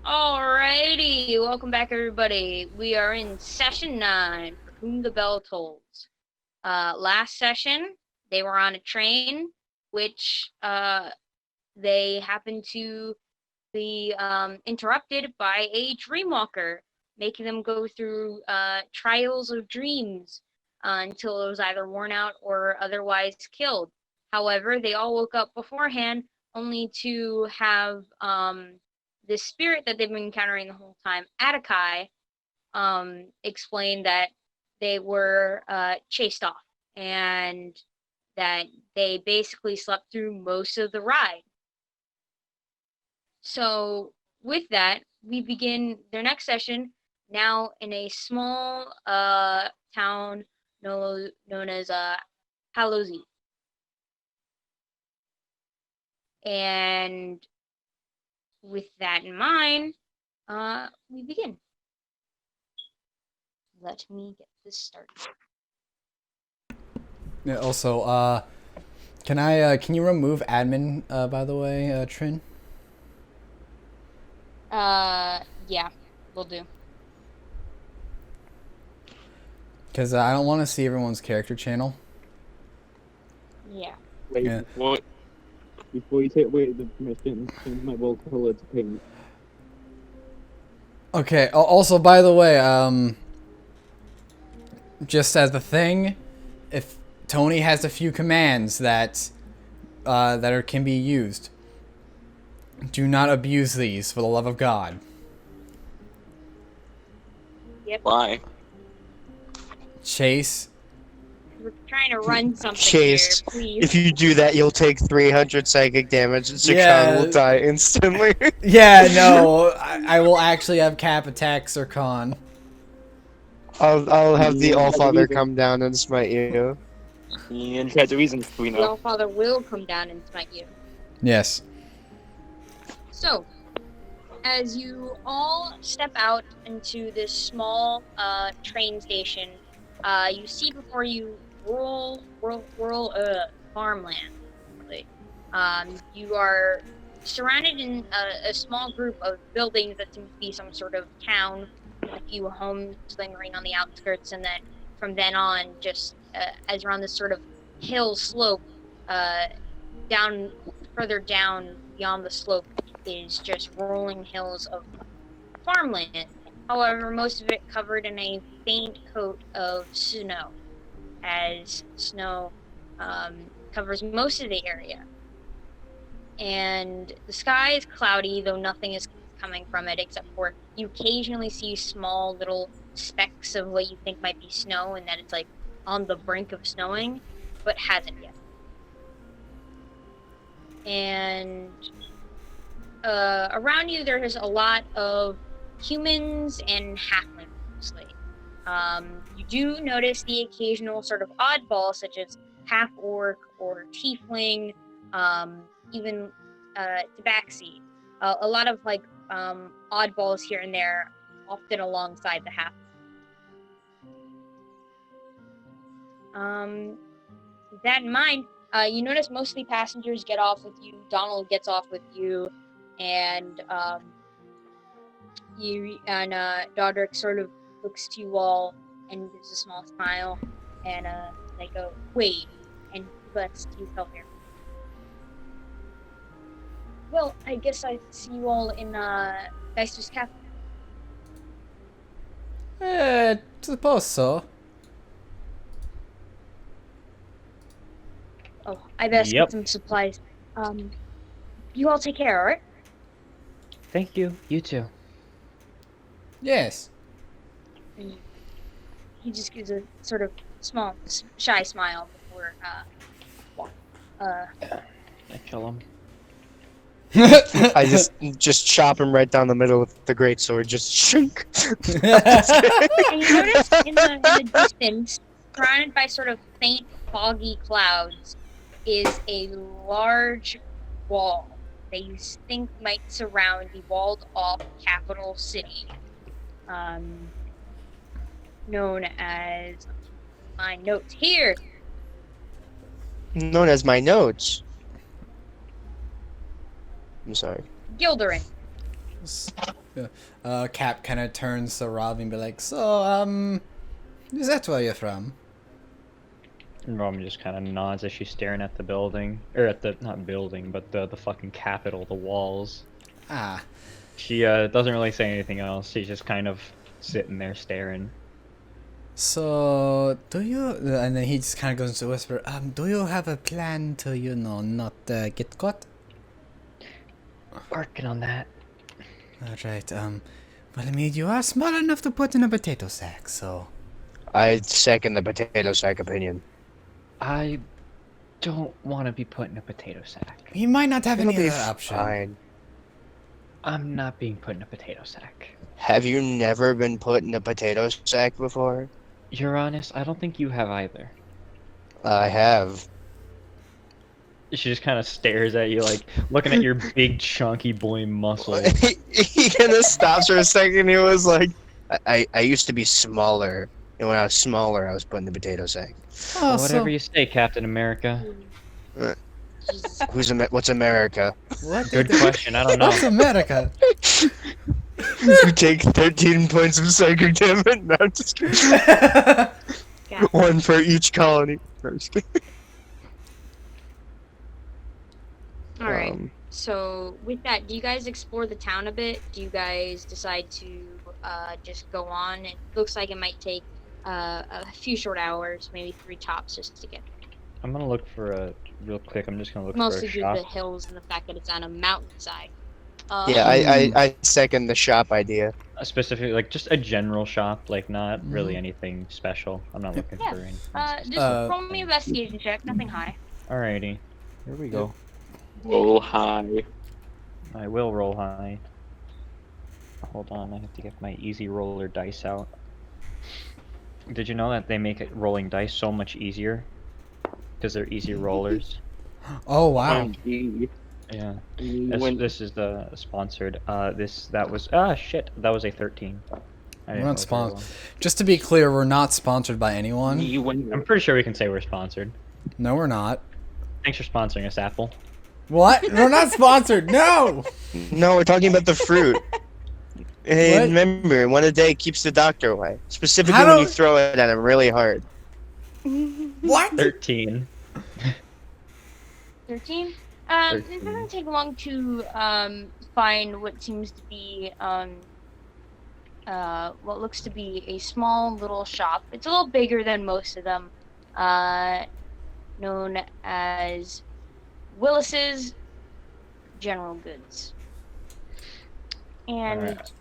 Alrighty, welcome back everybody. We are in session 9, For Whom the Bell Tolls. Last session, they were on a train, which they happened to be interrupted by a dreamwalker, making them go through trials of dreams until it was either worn out or otherwise killed. However, they all woke up beforehand only to have this spirit that they've been encountering the whole time, Atakai, explain that they were chased off and that they basically slept through most of the ride. So with that, we begin their next session now in a small town known as Halozi. And with that in mind, we begin. Let me get this started. Yeah, also, can you remove admin, by the way, Trin? Yeah, we'll do. Because I don't want to see everyone's character channel. Yeah. Wait, Yeah. before you take away the permission, change my vocal color to pink. Okay, also, by the way, just as the thing, if Tony has a few commands that can be used, do not abuse these for the love of God. Yep. Why? Chase. We're trying to run something Chase, here, please. if you do that, you'll take 300 psychic damage and Yeah. Zakan will die instantly. Yeah, no, I will actually have Cap attack Zircon. I'll have the Yeah, Allfather reason. come down and smite you. And that's the reason we The know. Allfather will come down and smite you. Yes. So, as you all step out into this small train station, you see before you rural farmland. Really. You are surrounded in a small group of buildings that seem to be some sort of town, with a few homes lingering on the outskirts, and then from then on, just as you're on this sort of hill slope, down further down beyond the slope is just rolling hills of farmland. However, most of it covered in a faint coat of snow, as snow covers most of the area. And the sky is cloudy, though nothing is coming from it except for you occasionally see small little specks of what you think might be snow, and that it's like on the brink of snowing, but hasn't yet. And around you, there's a lot of humans and halflings, mostly. You do notice the occasional sort of oddball, such as half-orc or tiefling, even tabaxi. A lot of like oddballs here and there, often alongside the half. With that in mind, you notice most of the passengers get off with you. Donald gets off with you, and Dodrick sort of looks to you all and gives a small smile, and they go, "Wait," and lets you help here. Well, I guess I see you all in Geister's Cafe. Suppose so. Oh, I best Yep. get some supplies. You all take care, alright? Thank you. You too. Yes. And he just gives a sort of small, shy smile before I kill him. I just chop him right down the middle with the greatsword. Just shink. And you notice in the distance, surrounded by sort of faint, foggy clouds, is a large wall that you think might surround the walled-off capital city, known as my notes here. Known as my notes. I'm sorry. Gilderin. Cap kind of turns to Robin and be like, so, is that where you're from? And Robin just kind of nods as she's staring at the building, or at the not building, but the fucking Capitol, the walls. Ah, She doesn't really say anything else. She's just kind of sitting there staring. so, do you, and then he just kind of goes into a whisper, do you have a plan to, not get caught? Working on that. Alright, well, I mean, you are small enough to put in a potato sack, so. I second the potato sack opinion. I don't want to be put in a potato sack. You might not have It'll any be other option. fine. I'm not being put in a potato sack. Have you never been put in a potato sack before? You're honest, I don't think you have either. I have. She just kind of stares at you, like, looking at your big, chunky boy muscles. He kind of stops for a second. He was like, I used to be smaller. And when I was smaller, I was put in the potato sack. Oh, Whatever so, you say, Captain America. Jesus. What's America? what? Good question, I don't know. What's America? You take 13 points of psychic damage. No, I'm just kidding. Yeah. One for each colony. No, I'm just kidding. All right. Um, So with that, do you guys explore the town a bit? Do you guys decide to just go on? It looks like it might take a few short hours, maybe 3 tops, just to get. I'm gonna look for a real quick. I'm just gonna look Mostly for due a to shop. the hills and the fact that it's on a mountainside. yeah, I second the shop idea. Specifically, like just a general shop, like not really Mhm. anything special. I'm not looking Yeah, for anything. Just roll me an investigation check, nothing high. Alrighty, here we go. Roll high. I will roll high. Hold on, I have to get my easy roller dice out. Did you know that they make it rolling dice so much easier? Because they're easy rollers. Oh, wow. Gee. Yeah. When This is the sponsored. That was shit. That was a 13. I didn't We're not roll very sponsored. well. Just to be clear, we're not sponsored by anyone. I'm pretty sure we can say we're sponsored. No, we're not. Thanks for sponsoring us, Apple. What? We're not sponsored. No. No, we're talking about the fruit. Hey, What? remember, one a day keeps the doctor away. Specifically How when you do- throw it at him really hard. What? 13. 13? It 13. doesn't take long to find what seems to be what looks to be a small little shop. It's a little bigger than most of them. Known as Willis's General Goods. And Alright.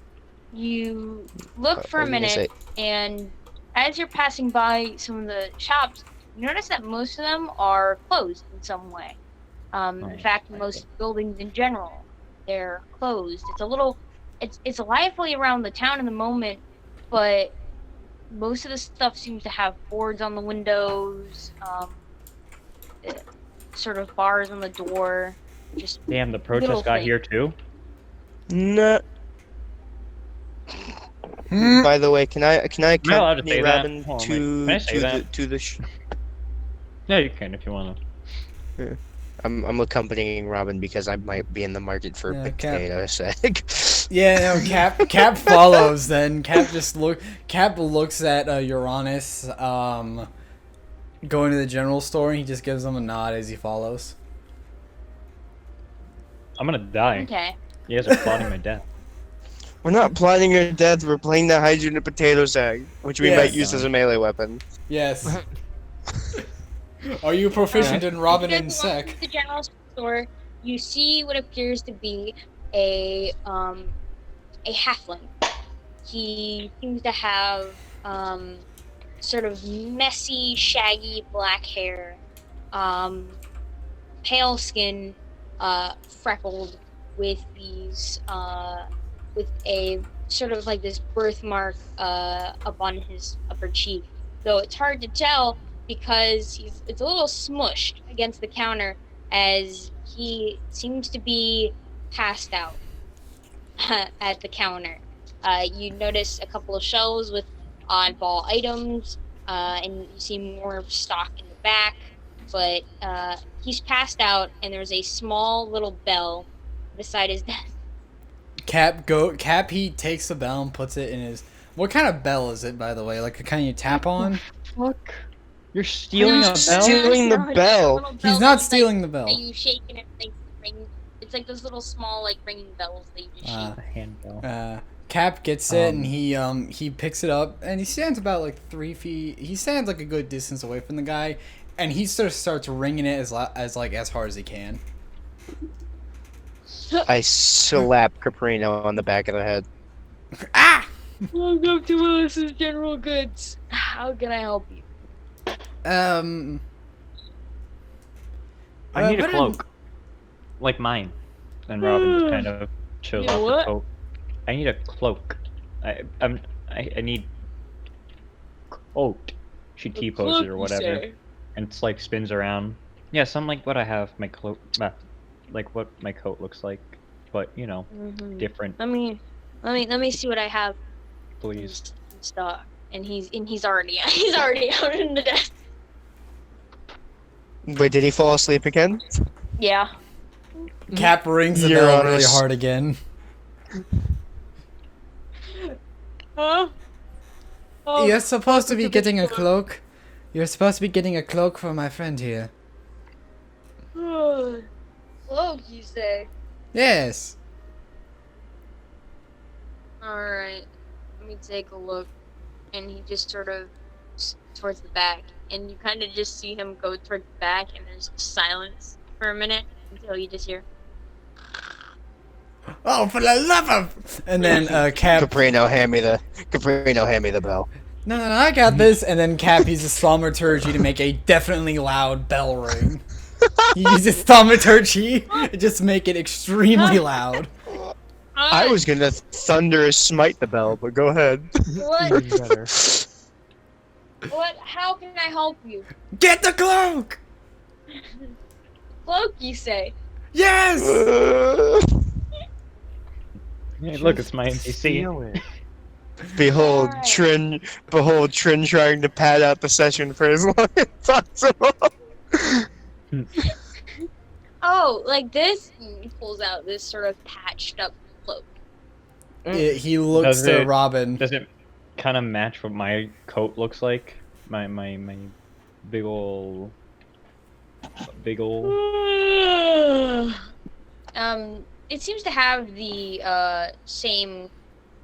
you look for I a was gonna minute, say- and as you're passing by some of the shops, you notice that most of them are closed in some way. In fact, I most see. buildings in general, they're closed. It's lively around the town in the moment, but most of the stuff seems to have boards on the windows, sort of bars on the door. Just Damn, the Little protest got thing. here too? No. Hmm? By the way, can I Am I allowed to accompany say that? Robin Hold on, to wait. Can I say to the that? to the sh- Yeah, you can if you want to. I'm accompanying Robin because I might be in the market for Yeah, a potato sack. Yeah, no, Cap follows then. Cap looks at Uranus going to the general store and he just gives him a nod as he follows. I'm gonna die. okay. You guys are plotting my death. We're not plotting your death. We're playing the hide you in a potato sack, which we might Yes. use as a melee weapon. Yes. Are you proficient in Robin You and guys walk Sec? into the general store. You see what appears to be a halfling. He seems to have sort of messy, shaggy black hair, pale skin, freckled with these with a sort of like this birthmark up on his upper cheek. Though it's hard to tell because it's a little smushed against the counter as he seems to be passed out at the counter. You notice a couple of shelves with oddball items, and you see more stock in the back. But he's passed out, and there's a small little bell beside his desk. Cap, he takes the bell and puts it in his... What kind of bell is it, by the way? Like the kind you tap on? Fuck. You're stealing a bell? Stealing the It's bell. a little He's bell not that, stealing the that bell. you shake and it like ring. It's like those little small like ringing bells that you just shake. A handbell. Cap gets it and he picks it up and he stands about like 3 feet. He stands like a good distance away from the guy, and he sort of starts ringing it as hard as he can. I slap Caprino on the back of the head. Ah! Welcome to Willis's General Goods. How can I help you? I need a what cloak. Like mine. And Robin just kind of chills You know off what? the coat. I need a cloak. I need coat. She T-poses or whatever. And it's like spins around. Yeah, something like what I have my cloak, like what my coat looks like, but you know, different. Let me see what I have Please. in stock. And he's already out in the desk. Wait, did he fall asleep again? Yeah. Cap rings the You're bell really honest. hard again. Huh? Oh, You're supposed to be welcome to getting the a cloak. You're supposed to be getting a cloak for my friend here. Cloak, you say? Yes. Alright. Let me take a look. And he just sort of towards the back. And you kind of just see him go towards the back, and there's silence for a minute until you just hear. Oh, for the love of! And then Cap. Caprino, hand me the bell. No, I got this. And then Cap uses thaumaturgy to make a definitely loud bell ring. He uses thaumaturgy to just make it extremely loud. I was gonna thunder smite the bell, but go ahead. What? Better. What? How can I help you? Get the cloak! Cloak, you say? Yes! Hey, look, it's my NPC. Steal it. Behold, Alright. Trin trying to pad out the session for as long as possible. Oh, like this? He pulls out this sort of patched up cloak. He looks Does to it- Robin. Does it kind of match what my coat looks like? My big ol' It seems to have the same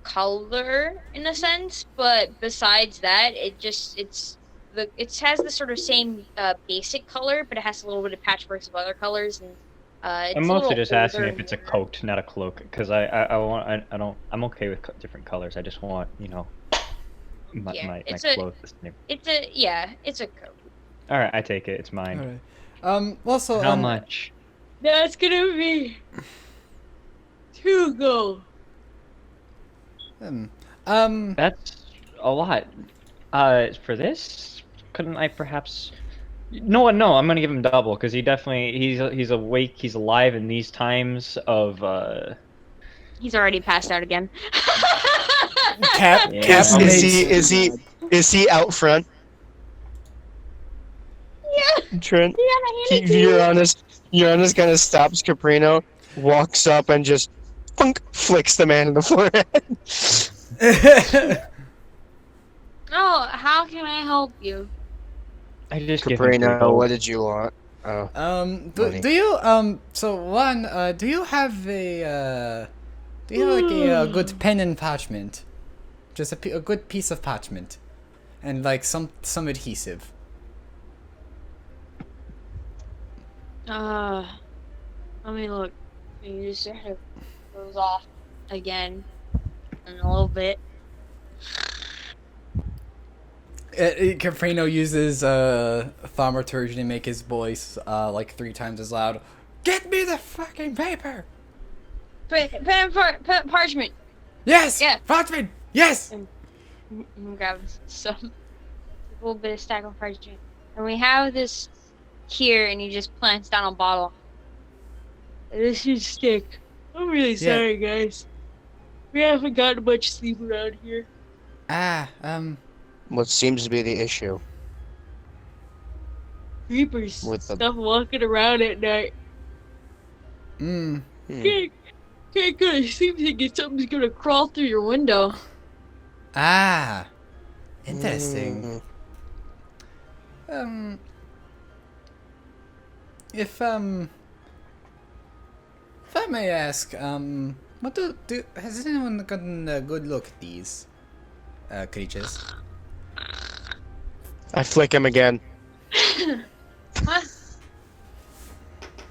color in a sense, but besides that, it has the sort of same basic color, but it has a little bit of patchworks of other colors, and it's I'm a mostly little just asking older if it's a and coat, not a cloak, because I'm okay with different colors. I just want, you know, my it's clothes the same. it's a coat. All right, I take it. It's mine. Alright. Also, How much? That's gonna be 2 gold. That's a lot. For this, couldn't I perhaps? No, I'm gonna give him double because he's awake, he's alive in these times of He's already passed out again. Cap Yeah. Cap Is makes he out front? Yeah. Trent, Yeah, Uranus kind of stops Caprino, walks up and just punk, flicks the man in the forehead. Oh, how can I help you? I just give him 3 Caprino, gold. what did you want? Oh, Money. do you so one do you have a do you have like a good pen and parchment? Just a good piece of parchment, and like some adhesive. Let me look. You just sort of goes off again in a little bit. Caprino uses thaumaturgy to make his voice like 3 times as loud. Get me the fucking paper. Parchment. Yes. Yeah. Parchment. Yes. Grabs some a little bit of stack of parchment, and we have this here, and he just plants down a bottle. This should stick. I'm really Yeah. sorry, guys. We haven't gotten much sleep around here. what seems to be the issue? Creepers With the- stuff walking around at night. Hmm. Hmm. Okay. Can't go to sleep thinking something's gonna crawl through your window. Ah, interesting. Mm. Um, if I may ask, what has anyone gotten a good look at these creatures? I flick him again. Huh?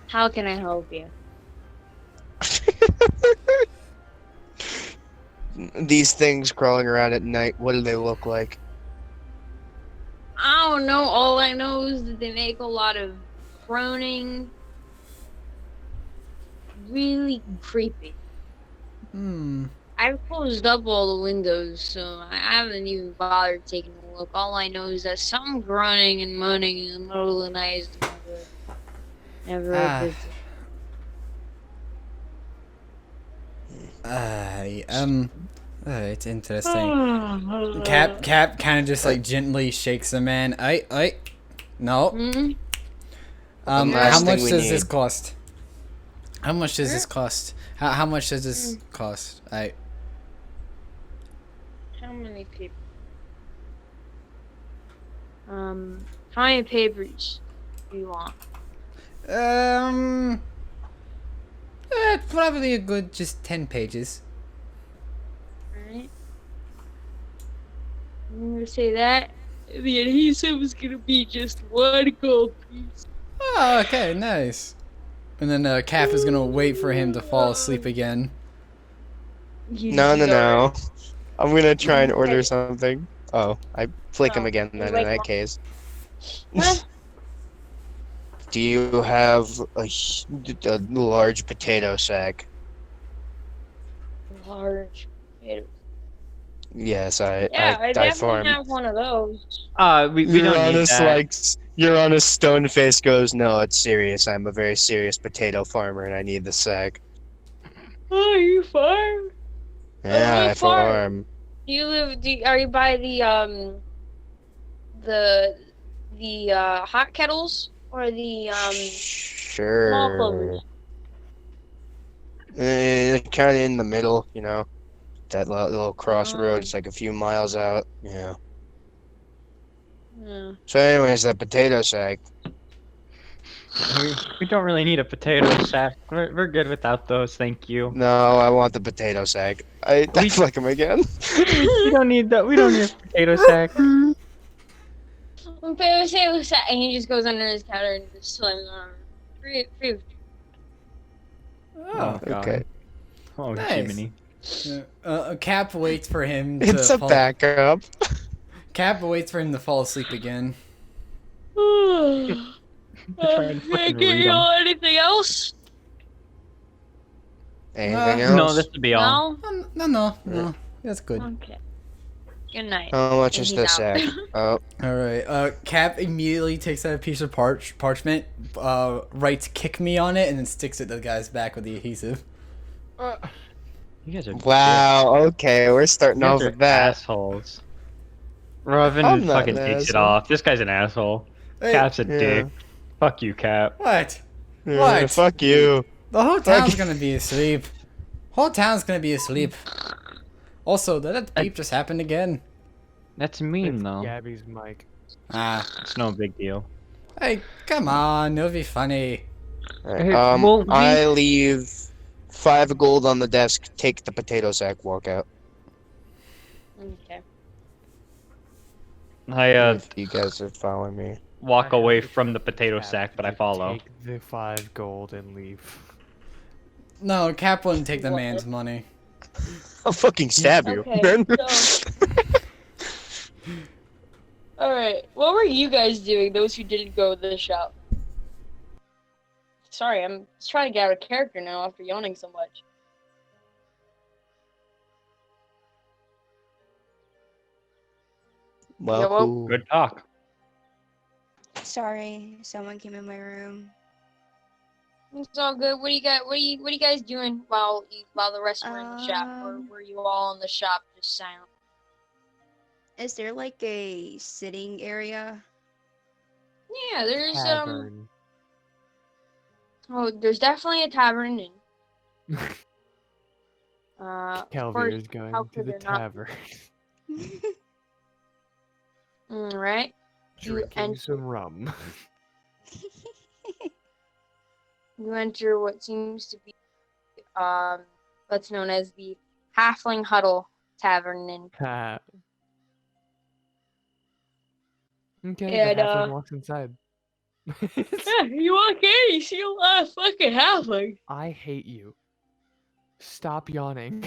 How can I help you? These things crawling around at night, what do they look like? I don't know. All I know is that they make a lot of groaning. Really creepy. I've closed up all the windows, so I haven't even bothered taking a look. All I know is that some groaning and moaning in the middle of the night is never a Ah. good thing. It's interesting. Cap kind of just like gently shakes the man. No. Hmm? How last much thing we does this need. cost? How much does this cost? How much does this cost? How many people? How many papers do you want? Probably a good just 10 pages. Alright. I'm gonna say that. The adhesive is gonna be just one gold piece. Oh, okay, nice. And then Cap is gonna wait for him to fall asleep again. No. I'm gonna try and order Okay. something. Oh, I flick him Oh, again then wake in him that up. case. Huh? Do you have a large potato sack? Large. Yes, Yeah, I I definitely farm. have one of those. We don't need that. Your honest stone face goes, no, it's serious. I'm a very serious potato farmer and I need the sack. Oh, you farm? Yeah, what I farm? farm. Do you live? Are you by the hot kettles or the small Sure. clovers? Kind of in the middle, you know. That little crossroad, Oh, it's like a few miles out. Yeah. yeah. So anyways, that potato sack. We don't really need a potato sack. We're good without those, thank you. No, I want the potato sack. I We- flick him again. We don't need that. We don't need a potato sack. And he just goes under his counter and just slams on free. Oh, God. Okay. Oh, Nice. Jiminy. Cap waits for him to It's a fall. backup. Cap waits for him to fall asleep again. Trying to Can I fucking get read you 'em. all anything else? Anything No, else? No, this would be all. No. That's good. Okay. Good night. How much And is he's the out. sack? Oh, All right. Cap immediately takes out a piece of parchment, writes "kick me" on it, and then sticks it to the guy's back with the adhesive. You guys are wow. Okay, we're starting You off guys are with that. assholes. Robin I'm not fucking an takes it asshole. off. This guy's an asshole. Hey, Cap's a Yeah. dick. Fuck you, Cap. what? Yeah, What? fuck you. The whole Fuck town's you. gonna be asleep. Whole town's gonna be asleep. Also, did that beep just happen again? That's mean, It's though. Gabby's mic. Ah. It's no big deal. Hey, come on. It'll be funny. Alright, Hey, well, I leave 5 gold on the desk. Take the potato sack. Walk out. Okay. I If you guys are following me. walk I away have to from the take potato Cap sack, but I to follow. Take the 5 gold and leave. No, Cap wouldn't take the What? man's money. I'll fucking stab you. Okay, Alright, what were you guys doing, those who didn't go to the shop? Sorry, I'm just trying to get out of character now after yawning so much. Well, Yeah, well, cool. Good talk. Sorry, someone came in my room. It's all good. What do you guys doing while the rest were in the shop? Or were you all in the shop just silent? Is there like a sitting area? Yeah, there's Tavern. oh, there's definitely a tavern and Of Kelvier course, is going how to could the there not be? tavern, All right. You drinking enter. some rum. You enter what seems to be what's known as the Halfling Huddle Tavern, Ha. Okay, the and halfling walks inside. Yeah, you walk in, you see a lot of fucking halflings. I hate you. Stop yawning.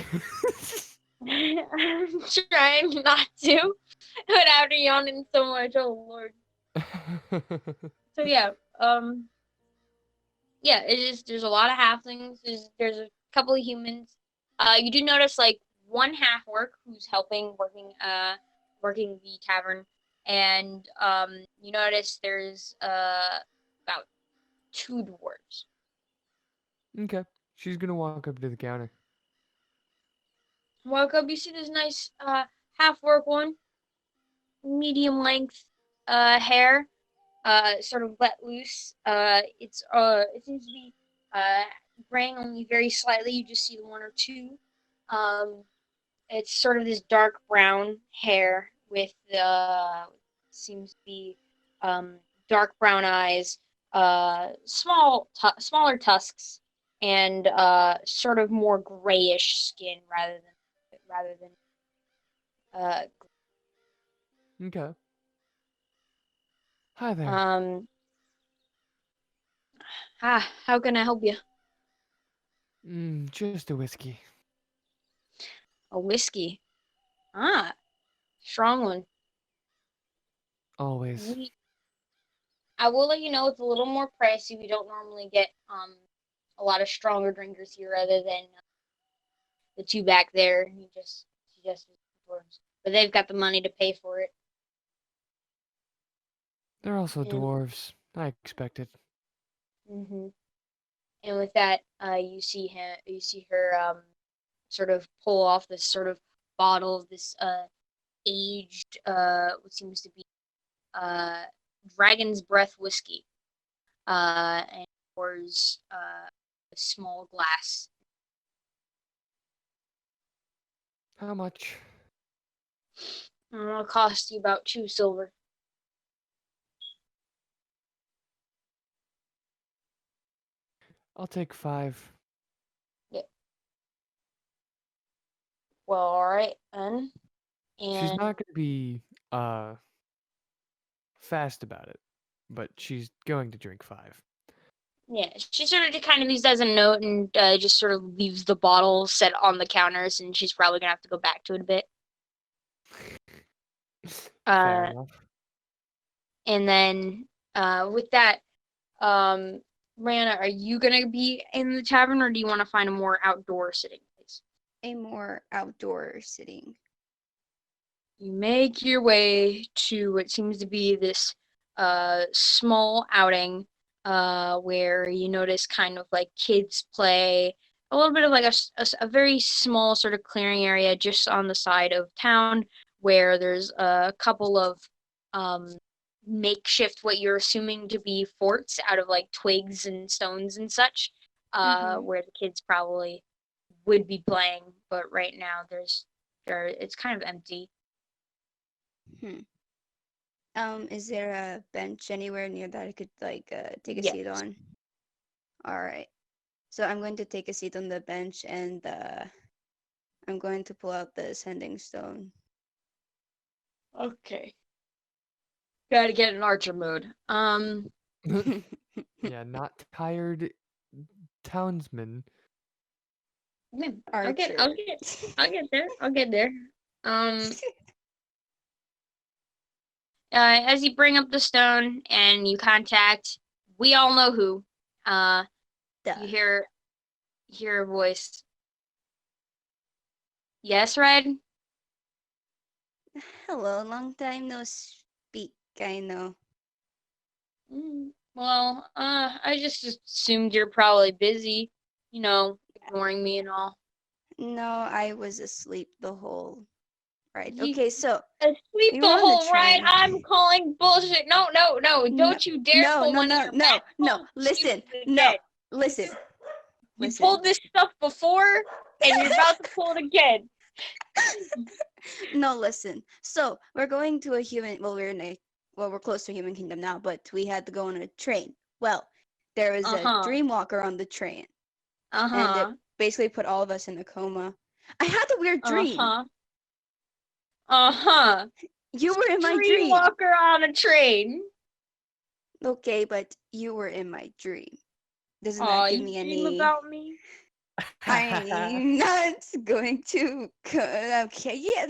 I'm trying not to without yawning so much. Oh Lord. So yeah, yeah, it is. There's a lot of halflings. There's a couple of humans. You do notice like one half orc who's working the tavern, and you notice there's about two dwarves. Okay, she's gonna walk up to the counter. Walk up, you see this nice half orc one, medium length hair, sort of let loose. It seems to be graying only very slightly. You just see the one or two. Um, it's sort of this dark brown hair with seems to be dark brown eyes, smaller tusks, and sort of more grayish skin rather than uh Okay. Hi there. um how can I help you? Just a whiskey. A whiskey. Ah, strong one. Always. We, I will let you know it's a little more pricey. We don't normally get a lot of stronger drinkers here other than the two back there. He just suggested dwarves, but they've got the money to pay for it. They're also And dwarves. I expected. hmm and with that, you see her sort of pull off this sort of bottle of this aged what seems to be uh dragon's breath whiskey. And pours a small glass. How much? It'll cost you about 2 silver. I'll take 5. Yeah. Well, all right then. She's And not gonna be fast about it, but she's going to drink 5. yeah, she sort of just kind of used as a note and just sort of leaves the bottle set on the counters, and she's probably gonna have to go back to it a bit. Fair Uh, enough. and then with that, Rana, are you gonna be in the tavern, or do you want to find a more outdoor sitting place? A more outdoor sitting. You make your way to what seems to be this small outing where you notice kind of like kids play, a little bit of like a very small sort of clearing area just on the side of town where there's a couple of um, makeshift, what you're assuming to be forts out of like twigs and stones and such, Mm-hmm. where the kids probably would be playing, but right now it's kind of empty. Is there a bench anywhere near that I could like take a Yes. seat on? All right. So I'm going to take a seat on the bench and I'm going to pull out the sending stone. Okay. Gotta get in archer mode. Yeah, not tired townsman. I'll get Archer. there. I'll get there. Um as you bring up the stone and you contact we all know who, Duh. you hear a voice. Yes, Red? Hello, long time no speak, I know. Well, I just assumed you're probably busy, ignoring me and all. No, I was asleep the whole right. You Okay, so asleep we the were on the whole ride. train. I'm calling bullshit. No, no, no. No, Don't you dare no, pull no, one of no, your no, back no. home Listen, excuses no, again. listen. You Listen. pulled this stuff before, and you're about to pull it again. No, listen. So we're going to a human. Well, we're close to human kingdom now, but we had to go on a train. Well, there was a dream walker on the train, and it basically put all of us in a coma. I had a weird dream. You were in my dream. Walker on a train. Okay, but you were in my dream. Doesn't Aw, that give you me dream any? about me? I'm not going to. Okay, yeah.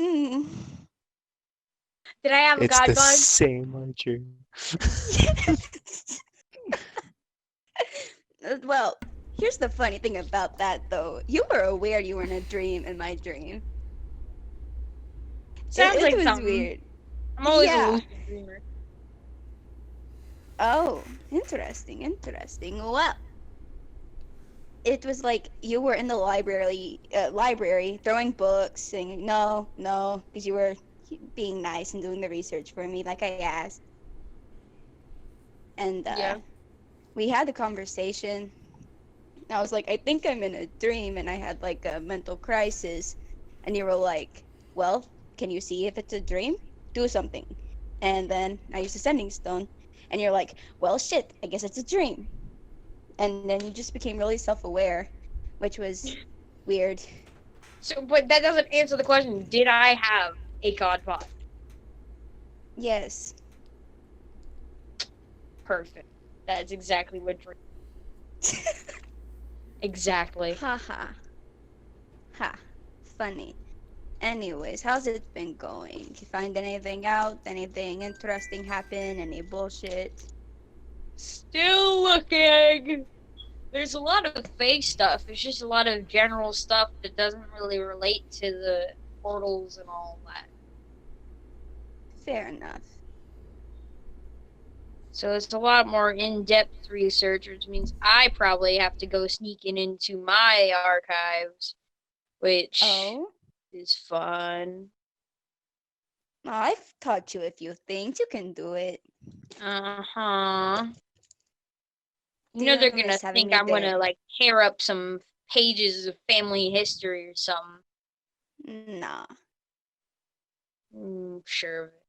Did I have a It's god the bug? same Archer. Well, here's the funny thing about that, though. You were aware you were in a dream in my dream. Sounds it like was something. weird. I'm always a Yeah. lucid dreamer. Oh, interesting. Well, it was like you were in the library throwing books, saying no, because you were being nice and doing the research for me, like I asked. And Yeah. we had a conversation. I was like, I think I'm in a dream, and I had like a mental crisis. And you were like, well, can you see if it's a dream? Do something. And then I used a sending stone, and you're like, well, shit, I guess it's a dream. And then you just became really self-aware, which was weird. So, but that doesn't answer the question. Did I have a god bug? Yes. Perfect. That's exactly what dream. Exactly. Ha. Funny. Anyways, how's it been going? You find anything out? Anything interesting happen? Any bullshit? Still looking. There's a lot of fake stuff. It's just a lot of general stuff that doesn't really relate to the portals and all that. Fair enough. So it's a lot more in-depth research, which means I probably have to go sneaking into my archives, which is fun. I've taught you a few things. You can do it. You know they're gonna miss having think me I'm gonna there. like tear up some pages of family history or something. Nah. Sure of it.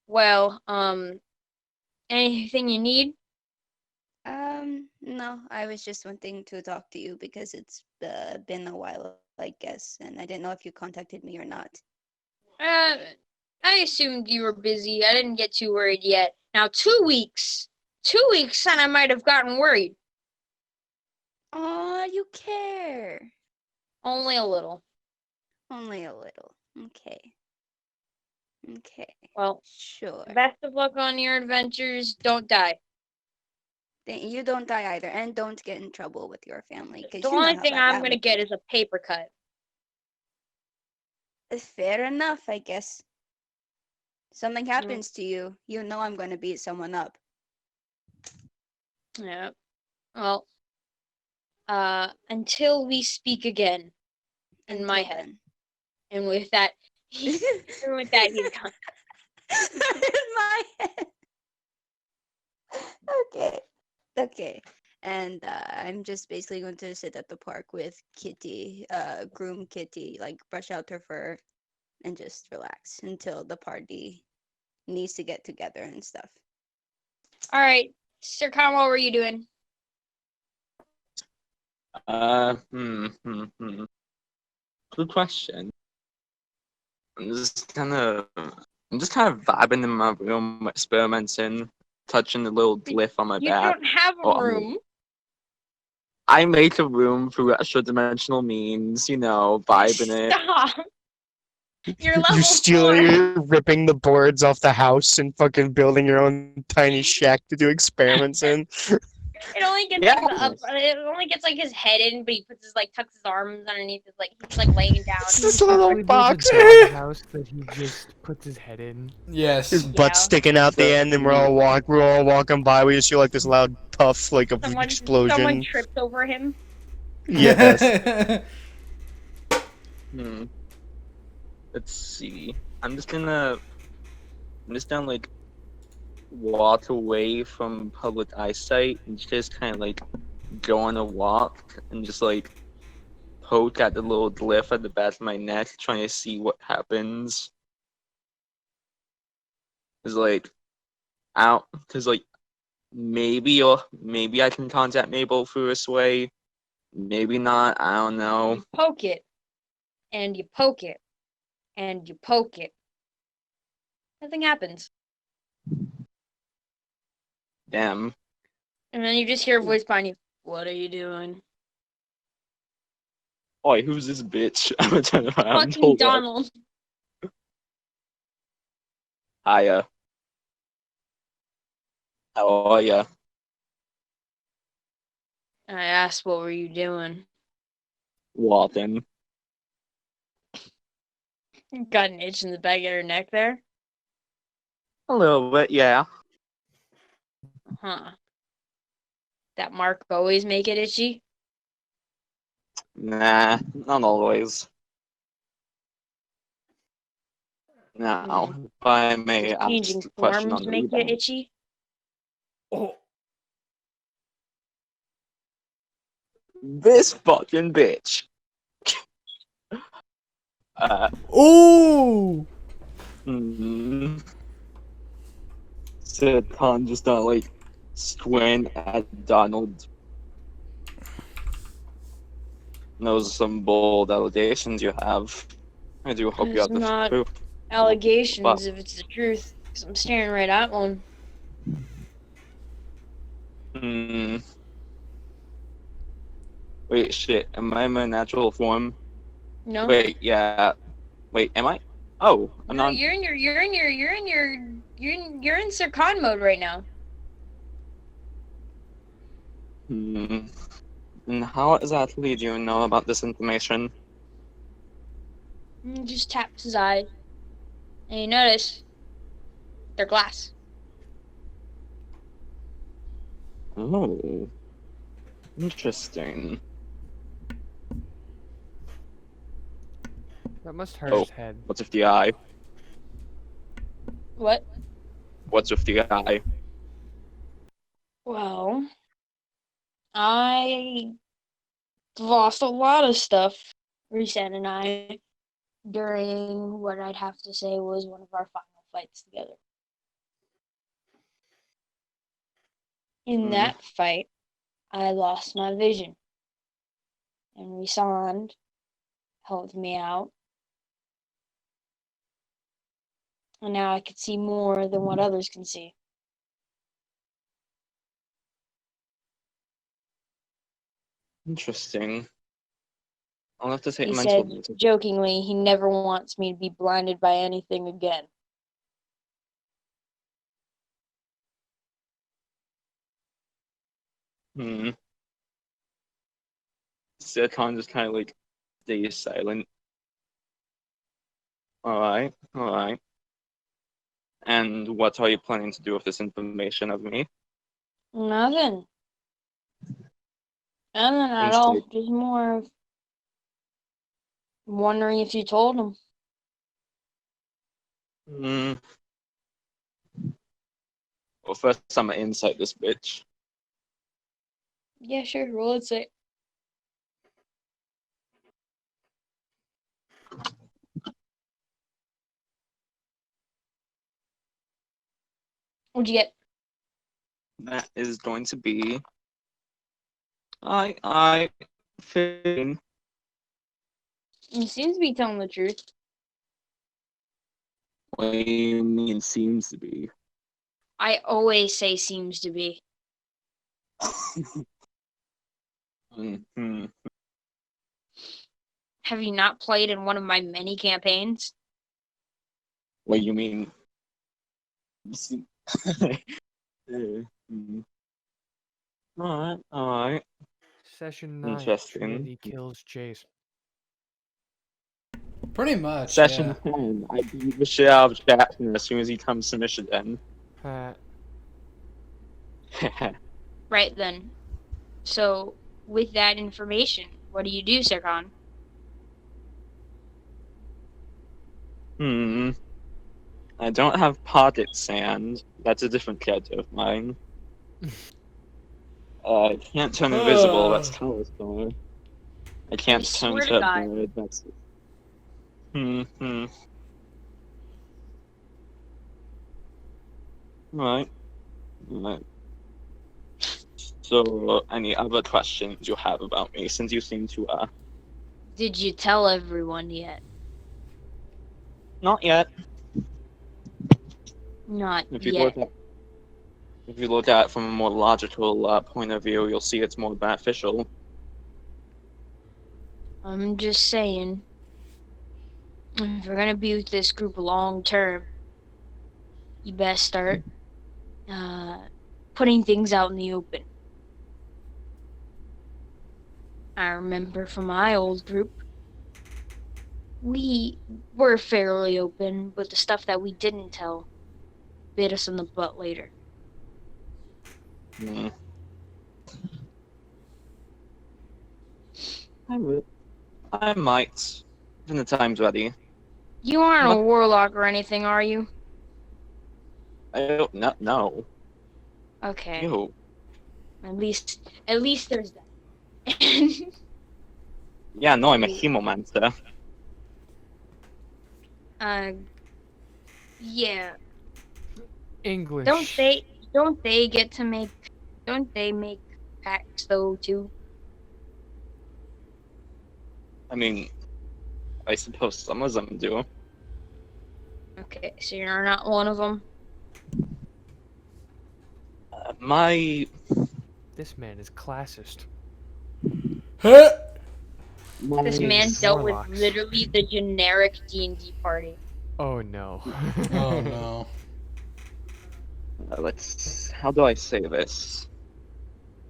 Well, anything you need? No. I was just wanting to talk to you because it's been a while, I guess, and I didn't know if you contacted me or not. I assumed you were busy. I didn't get too worried yet. Now 2 weeks. 2 weeks and I might have gotten worried. Aw, you care. Only a little. Only a little. Okay. Well, Sure. best of luck on your adventures. Don't die. Then you don't die either, and don't get in trouble with your family, because The you know only how thing bad I'm that gonna would get be. is a paper cut. Fair enough, I guess. Something happens to you, you know I'm going to beat someone up. Yeah. Well, until we speak again. In my head. Then. And with that, he's gone. In my head. Okay. And I'm just basically going to sit at the park with Kitty, groom Kitty, like brush out her fur and just relax until the party needs to get together and stuff. All right, Sir Khan, what were you doing? Good question. I'm just kind of vibing in my room, experimenting, touching the little glyph on my You back. don't have a room. I make a room through extra dimensional means, vibing it. Stop. You're level 4. You're ripping the boards off the house and fucking building your own tiny shack to do experiments in. It only gets like it only gets like his head in, but he puts tucks his arms underneath his he's laying down. It's this little Actually, box. there's a dog house that he just puts his head in. Yes. His butt sticking out the end, and we're all walking by. We just hear this loud puff, of explosion. Someone tripped over him. Yes. Let's see. I'm just gonna walk away from public eyesight and just kind of go on a walk and just like poke at the little glyph at the back of my neck, trying to see what happens. Is like out because like maybe I can contact Mabel through this way. Maybe not. I don't know. You poke it, and you poke it, and you poke it. Nothing happens. Damn. And then you just hear a voice behind you. What are you doing? Oi, who's this bitch? I'm gonna turn around. Fucking Hold up. Donald. Hiya. How are ya? I asked, what were you doing? Walking. You got an itch in the back of your neck there? A little bit, yeah. Huh. That mark always make it itchy? Nah, not always. Now, if I may Does ask changing a question on forms the make you rebound. itchy? Oh, This fucking bitch. Ooh! Hmm. Satan just not like squint at Donald. Those are some bold allegations you have. I do hope you It's have the not proof. allegations if it's the truth, because I'm staring right at one. Hmm. Wait, shit. Am I in my natural form? No? Wait, yeah. Wait, am I? Oh, I'm No, not. you're in Sircon mode right now. Hmm. And how exactly do you know about this information? He just taps his eyes, and you notice they're glass. Oh, interesting. that must hurt Oh, his head. what's with the eye? What? What's with the eye? Well, I lost a lot of stuff, Reset and I, during what I'd have to say was one of our final fights together. In Hmm. that fight, I lost my vision, and Resand helped me out, and now I could see more than what others can see. Interesting. I'll have to take He mental said notes of it. jokingly he never wants me to be blinded by anything again. Hmm. Satan just kind of like stays silent. Alright, alright. And what are you planning to do with this information of me? Nothing. Nothing at all. Instead, Just more of wondering if you told him. hmm. Well, first I'm gonna insight this bitch. Yeah, sure. Roll it. Say. What'd you get? That is going to be. I 15. He seems to be telling the truth. What do you mean seems to be? I always say seems to be. Hmm. Have you not played in one of my many campaigns? What do you mean? Hmm. Alright, alright. Session 9. Interesting. Trinity kills Chase. Pretty much, Session yeah. 10. I beat the shit out of Jackson as soon as he comes to Michigan. Right then. So, with that information, what do you do, Serkan? Hmm. I don't have pocket sand. That's a different character of mine. I can't turn invisible. That's Telestar. I can't turn swear to God. Turbo. That's. Right. Right. So, any other questions you have about me? Since you seem to Did you tell everyone yet? not yet. Not If you yet. look at it from a more logical point of view, you'll see it's more beneficial. I'm just saying, if we're gonna be with this group long term, you best start putting things out in the open. I remember from my old group, we were fairly open, but the stuff that we didn't tell bit us in the butt later. Hmm. I would. I might. When the time's ready. You aren't But a warlock or anything, are you? I don't know. Okay. You. At least there's that. Yeah, no, I'm a Ooh. hemomancer. Yeah. English. Don't they get to make? Don't they make packs though too? I mean, I suppose some of them do. Okay, so you're not one of them. My This man is classist. This man Hates dealt with warlocks. literally the generic D&D party. Oh no. Oh no. let's. How do I say this?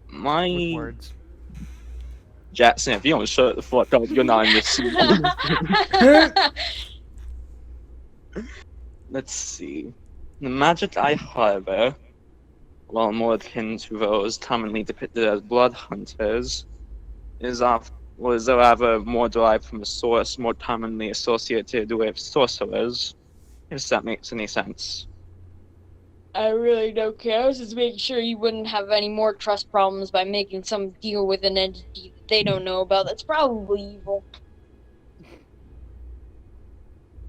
With My words. Jackson, if you don't shut the fuck up, you're not in this scene. Let's see. The magic I harbor, while more akin to those commonly depicted as blood hunters, is rather more derived from a source more commonly associated with sorcerers, if that makes any sense. I really don't care. I was just making sure you wouldn't have any more trust problems by making some deal with an entity that they don't know about that's probably evil.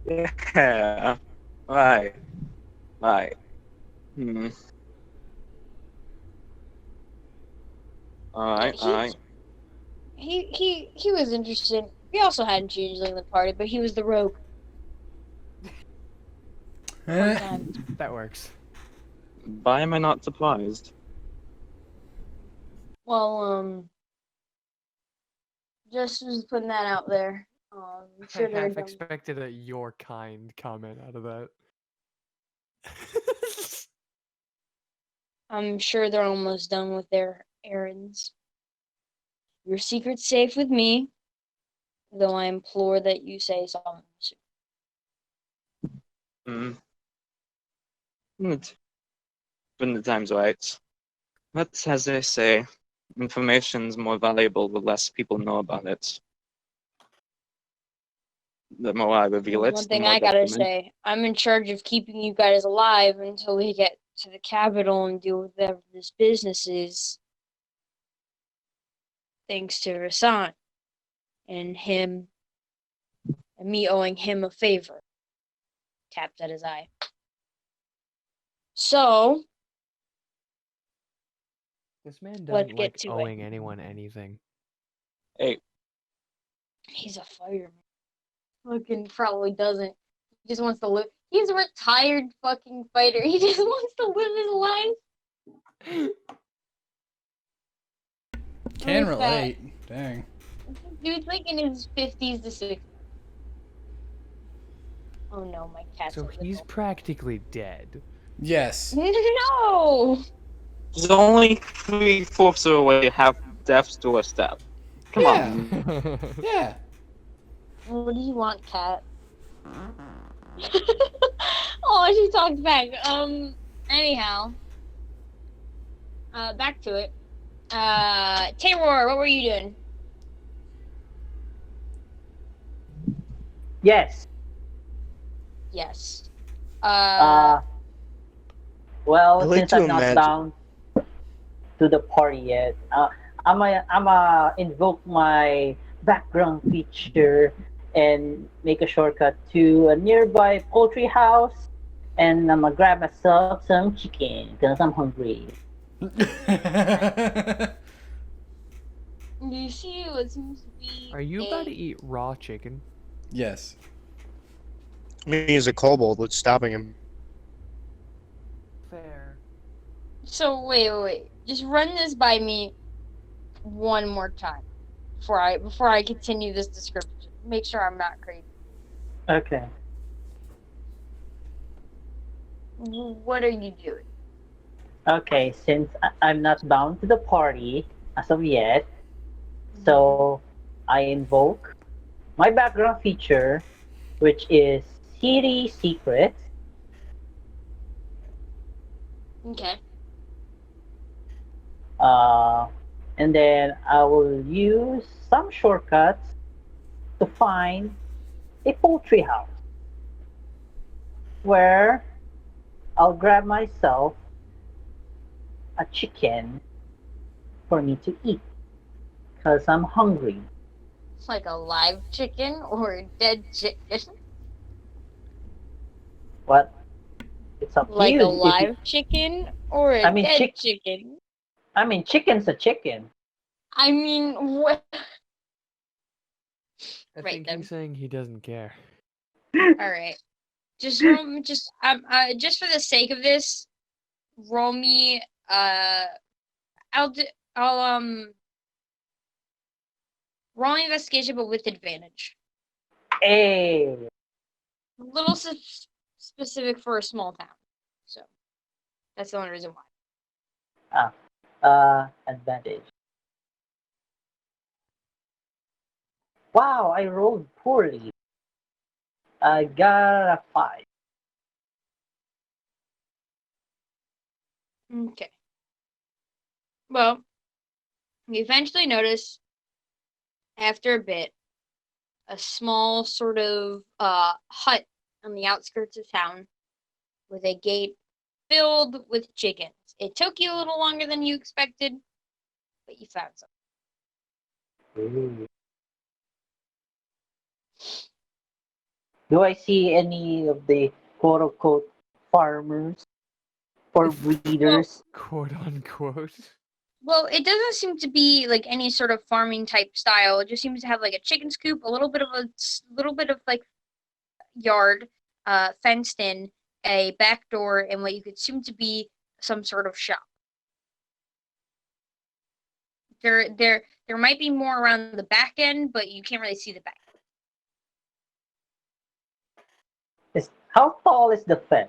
Yeah. Right. Right. Hmm. Alright, alright. He was interested. We also had a changeling in the party, but he was the rogue. Fun times. That works. Why am I not surprised? Well, just was putting that out there. I'm sure I they're half done. expected a "your kind" comment out of that. I'm sure they're almost done with their errands. Your secret's safe with me, though I implore that you say something soon. Hmm. When the time's right. But as they say, information's more valuable the less people know about it. The more I reveal There's it, one the thing more I gotta detriment. say. I'm in charge of keeping you guys alive until we get to the capital and deal with whatever this business is. Thanks to Rasan and him and me owing him a favor. Tapped at his eye. So, This man let's doesn't get like to owing it. anyone anything. Hey, He's a fireman. Fucking probably doesn't. He just wants to live. He's a retired fucking fighter. He just wants to live his life. Can With that, relate. Dang. dude's like in his 50s to 60s. Oh no, my cat's So a he's little. practically dead. Yes. No! he's only 3/4 of the way to have death's doorstep. Come Yeah. on. Yeah. What do you want, cat? Oh, she talked back. Anyhow. Back to it. Taylor, what were you doing? Yes. Yes. I Well, like since to I'm not imagine. bound, to the party yet. I'm invoke my background feature and make a shortcut to a nearby poultry house, and I'm gonna grab myself some chicken because I'm hungry. You see what seems to be Are you about to a. eat raw chicken? Yes. I mean, he's a kobold. What's stopping him? Fair. So wait. Just run this by me one more time before I continue this description. Make sure I'm not crazy. Okay. What are you doing? Okay, since I'm not bound to the party as of yet, so I invoke my background feature, which is City Secret. Okay. Uh, and then I will use some shortcuts to find a poultry house where I'll grab myself a chicken for me to eat because I'm hungry. It's like a live chicken or a dead chicken. What? It's up to Like a you. If you, live chicken or a I mean, dead chicken. chicken's a chicken. I mean, what? I Right think then. he's saying he doesn't care. All right. Just roll. Just for the sake of this, roll me. I'll do. I'll roll investigation, but with advantage. Hey, A little specific for a small town, so that's the only reason why. advantage. Wow, I rolled poorly. I got a 5. Okay. Well, you eventually notice after a bit a small sort of hut on the outskirts of town with a gate filled with chickens. It took you a little longer than you expected, but you found some. Ooh. Do I see any of the quote unquote farmers or Well, breeders? Quote unquote. well, it doesn't seem to be like any sort of farming type style. It just seems to have like a chicken coop, a little bit of like yard, fenced in, a back door, and what you could assume to be some sort of shop. There might be more around the back end, but you can't really see the back. How tall is the fence?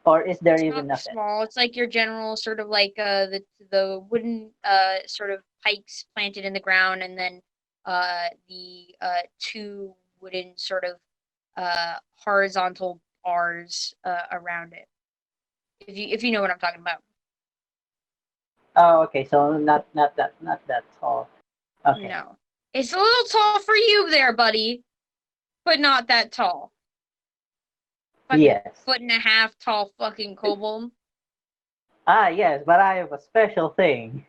Or is there It's even not a fence? small. It's like your general sort of like the wooden sort of pikes planted in the ground, and then the two wooden sort of horizontal bars around it. If you know what I'm talking about. Oh, okay. So not that tall. Okay. No, it's a little tall for you there, buddy, but not that tall. Fucking Yes. foot and a half tall fucking kobold. Ah, yes, but I have a special thing.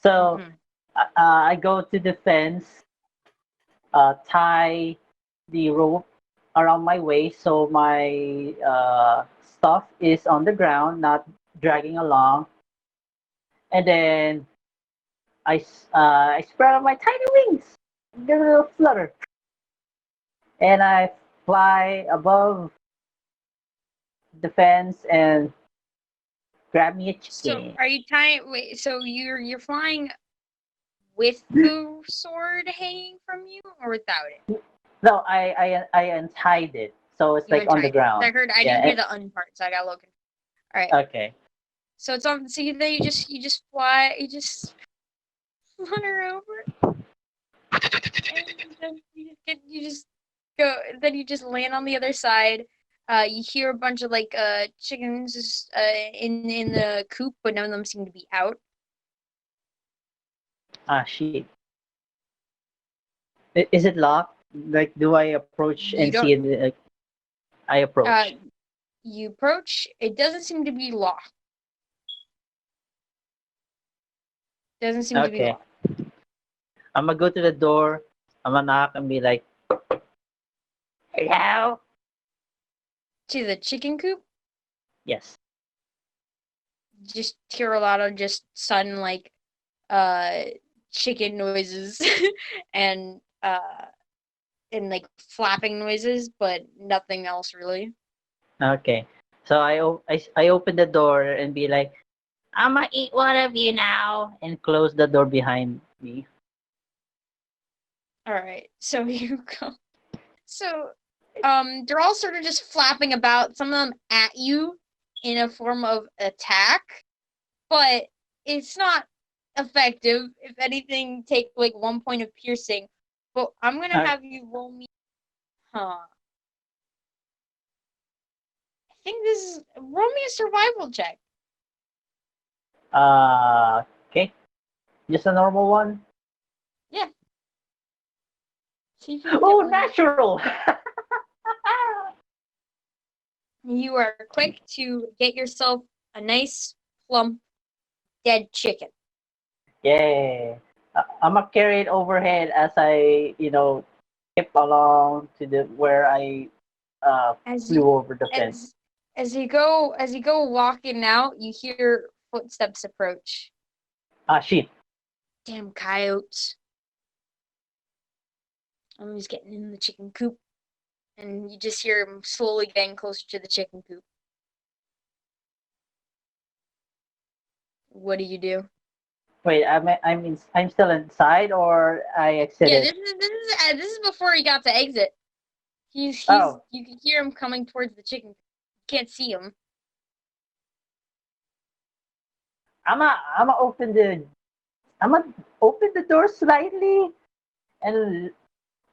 So Mhm. I go to the fence, tie the rope around my waist so my stuff is on the ground, not dragging along. And then I spread out my tiny wings, give it a little flutter, and I fly above the fence and grab me a So chicken. are you tying? Wait, so you're flying with the sword hanging from you, or without it? No, I untied it, so it's You like on the untied it. ground. I Yeah. didn't hear the un part, so I got looking. All right. Okay. So it's on. So then you just fly. You just flutter over, and then you just go. Then you just land on the other side. You hear a bunch of like chickens just in the coop, but none of them seem to be out. Ah, shit. Is it locked? Like, do I approach You and don't. see it? Like, I Uh, approach. you approach. It doesn't seem to be locked. Doesn't seem to be Okay. locked. I'm gonna go to the door. I'm gonna knock and be like, "Hello." To the chicken coop, Yes. just hear a lot of just sudden like uh chicken noises and like flapping noises, but nothing else really. Okay. So I open the door and be like, "I'm gonna eat one of you now," and close the door behind me. All right, so you go. So, they're all sort of just flapping about. Some of them at you in a form of attack, but it's not effective. If anything, take like 1 point of piercing. But I'm gonna Uh, have you roll me. Huh. I think this is roll me a survival check. okay. Just a normal one. Yeah. See if you can get Oh, one. natural. You are quick to get yourself a nice plump dead chicken. Yeah. I'm gonna carry it overhead as I, skip along to the where I As you flew over the fence. as you go walking out, you hear footsteps approach. Ah, shit. Damn coyotes. I'm just getting in the chicken coop. And you just hear him slowly getting closer to the chicken coop. What do you do? Wait, I'm still inside or I Yeah, exited? this is before he got to exit. He's Oh, you can hear him coming towards the chicken. You can't see him. I'm gonna open the door slightly and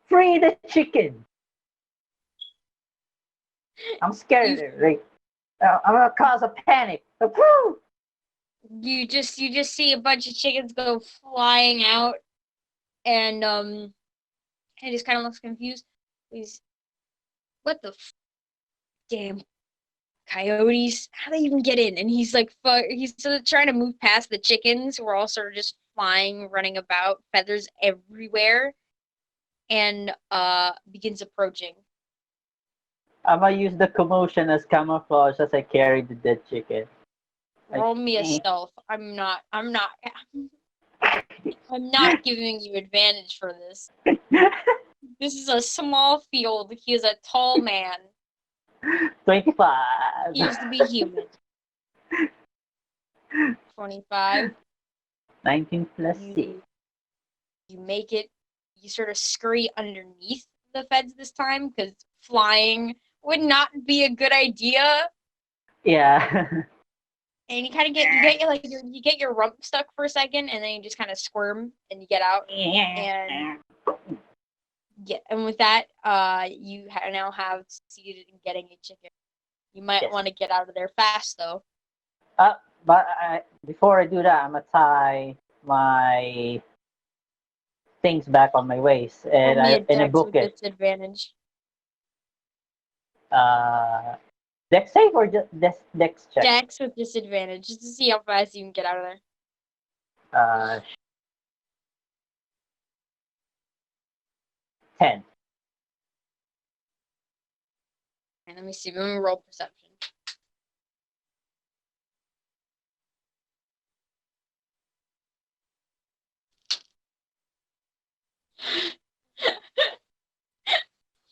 free the chicken. I'm You scared. Like, I'm gonna cause a panic. Like, woo! you just see a bunch of chickens go flying out, and he just kind of looks confused. He's what the damn coyotes? How do they even get in? And he's like, fuck. He's sort of trying to move past the chickens, who are all sort of just flying, running about, feathers everywhere, and begins approaching. I'm gonna use the commotion as camouflage as I carry the dead chicken. Like, Roll me a eh. stealth. I'm not. I'm not. I'm not giving you advantage for this. This is a small field. He is a tall man. 25. He used to be human. 25. 19 plus 6. You make it. You sort of scurry underneath the fence this time because flying would not be a good idea. Yeah. And you kind of get your rump stuck for a second, and then you just kind of squirm and you get out. And with that, you now have succeeded in getting a chicken. You might Yes. want to get out of there fast, though. But before I do that, I'm gonna tie my things back on my waist Roll and me a I dex book with it. disadvantage. Uh, dex save or just dex check? Dex with disadvantage, just to see how fast you can get out of there. Uh, 10. And let me see. Let me roll perception.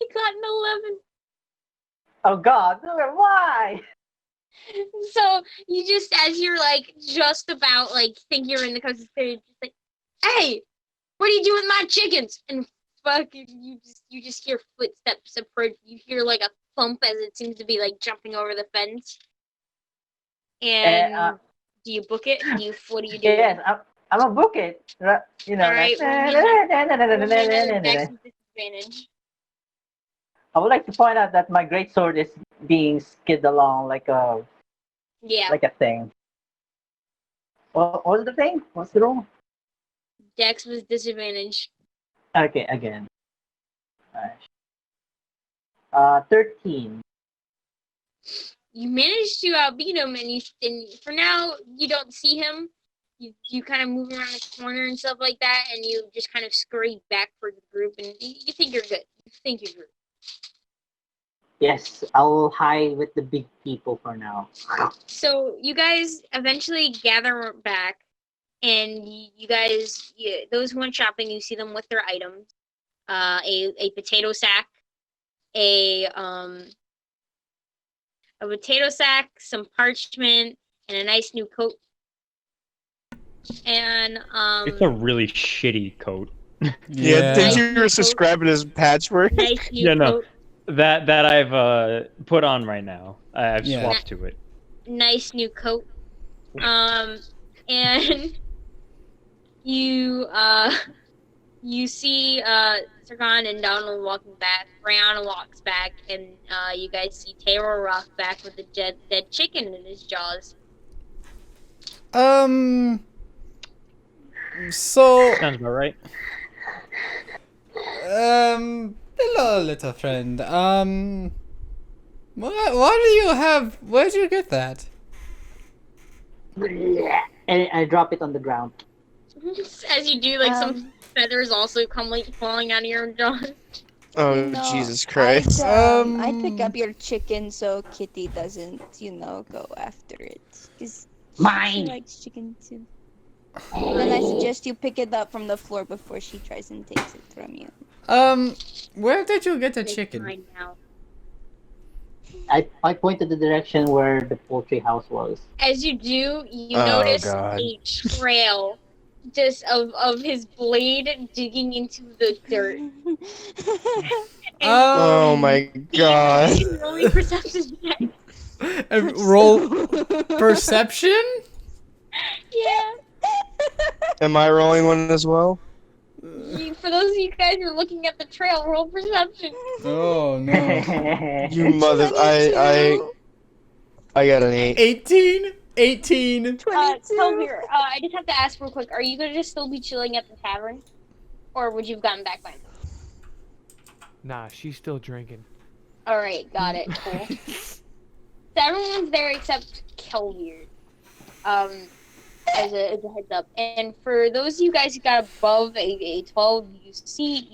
You got an 11. Oh God! Why? So you just, as you're like just about like think you're in the coast, you're just like, "Hey, what are you doing with my chickens?" And fucking, you just hear footsteps approach. You hear like a thump as it seems to be like jumping over the fence. Uh, And do you book it? What do you do? yes, I'm gonna book it. You All know, like. right, roll me another dex with disadvantage. I would like to point out that my great sword is being skid along Yeah, like a thing. What was the thing? What's the roll? dex with disadvantage. Okay, again. Alright. 13. You manage to outbeat him, and for now you don't see him. you kind of move around the corner and stuff like that, and you just kind of scurry back for the group, and you think you're good. You think you're good. Yes, I'll hide with the big people for now. So you guys eventually gather back, and you guys, those who went shopping, you see them with their items. A potato sack, a potato sack, some parchment, and a nice new coat. And It's a really shitty coat. Yeah, didn't Nice you new were subscribing as patchwork? nice new Yeah, no. coat, That I've put on right now. I've Yeah. swapped to it. nice new coat. And you you see Sargon and Donald walking back. Brianna walks back, and you guys see Taylor walk back with a dead chicken in his jaws. So, Sounds about right. hello, little friend. What do you have? Where'd you get that? And I drop it on the ground. As you do, like some feathers also come like falling out of your jaws. Oh, No, Jesus Christ. I'd pick up your chicken so Kitty doesn't, go after it. Because she Mine! likes chicken too. Then I suggest you pick it up from the floor before she tries and takes it from you. Where did you get the It's chicken? mine now. I pointed the direction where the poultry house was. As you do, you Oh, notice God. a trail just of his blade digging into the dirt. Oh my God. Rolling perception check. Roll perception? Yeah. Am I rolling one as well? For those of you guys who are looking at the trail, roll perception. Oh no. You mother... I got an 8. 18? 18. Tell me, I just have to ask real quick, are you going to just still be chilling at the tavern? Or would you have gotten back by now? Nah, she's still drinking. Alright, got it. Cool. So everyone's there except Kelweird. As a heads up. And for those of you guys who got above a 12, you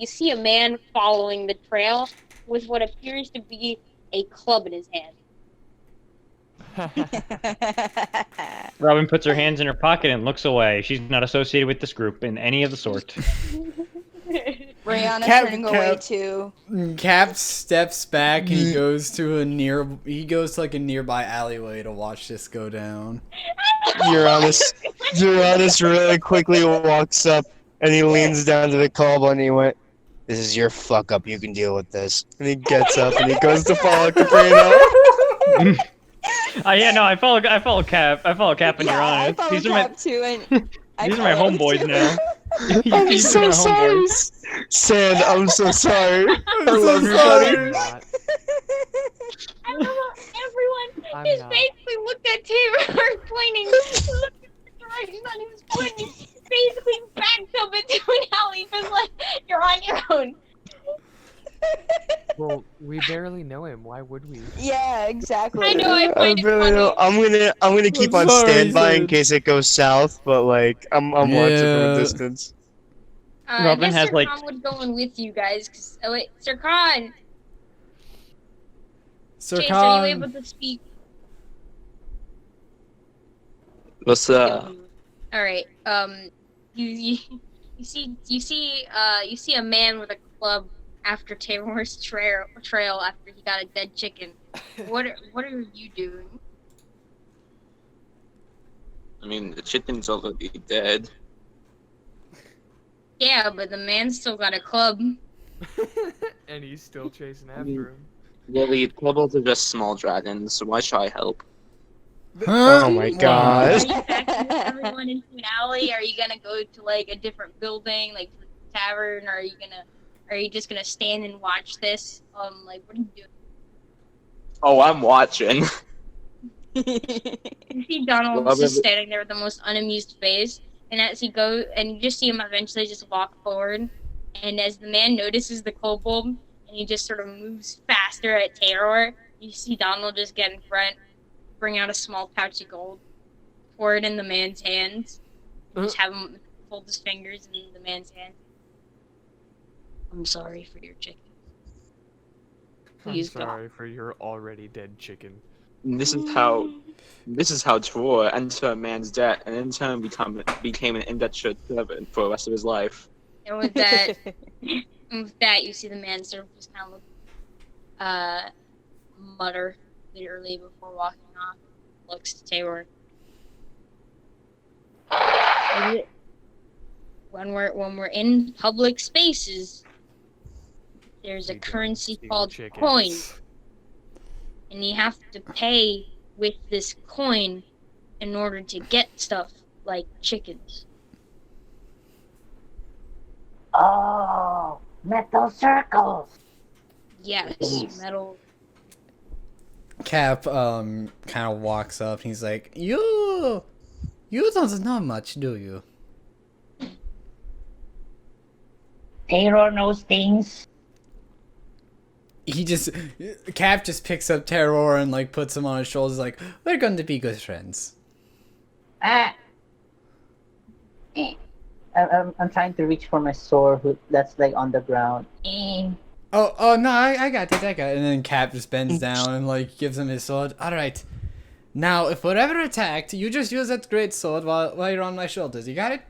see a man following the trail with what appears to be a club in his hand. Robin puts her hands in her pocket and looks away. She's not associated with this group in any of the sort. Brianna's Cap- turning away Cap- too. Cap steps back and he goes to like a nearby alleyway to watch this go down. Uranus really quickly walks up and he leans down to the club and he went, "This is your fuck up, you can deal with this." And he gets up and he goes to follow Caprino. Yeah, no, I follow Cap. I follow Cap and Yeah, I Uranus. follow These are Cap too, and these are my homeboys now. I'm These are so my sorry. homeboys. Sand, I'm so sorry. I so love you, sorry. buddy. Not. I love how everyone I'm just not. basically looked at Taylor pointing, looked at the direction that he was pointing, basically backed up into an alley, just like, you're on your own. Well, we barely know him. Why would we? Yeah, exactly. I know, I find it funny. I'm gonna keep I'm on sorry, standby in Sid. case it goes south, but like I'm watching from Yeah. a distance. I Robin guess has, Sir like- Khan would go in with you guys, cause, oh wait, Sir Khan! Sir Chase, are you Khan. able to speak? What's up? Alright, you see a man with a club after Taylor's trail after he got a dead chicken. What are you doing? I mean, the chicken's already dead. Yeah, but the man's still got a club. And he's still chasing after him. Really, kobolds are just small dragons, so why should I help? Huh? Oh my Are god. you backing everyone into an alley? Are you gonna go to like a different building, like the tavern? Or are you just gonna stand and watch this? Like what are you doing? Oh, I'm watching. You see Donald just standing there with the most unamused face, and as he goes, and you just see him eventually just walk forward, and as the man notices the kobold, and he just sort of moves faster at Terror, you see Donald just get in front, bring out a small pouch of gold, pour it in the man's hands, Just have him fold his fingers in the man's hand. I'm sorry for your chicken. I'm Please God. sorry for your already dead chicken. This is how Tor entered a man's debt and in turn became an indentured servant for the rest of his life. And with that, you see the man sort of just kind of mutter literally before walking off. Looks to Taylor. When we're in public spaces, there's a We don't currency steal called chickens. coin, and you have to pay with this coin in order to get stuff like chickens. Oh, metal circles. Yes, metal. Cap kind of walks up and he's like, You don't know much, do you? Terror knows things. Cap just picks up Terror and like puts him on his shoulders like, we're going to be good friends. Ah. I'm trying to reach for my sword that's like on the ground. Oh no, I got it. And then Cap just bends down and like gives him his sword. Alright. Now, if we're ever attacked, you just use that great sword while you're on my shoulders. You got it?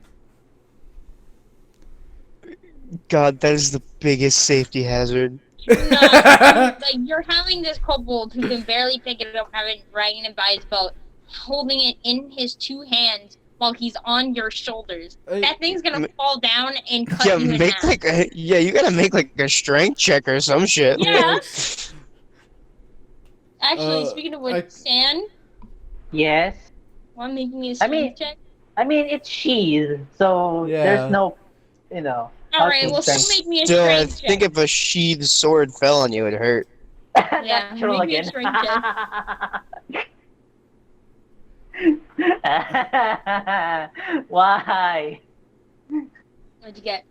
God, that is the biggest safety hazard. You're having this kobold who can barely pick it up, having dragging it by his belt, holding it in his two hands while he's on your shoulders. That thing's gonna fall down and cut you in half. You gotta make like a strength check or some shit. Yeah. Actually, speaking of which, Stan, Yes. want making me a strength check? I mean, it's sheathed, so Yeah. there's no, you know. Alright, well, still make me a Still, I strength think check. if a sheathed sword fell on you, it'd hurt. Yeah, Natural make me a again. strength check. Why? What'd you get?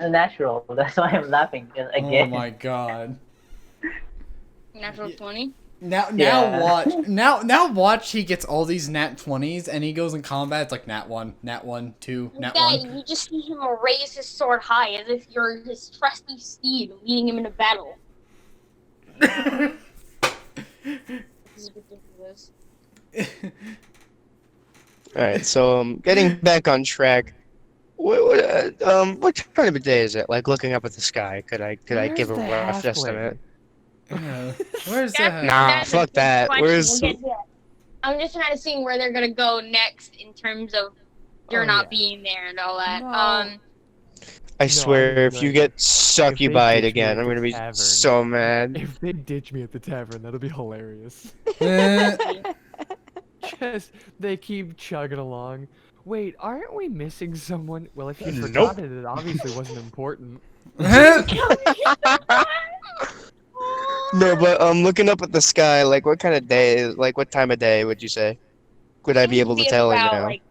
Natural. That's why I'm laughing again. Oh my god. Natural 20? Now Yeah. watch he gets all these nat 20s and he goes in combat, it's like nat 1, 2, nat 1. You just see him raise his sword high as if you're his trusty steed leading him into battle. This is ridiculous. Alright, so getting back on track. What time of day is it? Like looking up at the sky. Could I give a Where's the rough halfling? estimate? Yeah. Where's That's- the Nah, that's a fuck good that. question. Where's We'll get to that. I'm just trying to see where they're gonna go next in terms of you're Oh, not yeah. being there and all that. No. I swear, if you get succubied ditch me again, at I'm the gonna be tavern. so mad. If they ditch me at the tavern, that'll be hilarious. Just they keep chugging along. Wait, aren't we missing someone? Well, if you forgot it, it obviously wasn't important. No, but looking up at the sky, like what kind of day, like what time of day would you say? Would I be able to tell or about, no? like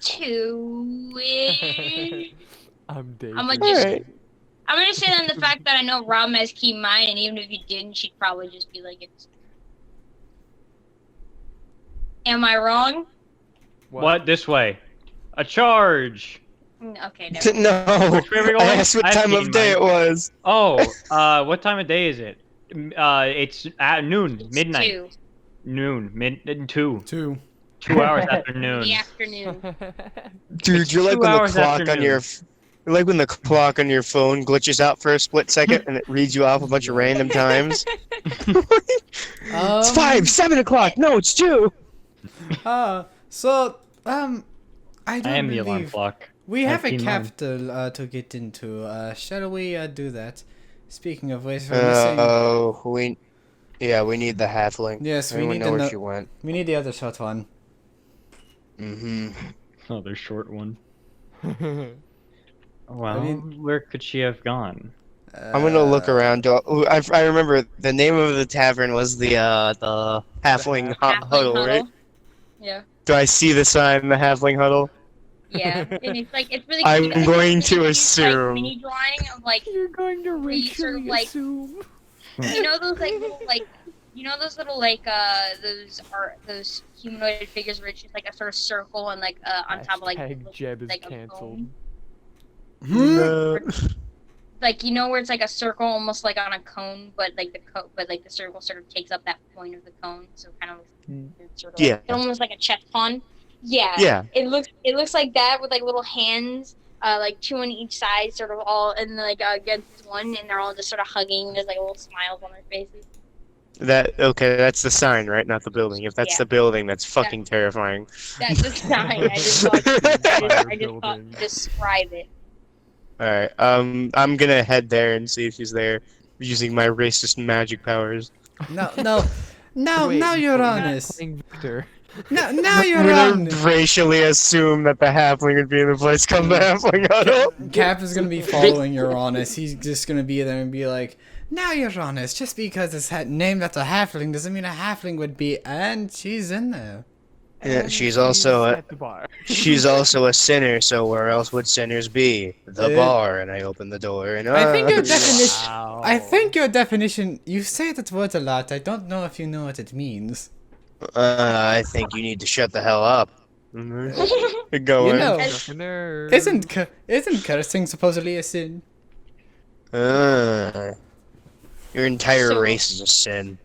2-ish. I'm daydreaming. I'm gonna just- Alright. I'm gonna say on the fact that I know Rob has keen mind, and even if you didn't, she'd probably just be like, "It's." Am I wrong? What? This way. A charge! Okay, never mind. No, Which way are we I going? asked what I have time of seen day mine. it was. Oh, what time of day is it? It's at noon, It's midnight. 2 Noon, 2. 2. 2 hours after in noon. the afternoon. Dude, It's you're like 2 when the hours clock after on your, you're like when the clock on your phone glitches out for a split second and it reads you off a bunch of random times. It's 5, 7 o'clock. No, it's 2. So, I don't I am the alarm believe clock. we have a I've seen mine. capital to get into. Shall we do that? Speaking of which, we're missing. We need the halfling. Yes, we Anyone need know the where no- she went. We need the other short one. Mm-hmm. Oh, there's short one. Oh, Well, mean- where could she have gone? I'm gonna look around. I remember the name of the tavern was the halfling Halfling huddle, right? huddle. Yeah. Do I see the sign, the halfling huddle? Yeah, and it's really. I'm cute. going It's to like, assume. mini drawing of like You're going to where you sort of racially like assume. you know those like little like You know those little those humanoid figures where it's just like a sort of circle and like on top of like Hashtag Jeb is like a cancelled. cone. No. Like you know where it's like a circle almost like on a cone, but like the circle sort of takes up that point of the cone, so kind of it's sort of Yeah. like, almost like a chess pawn. Yeah. Yeah. It looks like that with like little hands, like two on each side, sort of all and like against one, and they're all just sort of hugging. There's like little smiles on their faces. That's the sign, right? Not the building. If that's Yeah. the building, that's fucking terrifying. That's the sign. I just thought to describe it. Alright, I'm gonna head there and see if she's there using my racist magic powers. No, Wait, now you're we're honest. playing Victor. Now I'm you're gonna honest. racially assume that the halfling would be in the place. Come the halfling on up. Cap is gonna be following Uranus. He's just gonna be there and be like, now Uranus, just because it's named after a halfling doesn't mean a halfling would be, and she's in there. Yeah, And she's also at the bar. she's also a sinner, so where else would sinners be? The bar. And I open the door and I think your definition. Wow. I think your definition. You say that word a lot. I don't know if you know what it means. I think you need to shut the hell up. Go You in. know, Suck a nerve. isn't cursing supposedly a sin? Your entire So- race is a sin.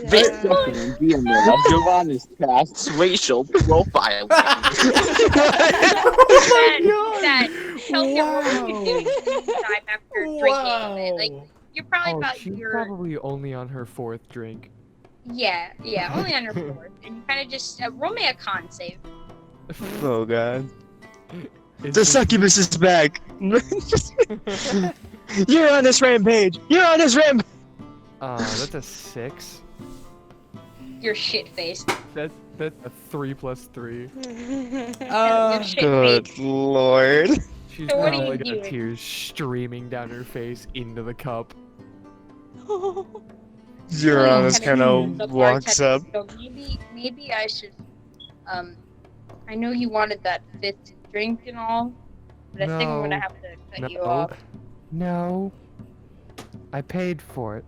This fucking DMing of Giovanni's casts racial profiling. That Chelsea, what would you do time after drinking it? Like you're probably Oh, about she's your probably only on her 4th drink. yeah, only on your fourth, and you kind of just roll me a con save. Oh god. It's The just- succubus is back. You're on this rampage. You're on this rampage. That's a 6. You're shit faced. That's a 3 plus 3. You're shit Good faced. lord. She's So what do probably you got do? tears streaming down her face into the cup. Uranus kind The of walks bartender up. go, maybe I should. I know you wanted that 5th drink and all, but I think I'm gonna No. have to cut No. you off. No. I paid for it.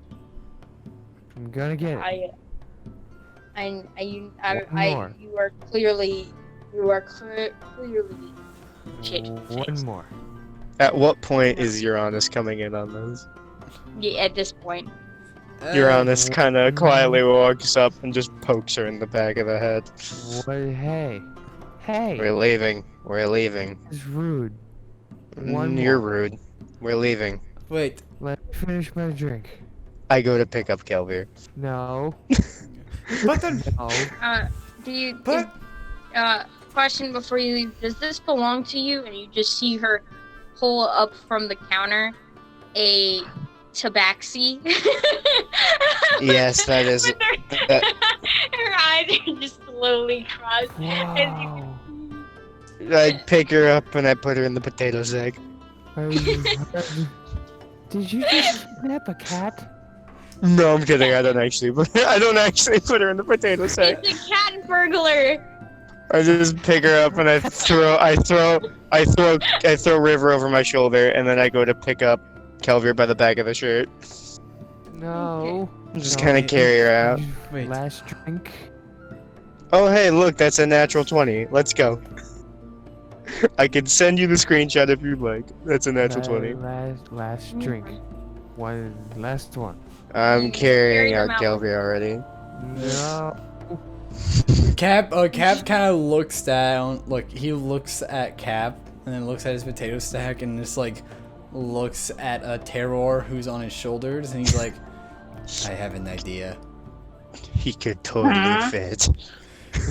I'm gonna get it. More. You are clearly shit One faced. more. At what point is Uranus coming in on this? Yeah, at this point. Uranus kind of quietly walks up and just pokes her in the back of the head. What? Hey. Hey. We're leaving. We're leaving. It's rude. One You're more. rude. We're leaving. Wait, Let me finish my drink. I go to pick up Kelvir. No. but then, No. Do you? but Question before you leave: does this belong to you? And you just see her pull up from the counter a tabaxi. Yes, that is. With her, her eyes are just slowly crossed. As you Wow. I pick her up and I put her in the potato sack. Did you just kidnap a cat? No, I'm kidding. I don't actually. I don't actually put her in the potato sack. It's a cat burglar. I just pick her up and I throw River over my shoulder, and then I go to pick up Kelvir by the back of the shirt. No. Just No, kind of you- carry her out. Wait. Last drink. Oh, hey, look, that's a natural 20. Let's go. I can send you the screenshot if you'd like. That's a natural 20. Last drink. One last one. I'm carrying Carry out them out. Kelvir already. No. Cap kind of looks down. Look, he looks at Cap and then looks at his potato stack and just like looks at a terror who's on his shoulders and he's like, I have an idea. He could totally fit.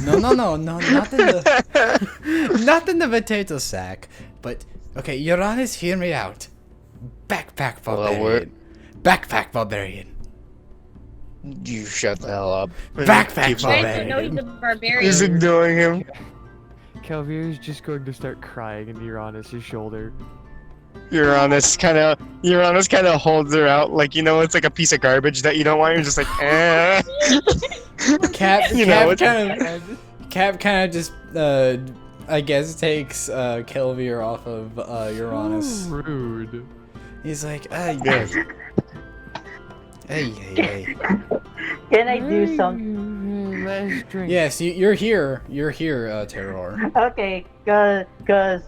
No, not in the not in the potato sack. But okay, Uranus, hear me out. Backpack Well, barbarian. Backpack barbarian. You shut the hell up. Backpack Keeps You guys barbarian. don't know he's a barbarian. He's ignoring him. Kelvir's just going to start crying into Uranus' shoulder. Uranus kind of holds her out like, you know, it's like a piece of garbage that you don't want. You're just like, eh. Cap You know, Cap kind of just I guess takes Kelvir off of Uranus. Rude. He's like, Yeah. Hey, hey, hey. Can I do some? Last drink. Yes, you're here. You're here, Terror. Okay, cause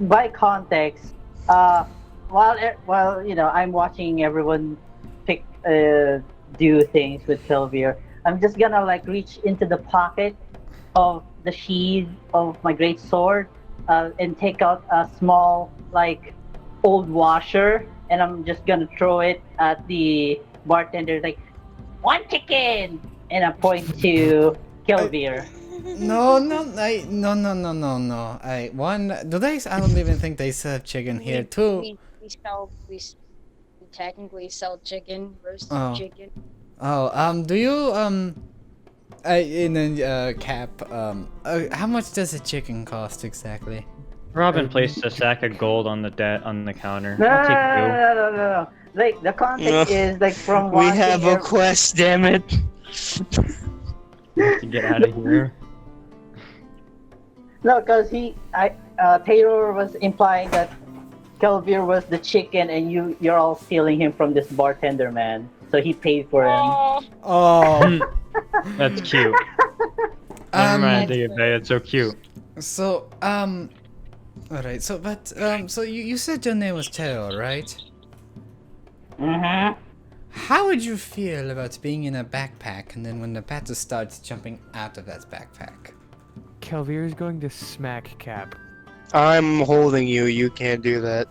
by context, while you know I'm watching everyone pick do things with Kelvier, I'm just gonna like reach into the pocket of the sheath of my great sword, and take out a small like old washer, and I'm just gonna throw it at the bartender like one chicken, and I point to Kelvier. No, no, no. I don't even think they serve chicken here. Two. We technically sell chicken, roasted Oh. chicken. Oh, do you, in a cap, how much does a chicken cost exactly? Robin placed a sack of gold on the counter. No, I'll no, take no, two. no, no, no, no. Like the context is like from We watching. have a quest, damn it. To get out of here. No, because Taylor was implying that Kelvier was the chicken, and you're all stealing him from this bartender man. So he paid for him. Oh, Oh. That's cute. Never mind, it's so cute. So, alright, so, but, so you said your name was Teo, right? Mm-hmm. How would you feel about being in a backpack and then when the battle starts jumping out of that backpack? Kelvier is going to smack Cap. I'm holding you. You can't do that.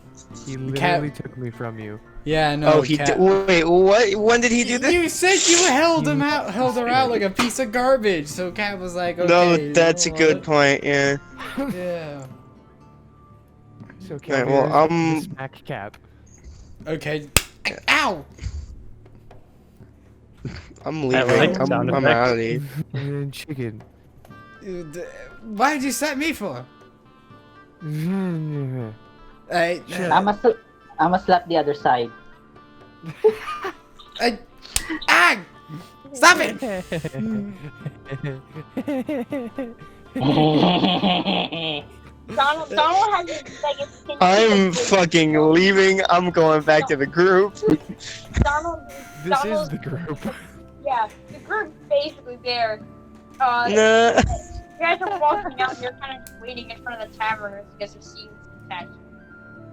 He literally took me from you. Yeah, no. Oh, he did. Wait, what? When did he do that? You said you held her out like a piece of garbage. So Cat was like, okay. No, that's a good point. Yeah. Yeah. So Kelvier Alright, well, is going to smack Cap. Okay. Ow! I'm I leaving. like sound I'm effects. out of here. And then chicken. Why did you set me for? Hey, I'ma slap the other side. Ah! Stop it! Donald has like a I'm fucking leaving. I'm going back to the group. Donald. This Donald, is the group. Yeah, the group's basically there. Nah. You guys are walking out and you're kind of waiting in front of the tavern as you guys are seeing this catch.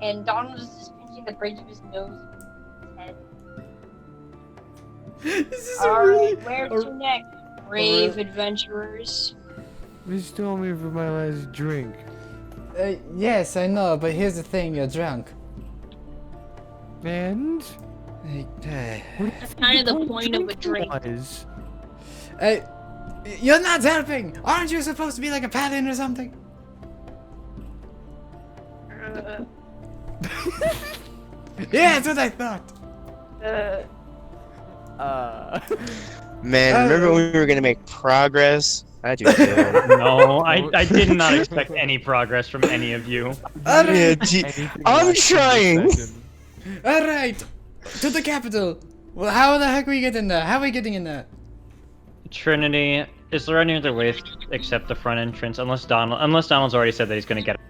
And Donald is just pinching the bridge of his nose with his head. This is Alright, where to next? Brave adventurers. Just told me for my last drink. Yes, I know, but here's the thing, you're drunk. And? That's kind of the point of a drink. Was. You're not helping! Aren't you supposed to be like a paladin or something? Yeah, that's what I thought. Man, remember when we were gonna make progress? I do too. No, I did not expect any progress from any of you. Yeah, gee, I'm trying. Alright, to the capital. Well, how the heck are we getting there? How are we getting in there? Trinity, is there any other way except the front entrance? Unless Donald's already said that he's gonna get.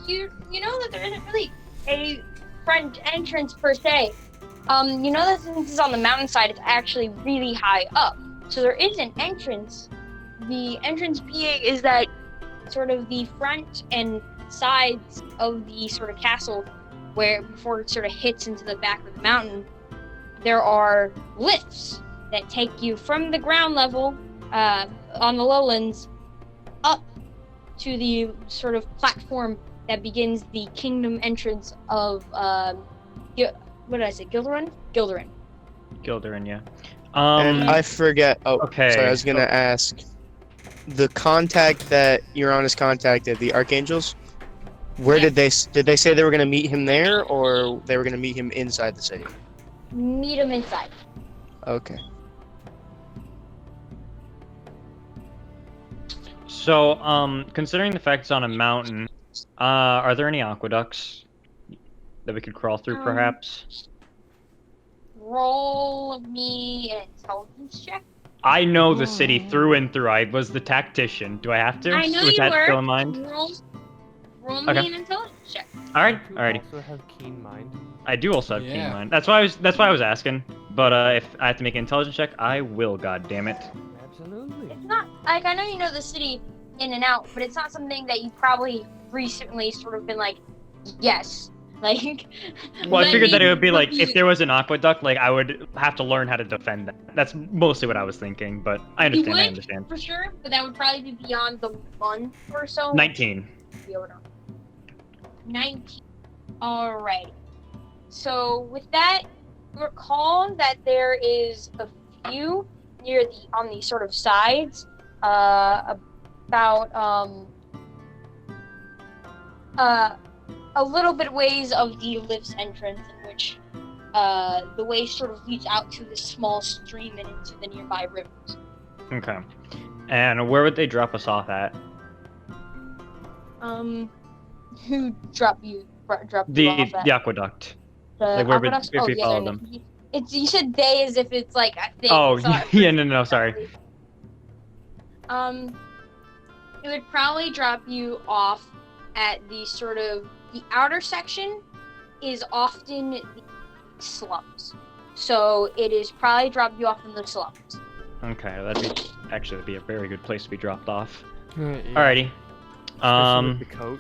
You know that there isn't really a front entrance per se. You know that since it's on the mountainside, it's actually really high up. So there is an entrance. The entrance being is that sort of the front and sides of the sort of castle, where before it sort of hits into the back of the mountain, there are lifts that take you from the ground level on the lowlands up to the sort of platform that begins the kingdom entrance of what did I say? Gilderin? Gilderin. Gilderin, yeah. And I forget. Oh, okay, sorry. I was gonna ask. The contact that Uranus contacted, the Archangels. Where did they say they were gonna meet him there, or they were gonna meet him inside the city? Meet him inside. Okay. So, considering the fact it's on a mountain, are there any aqueducts that we could crawl through, perhaps? Roll me an intelligence check. I know the city through and through. I was the tactician. Do I have to? I know With you that were. still in mind? roll Okay. me an intelligence check. Alright, You alrighty. also have keen mind. I do also have keen Yeah. mind. That's why I was asking. But if I have to make an intelligence check, I will. God damn it. Absolutely. It's not like I know you know the city in and out, but it's not something that you've probably recently sort of been like, yes, like. Well, I let figured me that it would be like if review- there was an aqueduct, like I would have to learn how to defend that. That's mostly what I was thinking. But I You understand. I would understand. for sure, but that would probably be beyond the month or so. 19. Be able to- 19. Alright. So with that, recall that there is a few near the on the sort of sides, about a little bit ways of the lift's entrance, in which the way sort of leads out to this small stream and into the nearby rivers. Okay. And where would they drop us off at? Who dropped you off at? The aqueduct. The Like where aqueducts? if we the follow other them. name. It's you said they as if it's like a thing. Oh, so I- yeah, no, sorry. It would probably drop you off at the sort of the outer section is often the slums. So it is probably drop you off in the slums. Okay, that'd be a very good place to be dropped off. Yeah. Alrighty. Especially with the coat.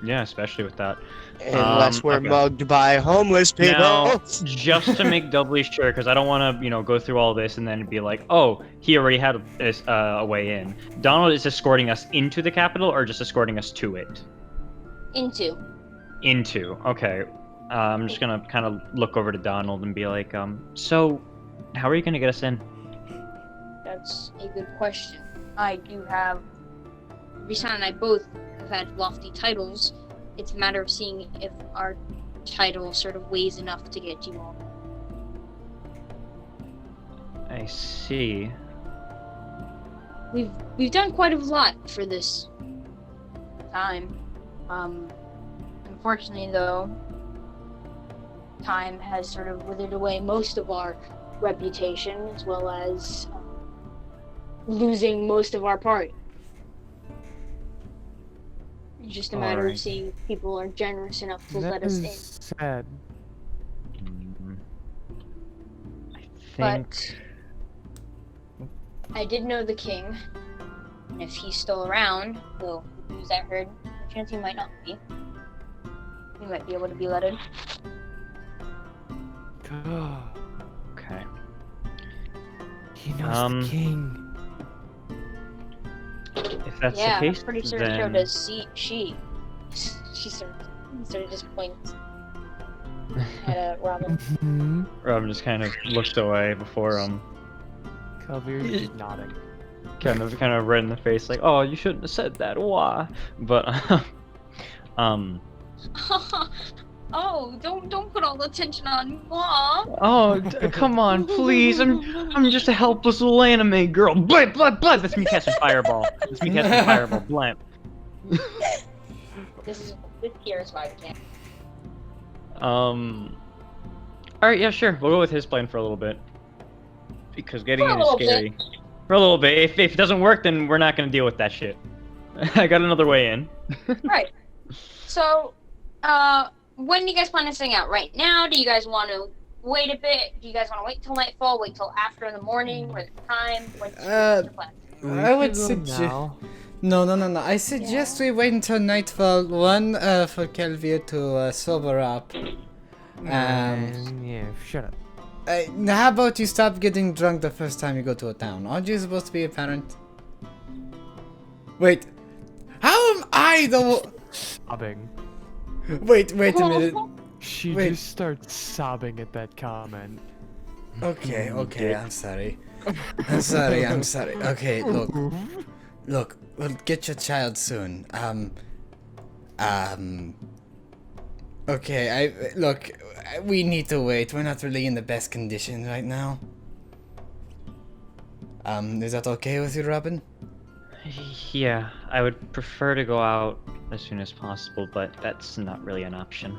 Yeah, especially with that. Unless we're okay. mugged by homeless people. Now, just to make doubly sure, because I don't want to, go through all this and then be like, oh, he already had a way in. Donald is escorting us into the capital, or just escorting us to it? Into. Into. Okay. I'm just gonna kind of look over to Donald and be like, so, how are you gonna get us in? That's a good question. I do have. Risan and I both have had lofty titles. It's a matter of seeing if our title sort of weighs enough to get you all. I see. We've done quite a lot for this time. Unfortunately, though, time has sort of withered away most of our reputation, as well as losing most of our party. It's just a matter Alright. of seeing if people are generous enough to That let us in. is sad. I think. But I did know the king, and if he's still around, though the news I heard, a chance he might not be. We might be able to be let in. Okay. He knows the king. If that's Yeah, the case, I'm pretty sure then... so does she. She sort of just points at Robin. Mm-hmm. Robin just kind of looks away before Kavir is nodding. kind of red in the face, like, oh, you shouldn't have said that, why? But Oh, don't put all the attention on me, Mom. oh, come on, please, I'm just a helpless little anime girl. Blimp, blimp, blimp. That's me casting fireball. That's me casting fireball. Blimp. This here is why we can't. Alright, yeah, sure. We'll go with his plan for a little bit. Because getting For a in is little bit. scary. For a little bit. If it doesn't work, then we're not gonna deal with that shit. I got another way in. Right. So, when do you guys plan to sing out? Right now? Do you guys want to wait a bit? Do you guys want to wait till nightfall? Wait till after in the morning? Or the time? What's your plan? I would go suggest. now. No. I suggest we wait until nightfall. One, for Kelvir to sober up. Yeah, shut up. How about you stop getting drunk the first time you go to a town? Aren't you supposed to be a parent? Wait. How am I the Sobbing. Wait a minute. She Wait. just starts sobbing at that comment. Okay, I'm sorry. I'm sorry. Okay, look, we'll get your child soon. Okay, look, we need to wait. We're not really in the best condition right now. Is that okay with you, Robin? Yeah, I would prefer to go out as soon as possible, but that's not really an option.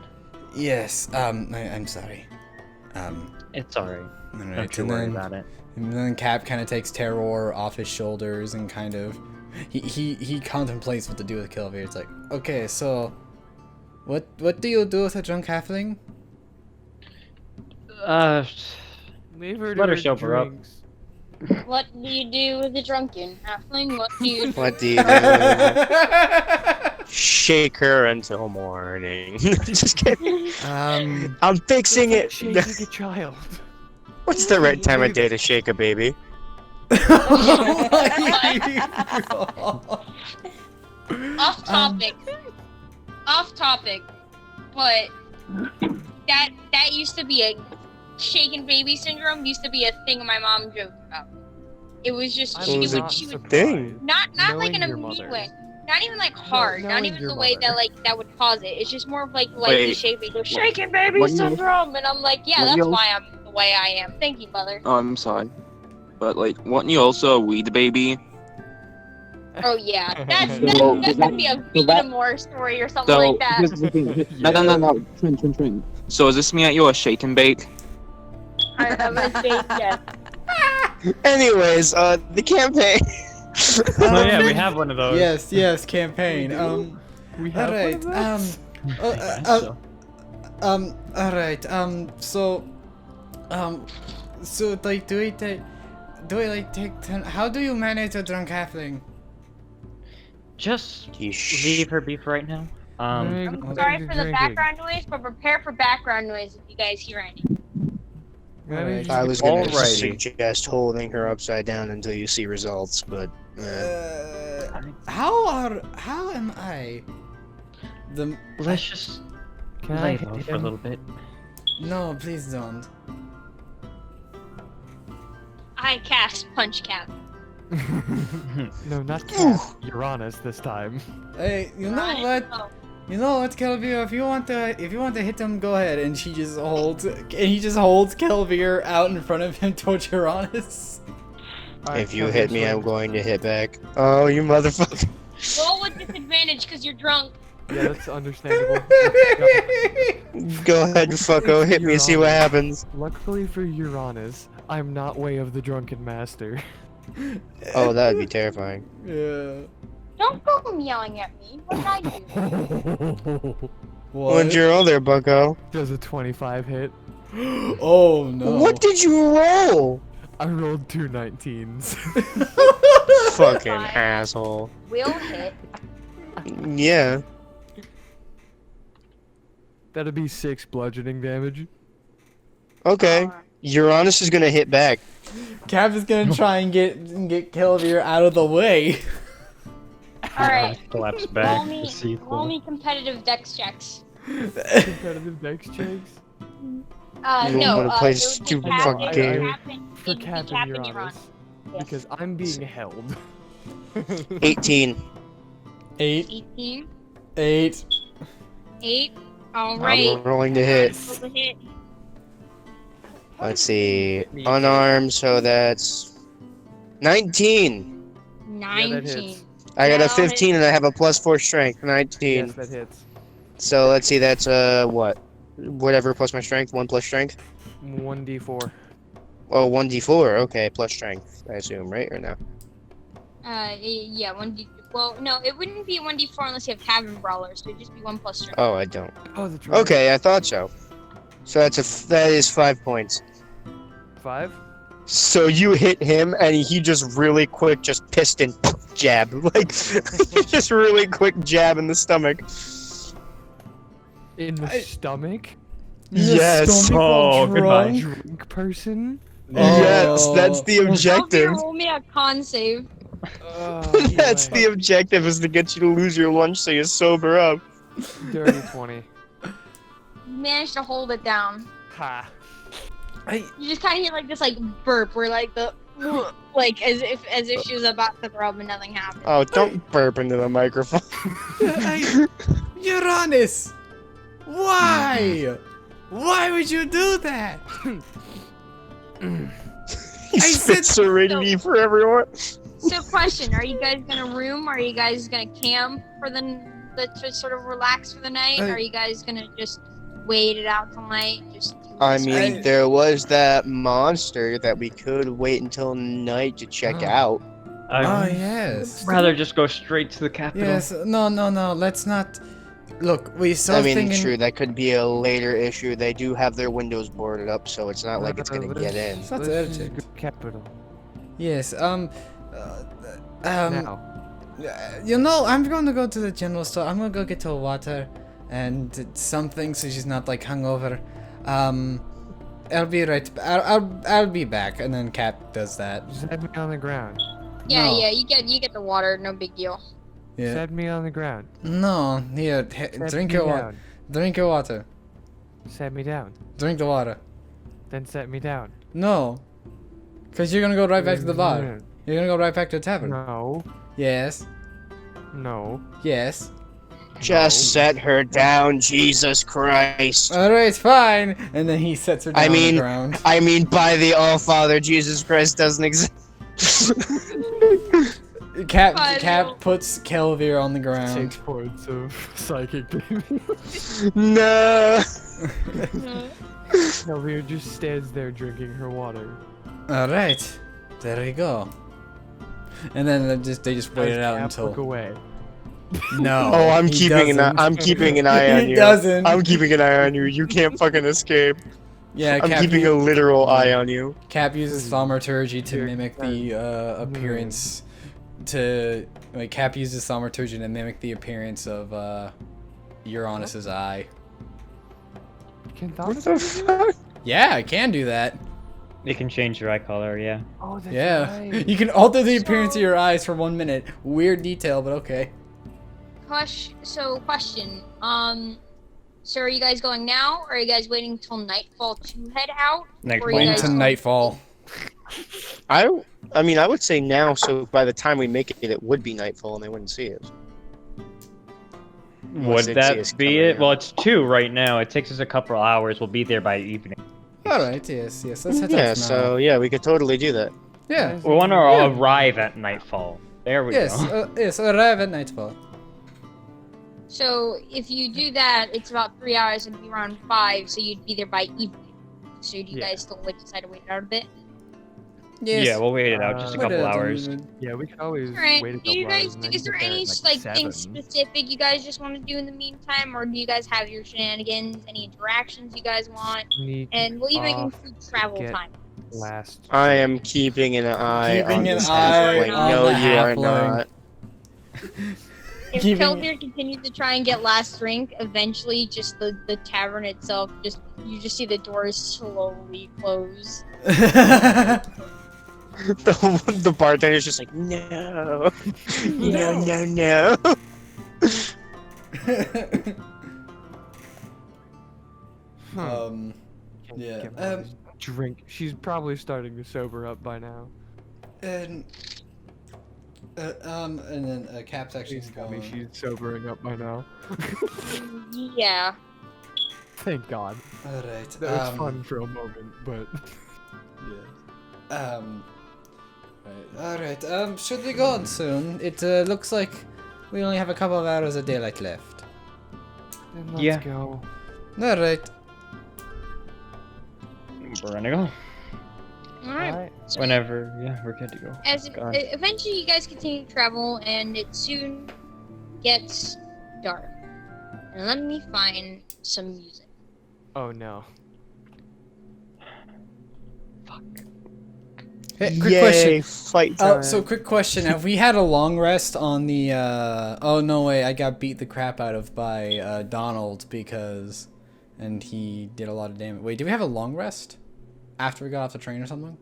Yes, I'm sorry. It's alright. Alright, Don't you worry about it. And then Cap kind of takes terror off his shoulders and kind of He contemplates what to do with Kelvir. It's like, okay, so what do you do with a drunk halfling? Leave her Let to her her sober up. drinks. What do you do with the drunken halfling? What do you do? What do you do? Shake her until morning. Just kidding. I'm fixing it. Shaking a child. What's the right time of day to shake a baby? Off topic. Off topic. But that used to be a shaken baby syndrome used to be a thing my mom joked about. It was just I'm What was not it? surprised. Thing. not like in Knowing a your mean mother. way. Not even like hard. Not knowing even your the way mother. that would cause it. It's just more of like Wait, the shape goes shaken baby what you- syndrome, and I'm like, yeah, what that's you- why I'm the way I am. Thank you, mother. Oh, I'm sorry. But, like, wasn't you also a weed baby? Oh yeah, that's So- gonna be a so that- Vitamare story or something So, like that. here's the thing. No. Trin. So, does this mean that you're a shake and bake? I was saying yes. Anyways, the campaign. Oh yeah, we have one of those. Yes, campaign. We have Alright, one of those? So, alright, so like, do we like take turn? How do you manage a drunk halfling? just Yeesh. leave her be for right now. I'm sorry for the background noise, but prepare for background noise if you guys hear any. Alright. I was gonna Alrighty. suggest holding her upside down until you see results, but How am I? Let's just Can I lay hit low for a him? little bit. No, please don't. I cast Punch Cap. No, not Cap. Uranus this time. Hey, you know Right? what? Oh, You know what, Kelvir? If you want to hit him, go ahead. And he just holds Kelvir out in front of him towards Uranus. Alright, if you Kelvin, hit me, swing. I'm going to hit back. Oh, you motherfucker! roll with disadvantage because you're drunk. Yeah, that's understandable. Go ahead, fucko, hit me, see what happens. Luckily for Uranus, I'm not way of the drunken master. Oh, that would be terrifying. Yeah. Don't go yelling at me. What did I do? What? What'd you roll there, bucko? Does a 25 hit? Oh no. What did you roll? I rolled two 19s. Fucking Fine. asshole. Will hit. Yeah. That'd be 6 bludgeoning damage. Okay. Uh, Uranus is gonna hit back. Cap is gonna try and get Kelvir out of the way. all right. Collapse Roll back. me, The sequel. roll me competitive dex checks. Competitive dex checks. You No. wanna play it would be stupid Cap- fucking it would game? happen- For it would be Cap Cap and and Uranus. Yes. Because I'm being held. 18. 8, 18, 8. 8. All right. I'm rolling to hit. Roll the hit. Let's see. Unarmed, so that's 19. that hits. 19. I got a Now 15 and I have a +4 strength. 19. Yes, that hits. So let's see, that's what? Whatever plus my strength, 1 plus strength? 1d4. Oh, 1d4, okay, plus strength, I assume, right? Or no? Yeah, 1d. Well, no, it wouldn't be 1d4 unless you have Tavern Brawler, so it'd just be 1 plus strength. Oh, I don't. Oh, that's right. Okay, I thought so. So that is 5 points. 5? So you hit him and he just really quick just piston jab. Like just really quick jab in the stomach. In the I- stomach? Yes. Stomach while Oh, goodbye. drunk? Drunk person? Yes, that's the objective. Roll me a con save. Oh, That's boy. the objective, is to get you to lose your lunch so you sober up. Dirty 20. You managed to hold it down. Ha. You just kind of hear like this like burp where like the like as if she was about to throw up and nothing happened. Oh, don't burp into the microphone. Uranus! Why? Why would you do that? He spits serenity for everyone. So question: are you guys gonna room? Are you guys gonna camp for the to sort of relax for the night? Or are you guys gonna just wait it out till night? Just do I this, mean, right? there was that monster that we could wait until night to check out. Oh, I'd yes. rather just go straight to the capital. Yes, no, let's not... Look, we I still mean, thinking... true, that could be a later issue. They do have their windows boarded up, so it's not like it's gonna get in. It's not Let's just urgent. go capital. Yes, Now. you know, I'm gonna go to the general store. I'm gonna go get her water and something so she's not like hungover. I'll be right. I'll be back. And then Cap does that. Set me on the ground. Yeah, No. yeah, you get the water, no big deal. Yeah. Set me on the ground. No, here, Set drink me your water. down. Drink your water. Set me down. Drink the water. Then set me down. No, cause you're gonna go right back to the bar. You're gonna go right back to the tavern. No. Yes. No. Yes. Just set her down, Jesus Christ. All right, fine. And then he sets her down I on mean- the ground. I mean, by the All Father, Jesus Christ doesn't exist. Cap puts Kelvir on the ground. 6 points of psychic damage. No. Elvira just stands there drinking her water. All right, there we go. And then they just wait it out Cap until look away. no. Oh, I'm he keeping doesn't. I'm keeping an eye on He you. doesn't. I'm keeping an eye on you. You can't fucking escape. Yeah, I'm Cap, keeping a literal eye on you. Cap uses thaumaturgy to Here, mimic the appearance. Cap uses thaumaturgy to mimic the appearance of Uranus's eye. Can What thoughts the fuck? Yeah, I can do that. You can change your eye color, yeah. Oh, that's Yeah, right. you can alter the appearance of your eyes for 1 minute. Weird detail, but okay. Question. So are you guys going now, or are you guys waiting till nightfall to head out? Nightfall. Or are you Wait guys until going- nightfall. I mean, I would say now, so by the time we make it, it would be nightfall and they wouldn't see us. Unless Would they'd see us that be coming it? out. Well, it's 2 right now. It takes us a couple hours. We'll be there by evening. All right, yes. Let's head Yeah, out now. so yeah, we could totally do that. Yeah. We want to arrive at nightfall. There we Yes, go. yes, arrive at nightfall. So if you do that, it's about 3 hours. It'd be around 5, so you'd be there by evening. So do you Yeah. guys still like decide to wait it out a bit? Yes. Yeah, we'll wait it out. Just a Wait couple hours. Yeah, we could always Alright. wait a Do couple you guys? hours and then Is there get there any at, thing 7. specific you guys just want to do in the meantime, or do you guys have your shenanigans? Any interactions you guys want? Sneak And we'll even off include travel get- time. last. I am keeping an eye Keeping on an this eye halfling. on No, the you are halfling. not. If Keeping- Kelvir continues to try and get last drink, eventually just the tavern itself, you just see the doors slowly close. The bartender's just like, no. No. um, Can't yeah, get one of these drink. She's probably starting to sober up by now. and then Cap's actually Please tell me going. she's sobering up by now. Yeah. Thank God. All right. That was fun for a moment, but Yeah. Right. All right. Should we go on soon? It looks like we only have a couple of hours of daylight left. then let's Yeah. go. All right. We're gonna go. Alright. Alright. Whenever, yeah, we're good to go. As God. eventually you guys continue to travel, and it soon gets dark. And let me find some music. Oh no. Hey, quick Yay, question. fight time. So quick question: have we had a long rest on the? Oh no way! I got beat the crap out of by Donald and he did a lot of damage. Wait, did we have a long rest after we got off the train or something?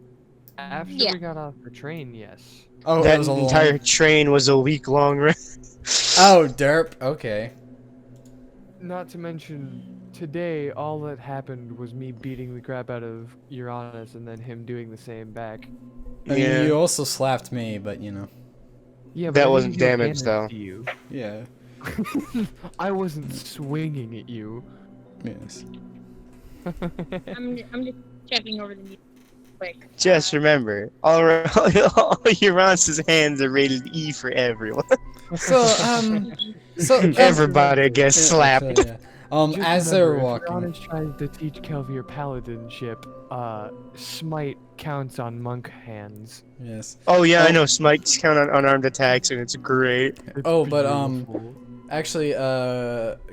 After Yeah. we got off the train, yes. Oh, it that was a long... entire train was a week-long rest. Oh, derp. Okay. Not to mention, today all that happened was me beating the crap out of Uranus and then him doing the same back. I mean, Yeah. you also slapped me, but you know. Yeah, That I didn't wasn't do damage, though. to you. Yeah. I wasn't swinging at you. Yes. I'm just checking over the music quick. Just remember, all Uranus's hands are rated E for everyone. So so Everybody gets Yeah, slapped. actually, yeah. Just as they're remember, if walking. Uranus tries to teach Kelvier paladinship, smite counts on monk hands. Yes. Oh yeah, I Oh. know. Smites count on unarmed attacks, and it's great. It's Oh, but beautiful. actually,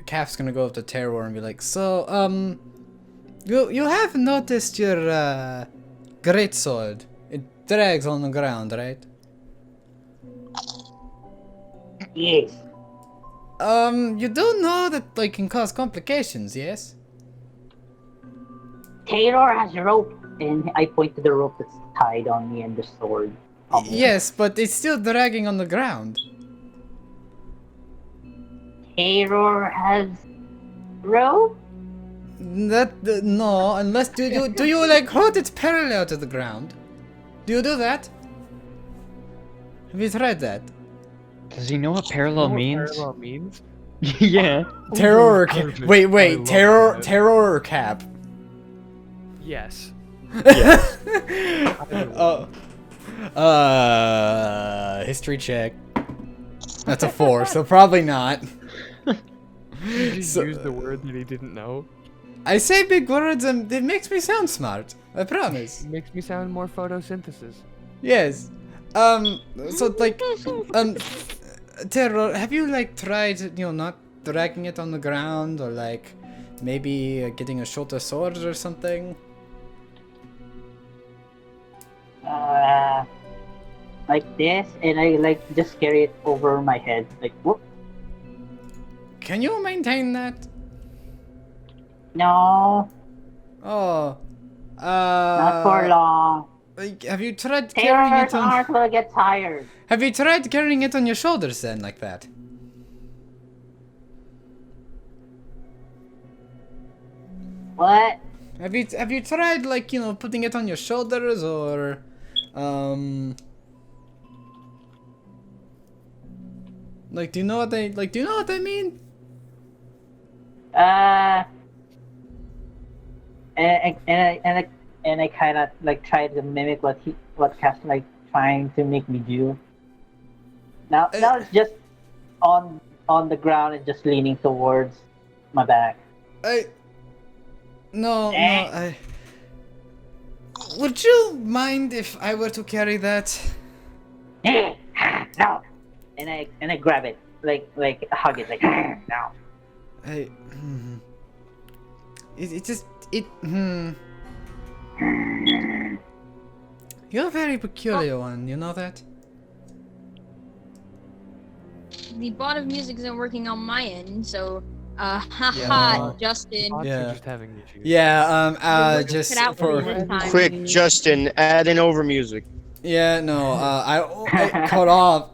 Calf's gonna go up to Terror and be like, so, you have noticed your greatsword. It drags on the ground, right? Yes. You do know that like can cause complications, yes? Taylor has a rope, and I point to the rope that's tied on me and the sword. Yes, but it's still dragging on the ground. Taylor has rope. No, unless do you like hold it parallel to the ground? Do you do that? Have you tried that? Does he know what You parallel know what means? parallel means? Yeah. Terror or Perfect. I wait, love terror that. terror or cap? Yes. Oh. History check. That's a 4, so probably not. He just So- used the word that he didn't know. I say big words and it makes me sound smart. I promise. It makes me sound more photosynthesis. Yes. So like, Terror, have you like tried, not dragging it on the ground or like maybe getting a shorter sword or something? Like this, and I like just carry it over my head, like whoop. Can you maintain that? No, Oh. not for long. Like, have you tried carrying Taylor's it on? arms will get tired. Have you tried carrying it on your shoulders then, like that? What? Have you tried like putting it on your shoulders or like do you know what I mean? And I kind of like tried to mimic what Cass like trying to make me do. Now it's just on the ground and just leaning towards my back. No, would you mind if I were to carry that? No. And I grab it like hug it like no. I it just You're a very peculiar one, you know that? The bot of music isn't working on my end, so haha, Yeah. Justin. Bots Yeah. are just having issues. Yeah, Just just cut out for for this time. Quick, Justin, add in over music. yeah, no,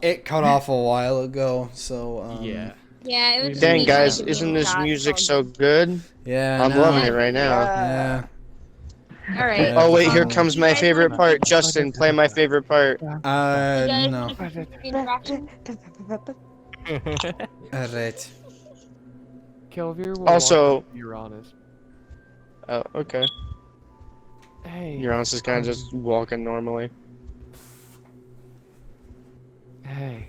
it cut off a while ago, so Yeah. Yeah, it was Dang, me guys, taking isn't a this shot, music it's so all good? yeah, I'm no, loving it right now. Yeah. good. All right. Oh wait, Yeah. here comes my You guys favorite wanna- part. Justin, play my favorite part. You guys No. wanna continue the interaction? Alright. Kelvier will Also- walk up to Uranus. Oh, okay. Hey. Uranus is kind of just walking normally. Hey.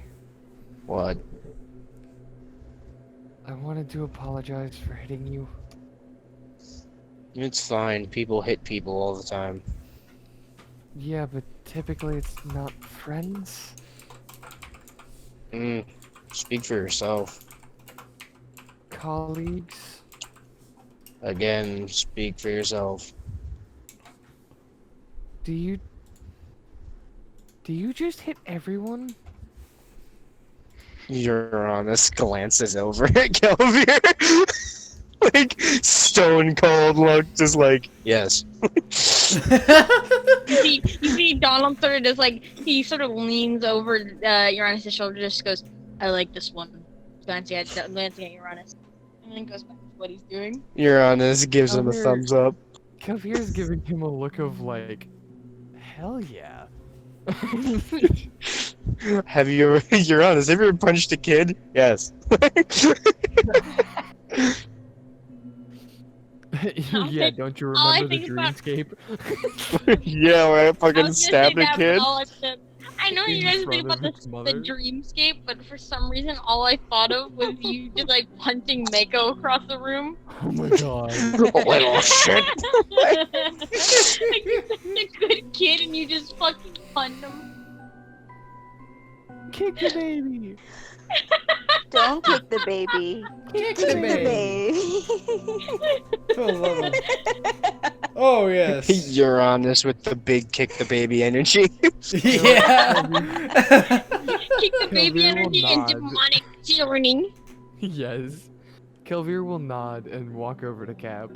What? I wanted to apologize for hitting you. It's fine. People hit people all the time. Yeah, but typically it's not friends. Speak for yourself. Colleagues. Again, speak for yourself. Do you just hit everyone? Uranus glances over at Kelvier. Like, stone cold look, just like, yes. You see Donald sort of just like, he sort of leans over Uranus' shoulder, just goes, I like this one. Glancing at Uranus. And then goes back to what he's doing. Uranus gives him a Kelvier- thumbs up. Kelvier's giving him a look of like, hell yeah. Have you ever, Uranus, have you ever punched a kid? Yes. Yeah, don't you all I remember the think about- dreamscape? Yeah, where I I fucking was gonna say stabbed a that, but kid. all I said, I I know you in guys front think about of the its mother. dreamscape, but for some reason, all I thought of was you just like punching Mako across the room. Oh my god. Little shit. Like you're such a good kid and you just fucking punch him. Kick the baby. Don't kick the baby. Kick Kick the the baby. baby. Oh, love it. Oh yes. Uranus with the big kick the baby energy. Yeah. Kick the baby Kelvin will energy and nod. demonic tyranny. Yes. Kelvir will nod and walk over to Cap.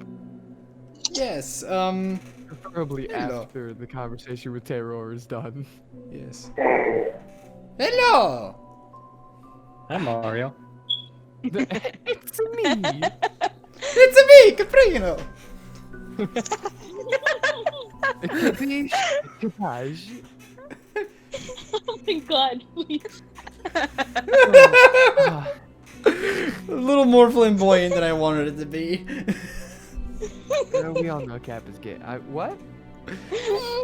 Yes. Preferably Hello. after the conversation with Terror is done. Yes. Hello. Hi, Mario. It's me! It's me, Caprino. Capiche? Capage? Oh my god, please. Ah, A little more flamboyant than I wanted it to be. we all know Cap is gay. What?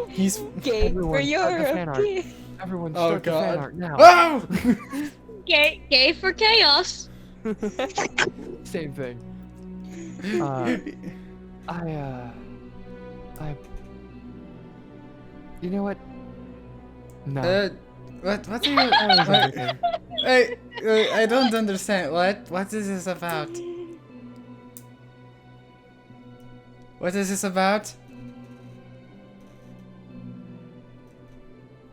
He's. Gay for Everyone, start the fan art. Europe. Everyone Oh start the fan god. art now. Oh! Gay for chaos. Same thing. You know what? No. What are you? That was what- everything. I don't understand. What is this about? What is this about?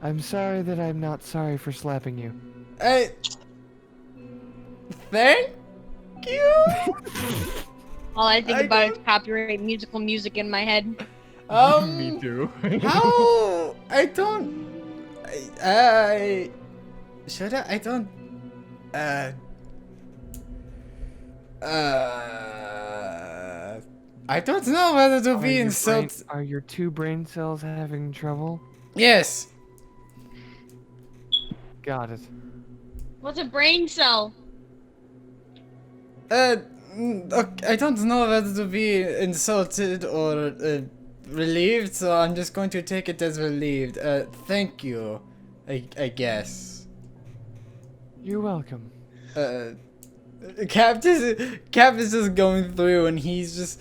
I'm sorry that I'm not sorry for slapping you. Thank you. All I think I about is don't- copyright music in my head. Me too. How? I don't. I should I don't. I don't know whether to be insulted. Are your two brain cells having trouble? Yes. Got it. What's a brain cell? Okay, I don't know whether to be insulted or relieved, so I'm just going to take it as relieved. Thank you. I guess. You're welcome. Cap is just going through, and he He's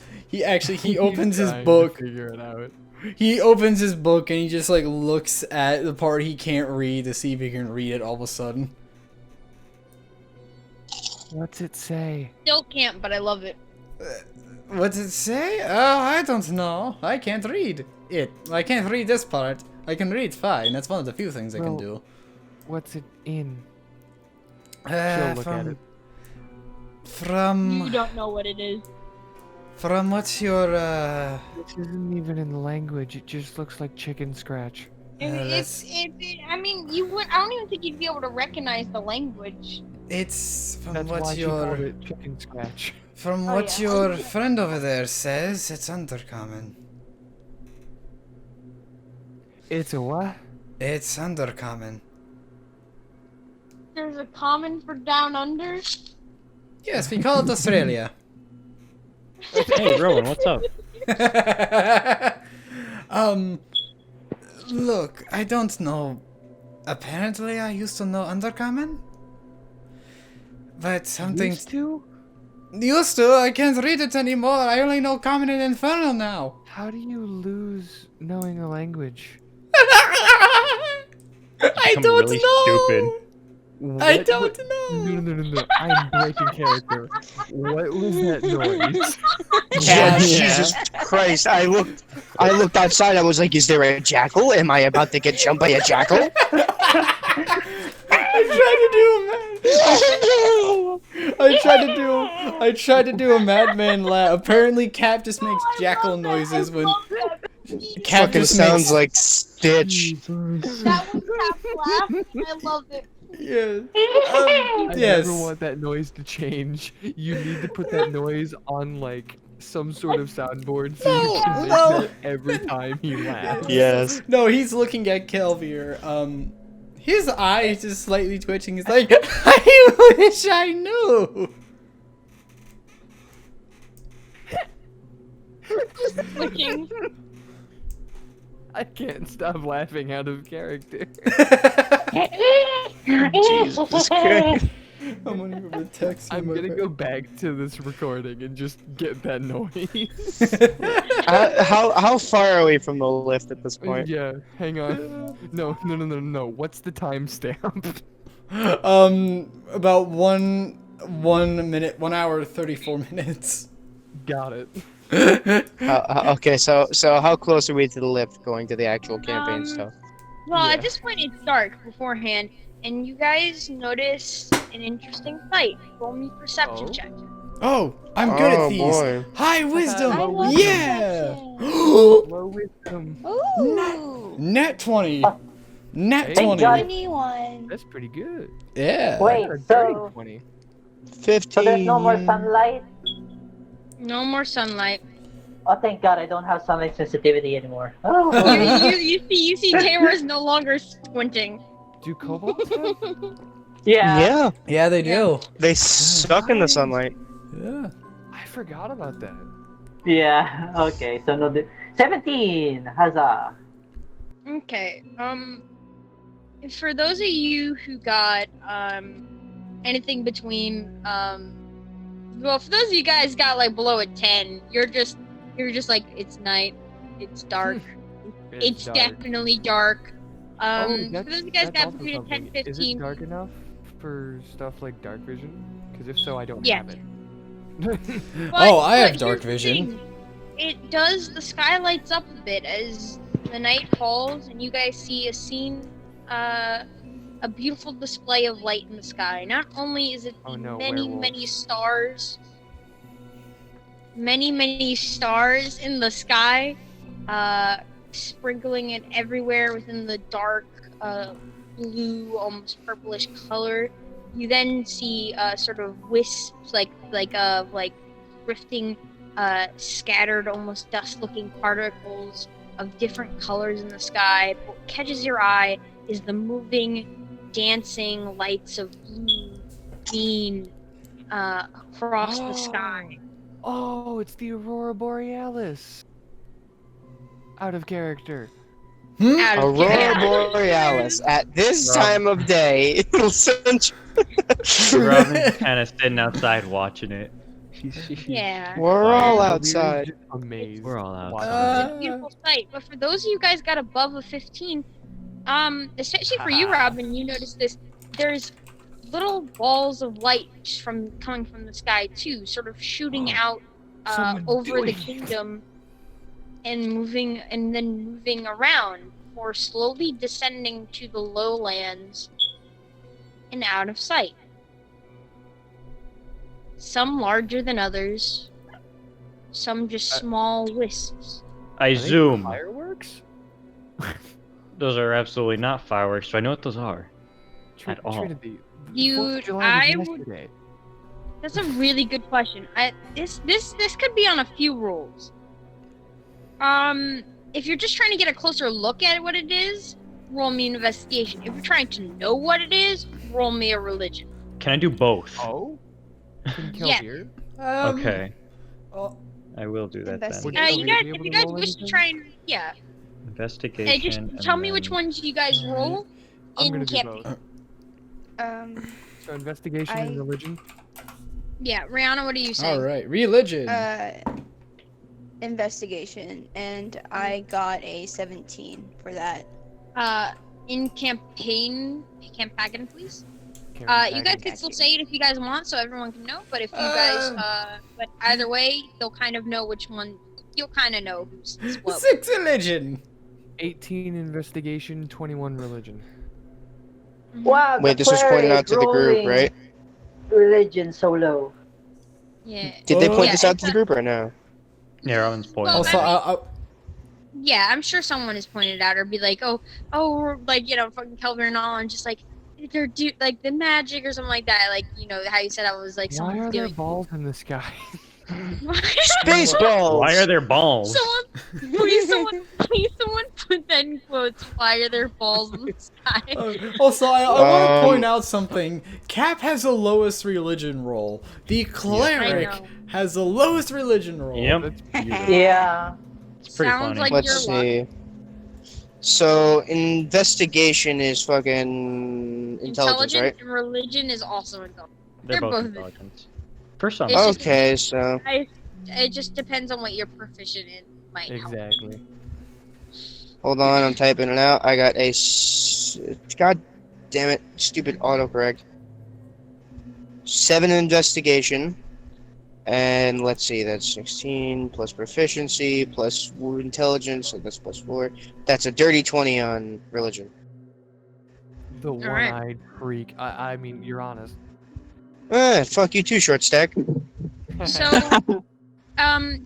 opens his trying to book. Figure it out. He opens his book and he just like looks at the part he can't read to see if he can read it all of a sudden. What's it say? Still can't, but I love it. What's it say? Oh, I don't know. I can't read it. I can't read this part. I can read fine. That's one of the few things I can Well, do. What's it in? She'll look at it. From You don't know what it is. from what's your This isn't even in the language. It just looks like chicken scratch. that's I mean, you would. I don't even think you'd be able to recognize the language. it's from That's why what she called your it chicken scratch. from Oh, what yeah. your friend over there says. It's undercommon. It's a what? It's undercommon. There's a common for down under. Yes, we call it Australia. Hey, Rowan, what's up? Look, I don't know. Apparently, I used to know Undercommon. But something. Used to? Used to? I can't read it anymore. I only know Common and Infernal now. How do you lose knowing a language? I Become don't really know. stupid. I What- don't what- know. No. I'm breaking character. What was that noise? Yeah, Yeah. Jesus Christ! I looked outside. I was like, "Is there a jackal? Am I about to get jumped by a jackal?" I tried to do a madman laugh. Apparently, Cap just makes jackal noises when Cap Fucking just sounds makes. like Stitch. That was Cap's laugh. I love it. Yeah. I Yes. never want that noise to change. You need to put that noise on like some sort of soundboard so you can make No. that every time he laughs. Yes. No, he's looking at Kelvier. His eye is just slightly twitching. He's like, I wish I knew. Switching. I can't stop laughing out of character. Jesus Christ. I'm gonna go text you. I'm gonna go back to this recording and just get that noise. How far are we from the lift at this point? Yeah, hang on. No. What's the timestamp? About 1 hour 34 minutes. Got it. Okay, so how close are we to the lift going to the actual campaign stuff? Well, Yeah. at this point it's dark beforehand, and you guys notice an interesting sight. Roll me perception Oh. check. Oh, I'm good Oh, at these. boy. High wisdom. I love Yeah. Low wisdom. Ooh. Net 20. Net Hey. 20. God. 21. That's pretty good. Yeah. Wait, Or so 20. 15. so there's no more sunlight? No more sunlight. Oh, thank God I don't have sunlight sensitivity anymore. You, Oh. you see Taylor's no longer squinting. Do kobolds have? Yeah. Yeah, they do. They suck in the sunlight. Yeah. I forgot about that. Yeah. Okay. So no. 17. Huzzah. Okay. For those of you who got anything between well, for those of you guys got like below a 10, you're just like, it's night, it's dark, it's dark. definitely dark. Oh, For those of you guys that's got also between a 10 something. and Is 15, it dark enough for stuff like dark vision? Because if so, I don't Yeah. have it. Oh, I have but dark here's the vision. thing. It does, the sky lights up a bit as the night falls, and you guys see a scene, a beautiful display of light in the sky. Not only is it Oh the no, many werewolves. stars, many stars in the sky, sprinkling it everywhere within the dark, blue, almost purplish color. You then see sort of wisps, like drifting, scattered, almost dust-looking particles of different colors in the sky. But what catches your eye is the moving, dancing lights of blue, green, across the sky. Oh, it's the Aurora Borealis. Out of character. Out of Aurora character. Borealis at this time of day. Robin's kind of sitting outside watching it. Yeah. We're all We're outside. just amazed. We're all watching outside. It's a beautiful sight. But for those of you guys got above a 15, especially for you, Robin, you notice this. There's little balls of light coming from the sky too, sort of shooting out Someone over the doing it. kingdom and then moving around, or slowly descending to the lowlands and out of sight. Some larger than others, some just small wisps. I Are they zoom. Fireworks? Those are absolutely not fireworks. So I know what those are. At all. Trinity. the Dude, 4th of July was I would- yesterday. That's a really good question. This could be on a few rules. If you're just trying to get a closer look at what it is, roll me an investigation. If you're trying to know what it is, roll me a religion. Can I do both? Oh? Can kill Yeah. here? Okay. Oh, I will do that then. Would You you guys, be if able you to guys roll wish to anything? try and Investigation. just and tell me which then- ones you guys roll I'm in gonna do campaign. both. So investigation and I- religion? Yeah, Rihanna, what are you saying? all right. Religion. Investigation, and I got a 17 for that. In campaign please. Can't You guys remember. can still say it if you guys want, so everyone can know. But if you guys, but either way, they'll kind of know which one. You'll kind of know who's what. 6 religion. 18 investigation, 21 religion. Wow. Wait, this was pointed out to the group, right? Religion so low. Yeah. Did they point Yeah, this out it's to the group or no? Yeah, Robin's point. Well, Also, Yeah, I'm sure someone has pointed out or be like, oh, like, you know, fucking Kelvin and all, and just like, they're like the magic or something like that. Like, you know, how you said I was like, Why someone's are there doing. balls in the sky? Space balls! Why are there balls? Someone put that in quotes. Why are there balls in the sky? also, I want to Um, point out something. Cap has the lowest religion roll. The cleric I know. has the lowest religion roll. Yep. That's beautiful. Yeah. It's pretty Sounds funny. like Let's your luck. see. So investigation is fucking intelligence, right? And religion is also intelligence. They're They're both both. intelligence. For some. It's just Okay, so it just depends on what you're proficient in. Might help. Exactly. hold on, I'm typing it out. I got God damn it, stupid autocorrect. 7 investigation. And let's see, that's 16 plus proficiency plus intelligence, so that's plus 4. That's a dirty 20 on religion. The right. one-eyed freak. I mean, you're honest. Fuck you too, short stack. So,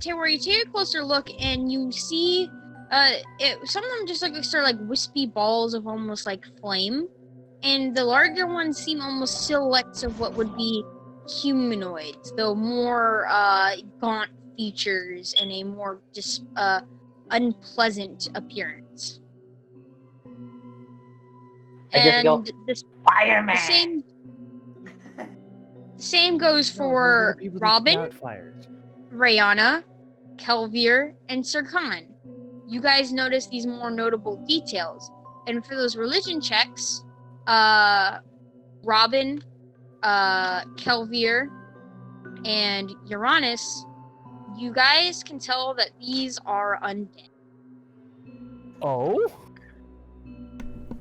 Taylor, you take a closer look and you see, some of them just like sort of like wispy balls of almost like flame, and the larger ones seem almost silhouettes of what would be humanoids, though more gaunt features and a more just unpleasant appearance. I just go, And the fireman! same goes No, they're for people that Robin, sprout fires. Rayana, Kelvier, and Sirkan. You guys notice these more notable details. And for those religion checks, Robin, Kelvier, and Uranus, you guys can tell that these are undead. Oh?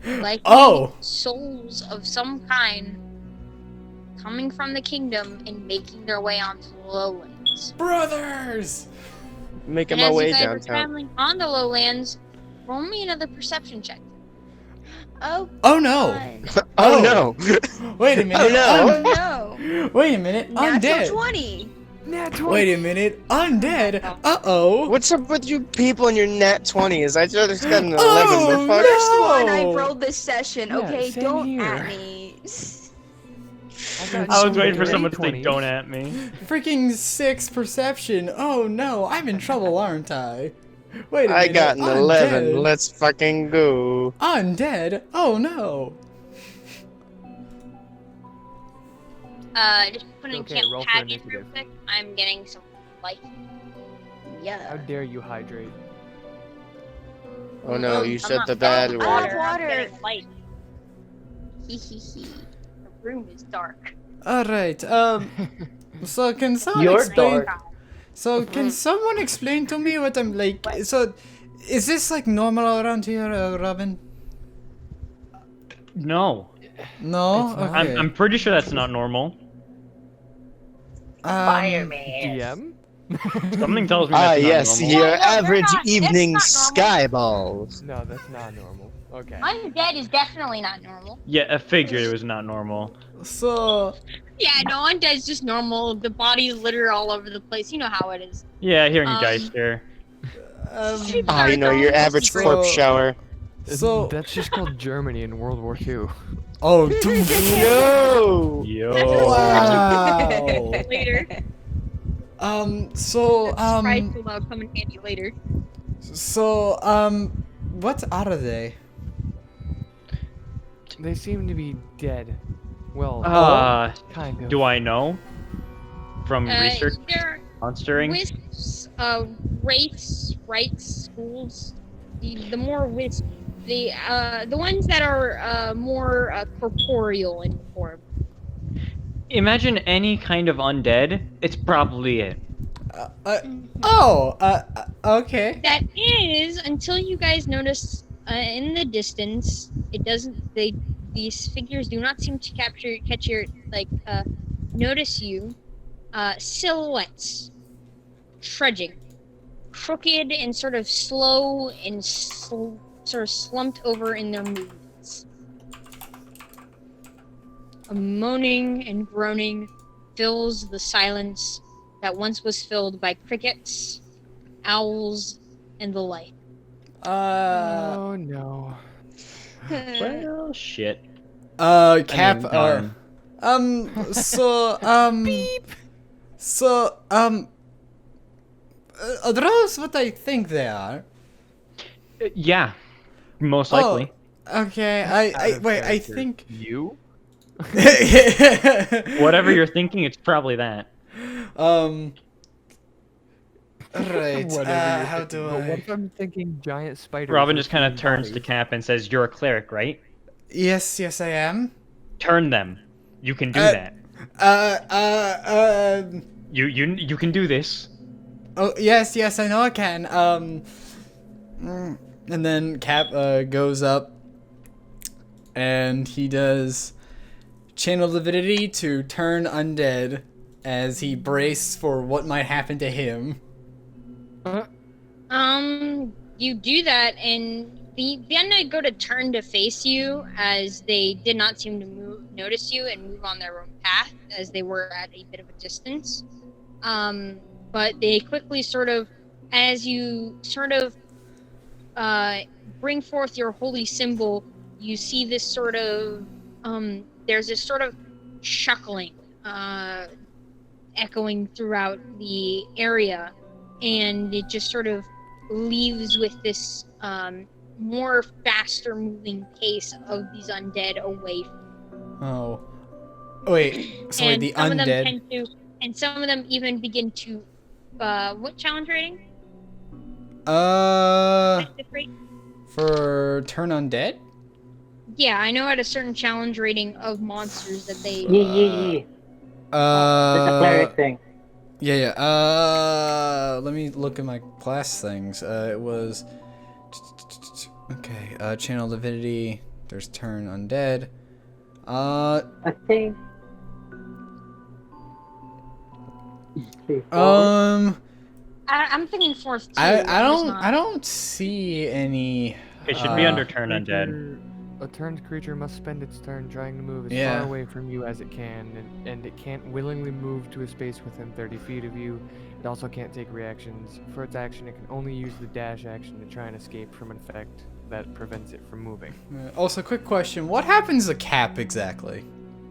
Like Oh! souls of some kind coming from the kingdom and making their way onto the lowlands. Brothers! Making And my as way you guys are downtown. traveling on the lowlands, roll me another perception check. Oh, Oh no! God. Oh, Oh. no! Wait a minute. Oh, no. Oh no. Wait a minute. Natural Undead. 20. Nat 20. Wait a minute. Undead. Uh-oh. What's up with you people and your nat 20s? I just got an 11. Oh, the fuck? First no! one I rolled this session. Yeah, Okay, same don't here. at me. I was waiting for Dirty someone to say 20s. don't at me. Freaking 6 perception. Oh no, I'm in trouble, aren't I? Wait a I minute. got an 11. Undead. Let's fucking go. Undead? Oh no. Just put in Okay, camp roll for pageant real initiative. quick. I'm getting some light. How Yeah. dare you hydrate? Oh no, you I'm said not the bad getting I word. have I'm water. getting light. Hee hee hee. The room is dark. Alright, so can someone You're explain... dark. So can someone explain to me what I'm like... So, is this like normal around here, Robin? No. No? It's not. Okay. I'm pretty sure that's not normal. DM? Something tells me Ah, that's not yes, normal. your No, they're average not. That's evening not skyballs. No, that's not normal. Okay. Undead is definitely not normal. Yeah, I figured it was not normal. So... Yeah, no, undead's just normal. The bodies litter all over the place. You know how it is. Yeah, hearing Um, Geister. Ah, you know, your average So- corpse shower. So... That's just called Germany in World War II. Oh, dude. No! Yo. Wow. Later. So, Surprise will now come in handy later. So, what are they? They seem to be dead. Well, kind of. Do I know? From research They're monstering? wisps, wraiths, rights, schools. The more wisp, the ones that are more corporeal in form. Imagine any kind of undead. It's probably it. Okay. That is until you guys notice in the distance. It doesn't. These figures do not seem to catch your notice you. Silhouettes, trudging, crooked and sort of slow and sort of slumped over in their movements. A moaning and groaning fills the silence that once was filled by crickets, owls, and the like. Oh no. Well, shit. Cap, darn. Beep. So, are those what I think they are? Yeah, most likely. Okay, wait, I think... You? Whatever you're thinking, it's probably that. Alright, Whatever you're how thinking. do But what I... if I'm thinking giant spiders? Robin with just kind of human turns to bodies? Cap and says, "You're a cleric, right? Yes, I am. Turn them. You can do Uh, that. Uh, uh, um... You can do this." Oh, yes, I know I can. And then Cap, goes up and he does channel divinity to turn undead as he braced for what might happen to him. You do that, and the Vienna go to turn to face you as they did not seem to notice you and move on their own path as they were at a bit of a distance. But they quickly as you bring forth your holy symbol, you see this there's this sort of chuckling, echoing throughout the area, and it just sort of leaves with this more faster moving pace of these undead away from Oh. Wait, so wait, and the some of them undead... tend to and some of them even begin to what challenge rating? Effective rate? For turn undead? Yeah, I know at a certain challenge rating of monsters that they Yeah. That's a cleric thing. Yeah. Let me look at my class things. It was... Okay, channel divinity. There's turn undead. I think. 3, 4. I'm thinking fourth too. I don't see any... It should be under turn undead. A turned creature must spend its turn trying to move as Yeah. far away from you as it can, and it can't willingly move to a space within 30 feet of you. It also can't take reactions. For its action, it can only use the dash action to try and escape from an effect that prevents it from moving. Also, quick question. What happens to Cap exactly?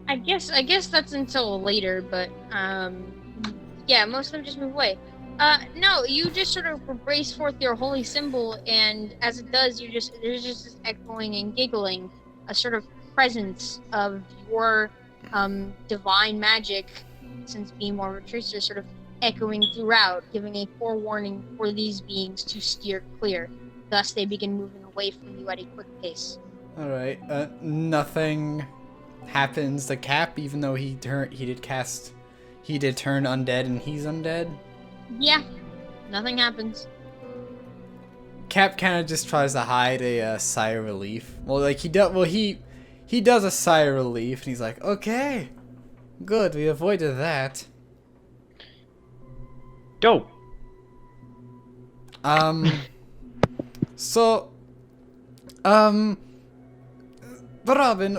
I guess that's until later, but yeah, most of them just move away. No, you just sort of brace forth your holy symbol, and as it does, there's just this echoing and giggling, a sort of presence of your divine magic, since being more of a trickster, sort of echoing throughout, giving a forewarning for these beings to steer clear. Thus, they begin moving away from you at a quick pace. All right. Nothing happens to Cap, even though he did turn undead, and he's undead. Yeah, nothing happens. Cap kind of just tries to hide a sigh of relief. Well, like he does a sigh of relief, and he's like, "Okay, good, we avoided that." Dope. So, Robin,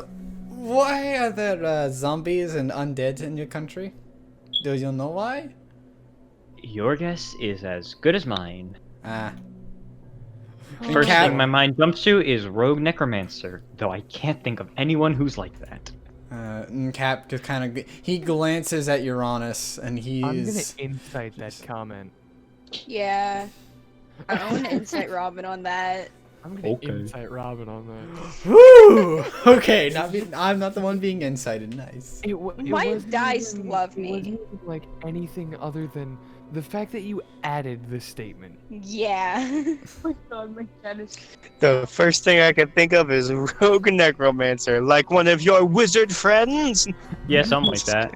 why are there zombies and undead in your country? Do you know why? Your guess is as good as mine. Ah. First Cap- thing my mind jumps to is rogue necromancer, though I can't think of anyone who's like that. And Cap just kind of he glances at Uranus, and he's. I'm gonna insight that comment. Yeah. I want to insight Robin on that. I'm gonna insight Robin on that. Woo! Okay, I'm not the one being incited. Nice. My wasn't dice even- love It me. wasn't even like anything other than the fact that you added the statement. Yeah. Oh my god, my cat is. The first thing I could think of is rogue necromancer, like one of your wizard friends. Yeah, something like that.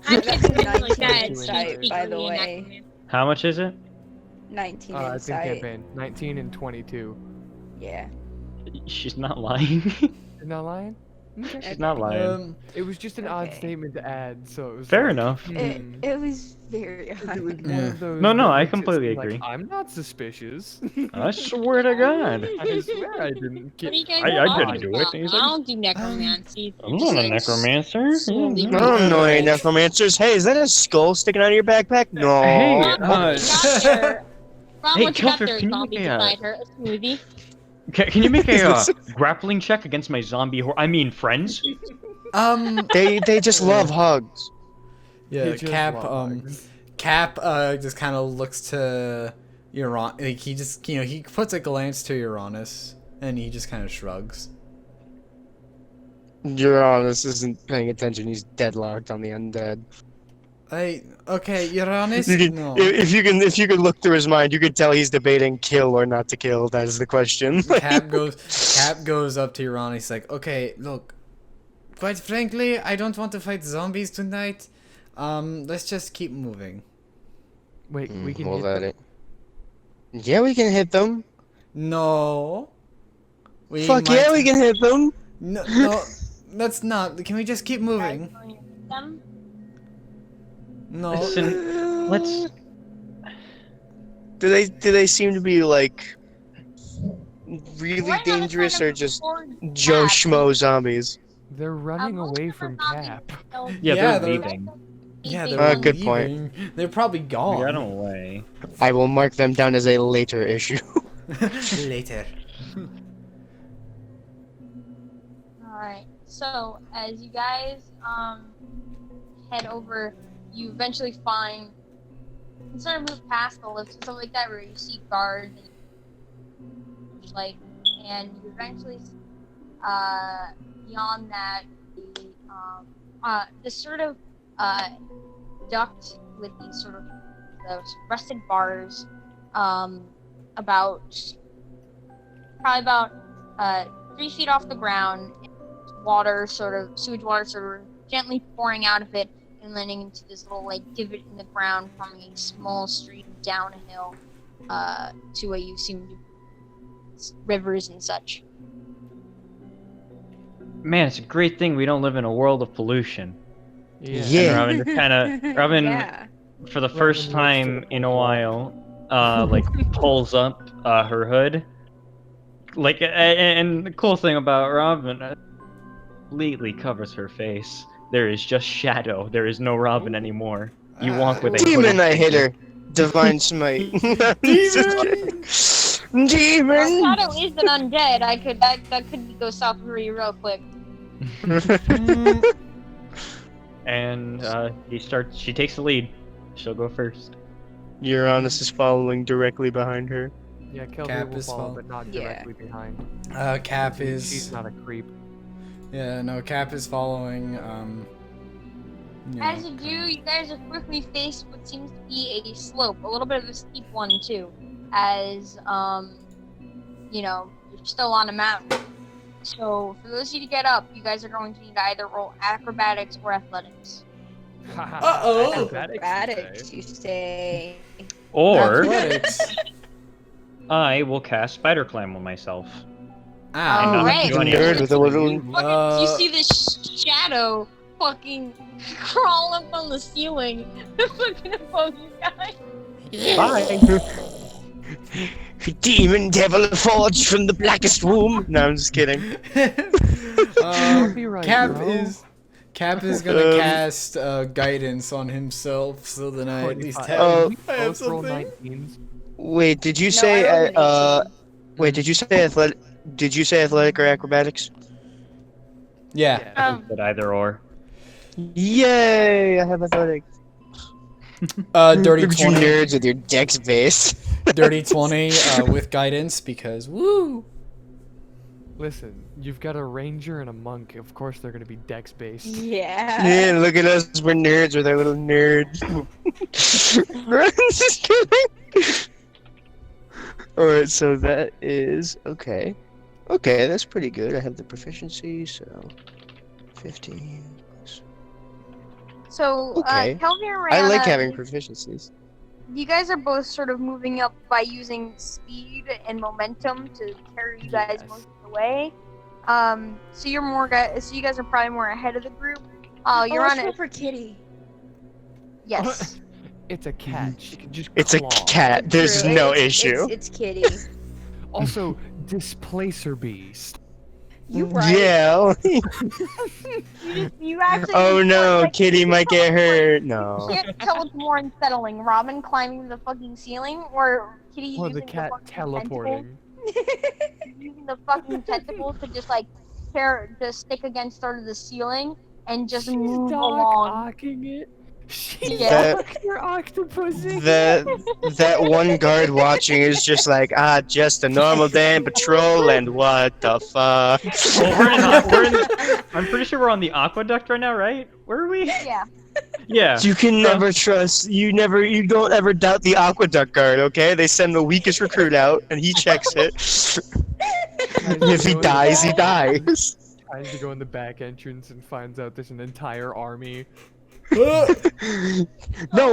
I That's can't think like 19 that. insight, by the way. How much is it? 19 It's in insight. campaign. 19 and 22. Yeah. She's not lying. You're not lying? Okay. She's not lying. It was just an odd Okay. statement to add, so it was Fair like, enough. It was very It odd. was one Yeah. of those No, that I makes it completely seem like, agree. I'm not suspicious. I swear to God. I swear I didn't What get. are you guys I talking didn't do it. about? He's I like, don't do necromancy. I'm not a necromancer. slowly Yeah. I don't know any necromancers. Hey, is that a skull sticking out of your backpack? No. Hey, Mom, what you got there? Mom, Hey, what you got Kilfer, there? can you Zombie make a- beside her. A smoothie. Can you make a grappling check against my zombie friends? They just love hugs. Yeah, He just Cap. loves Cap. Just kind of looks to Uranus. Like he just, he puts a glance to Uranus, and he just kind of shrugs. Uranus isn't paying attention. He's deadlocked on the undead. Okay, you're honest? You can, No. if you can look through his mind, you could tell he's debating kill or not to kill. That is the question. Cap goes up to Uranus. He's like, okay, look. Quite frankly, I don't want to fight zombies tonight. Let's just keep moving. Wait, we can We'll hit let them? it. Yeah, we can hit them. No. Fuck yeah, we can hit them. No, let's not. Can we just keep moving? Them? No. Listen, let's. Do they seem to be like really Right on the dangerous side or of the just board, Joe Cap. Schmo zombies? They're running most away of them from are not Cap. being Yeah, Yeah, they're they're- leaving. Yeah, big they're ones. Good point. leaving. They're probably We gone. got away. I will mark them down as a later issue. Later. Alright, so as you guys head over, you eventually find you sort of move past the lifts and stuff like that where you see guards and like and you eventually beyond that this sort of duct with these sort of those rusted bars about probably about 3 feet off the ground, water sort of sewage water sort of gently pouring out of it and landing into this little like divot in the ground, forming a small stream downhill to what you seem to rivers and such. Man, it's a great thing we don't live in a world of pollution. Yeah. And Robin just kind of Yeah. for the first Robin looks to time the in a wall. while, like pulls up her hood. Like, and the cool thing about Robin, completely covers her face. There is just shadow. There is no Robin anymore. You walk with a Demon, hooded I hit figure. her. Divine smite. Demon! Demon! Shadow is an undead. That could go south for you real quick. And she takes the lead. She'll go first. Uranus is following directly behind her. Yeah, Kelby Cap will is follow, fall- but not Yeah. directly behind. Cap She's is. not a creep. Yeah, no, Cap is following. You know, As you do, you guys are quickly faced what seems to be a slope, a little bit of a steep one too, as you're still on a mountain. So for those of you to get up, you guys are going to need to either roll acrobatics or athletics. Uh-oh. Acrobatics, you say. Or Athletics. I will cast Spider Climb on myself. Ah. And not Alright. do any Nerd with a little. You see this shadow fucking crawl up on the ceiling, looking above you guys. Bye. Demon devil forged from the blackest womb. No, I'm just kidding. Copyright, Cap is gonna Um, cast guidance on himself, so then I at least 25. have. Oh. We I have both roll something. 19s. Wait, did you No, say? I rolled an 18. Wait, did you say athletic? Did you say athletic or acrobatics? Yeah. But either or. Yay! I have athletic. Dirty Look at you 20. nerds with your dex base. Dirty 20 with guidance because woo. Listen, you've got a ranger and a monk. Of course, they're gonna be dex based. Yeah. Yeah, look at us. We're nerds with our little nerds. Just kidding. Alright, so that is okay. Okay, that's pretty good. I have the proficiency, so 15. So, Okay. Kelvin and I like Rihanna, having proficiencies. you guys are both sort of moving up by using speed and momentum to carry you guys Yes. most of the way. So you're more guys. So you guys are probably more ahead of the group. You're Oh, on let's it. go for Kitty. Yes. It's a cat. She can just It's a claw. cat. There's True, no it's- issue. It's Kitty. Also, displacer beast. You right. Yeah. You actually. Oh just no, like, Kitty might get hurt. No. You can't tell what's more unsettling: Robin climbing the fucking ceiling, or Kitty Or using the cat fucking teleporting. Tentacles, using the fucking tentacles to just like just stick against sort of the ceiling and just move along. Docking it. She's Yeah. your octopusing. That one guard watching is just like, just a normal day in patrol, and what the fuck? Well, we're in. I'm pretty sure we're on the aqueduct right now, right? Where are we? Yeah. Yeah. You can never trust. You don't ever doubt the aqueduct guard. Okay, they send the weakest recruit out, and he checks it. If he dies, he dies. Tries to go in the back entrance and finds out there's an entire army. No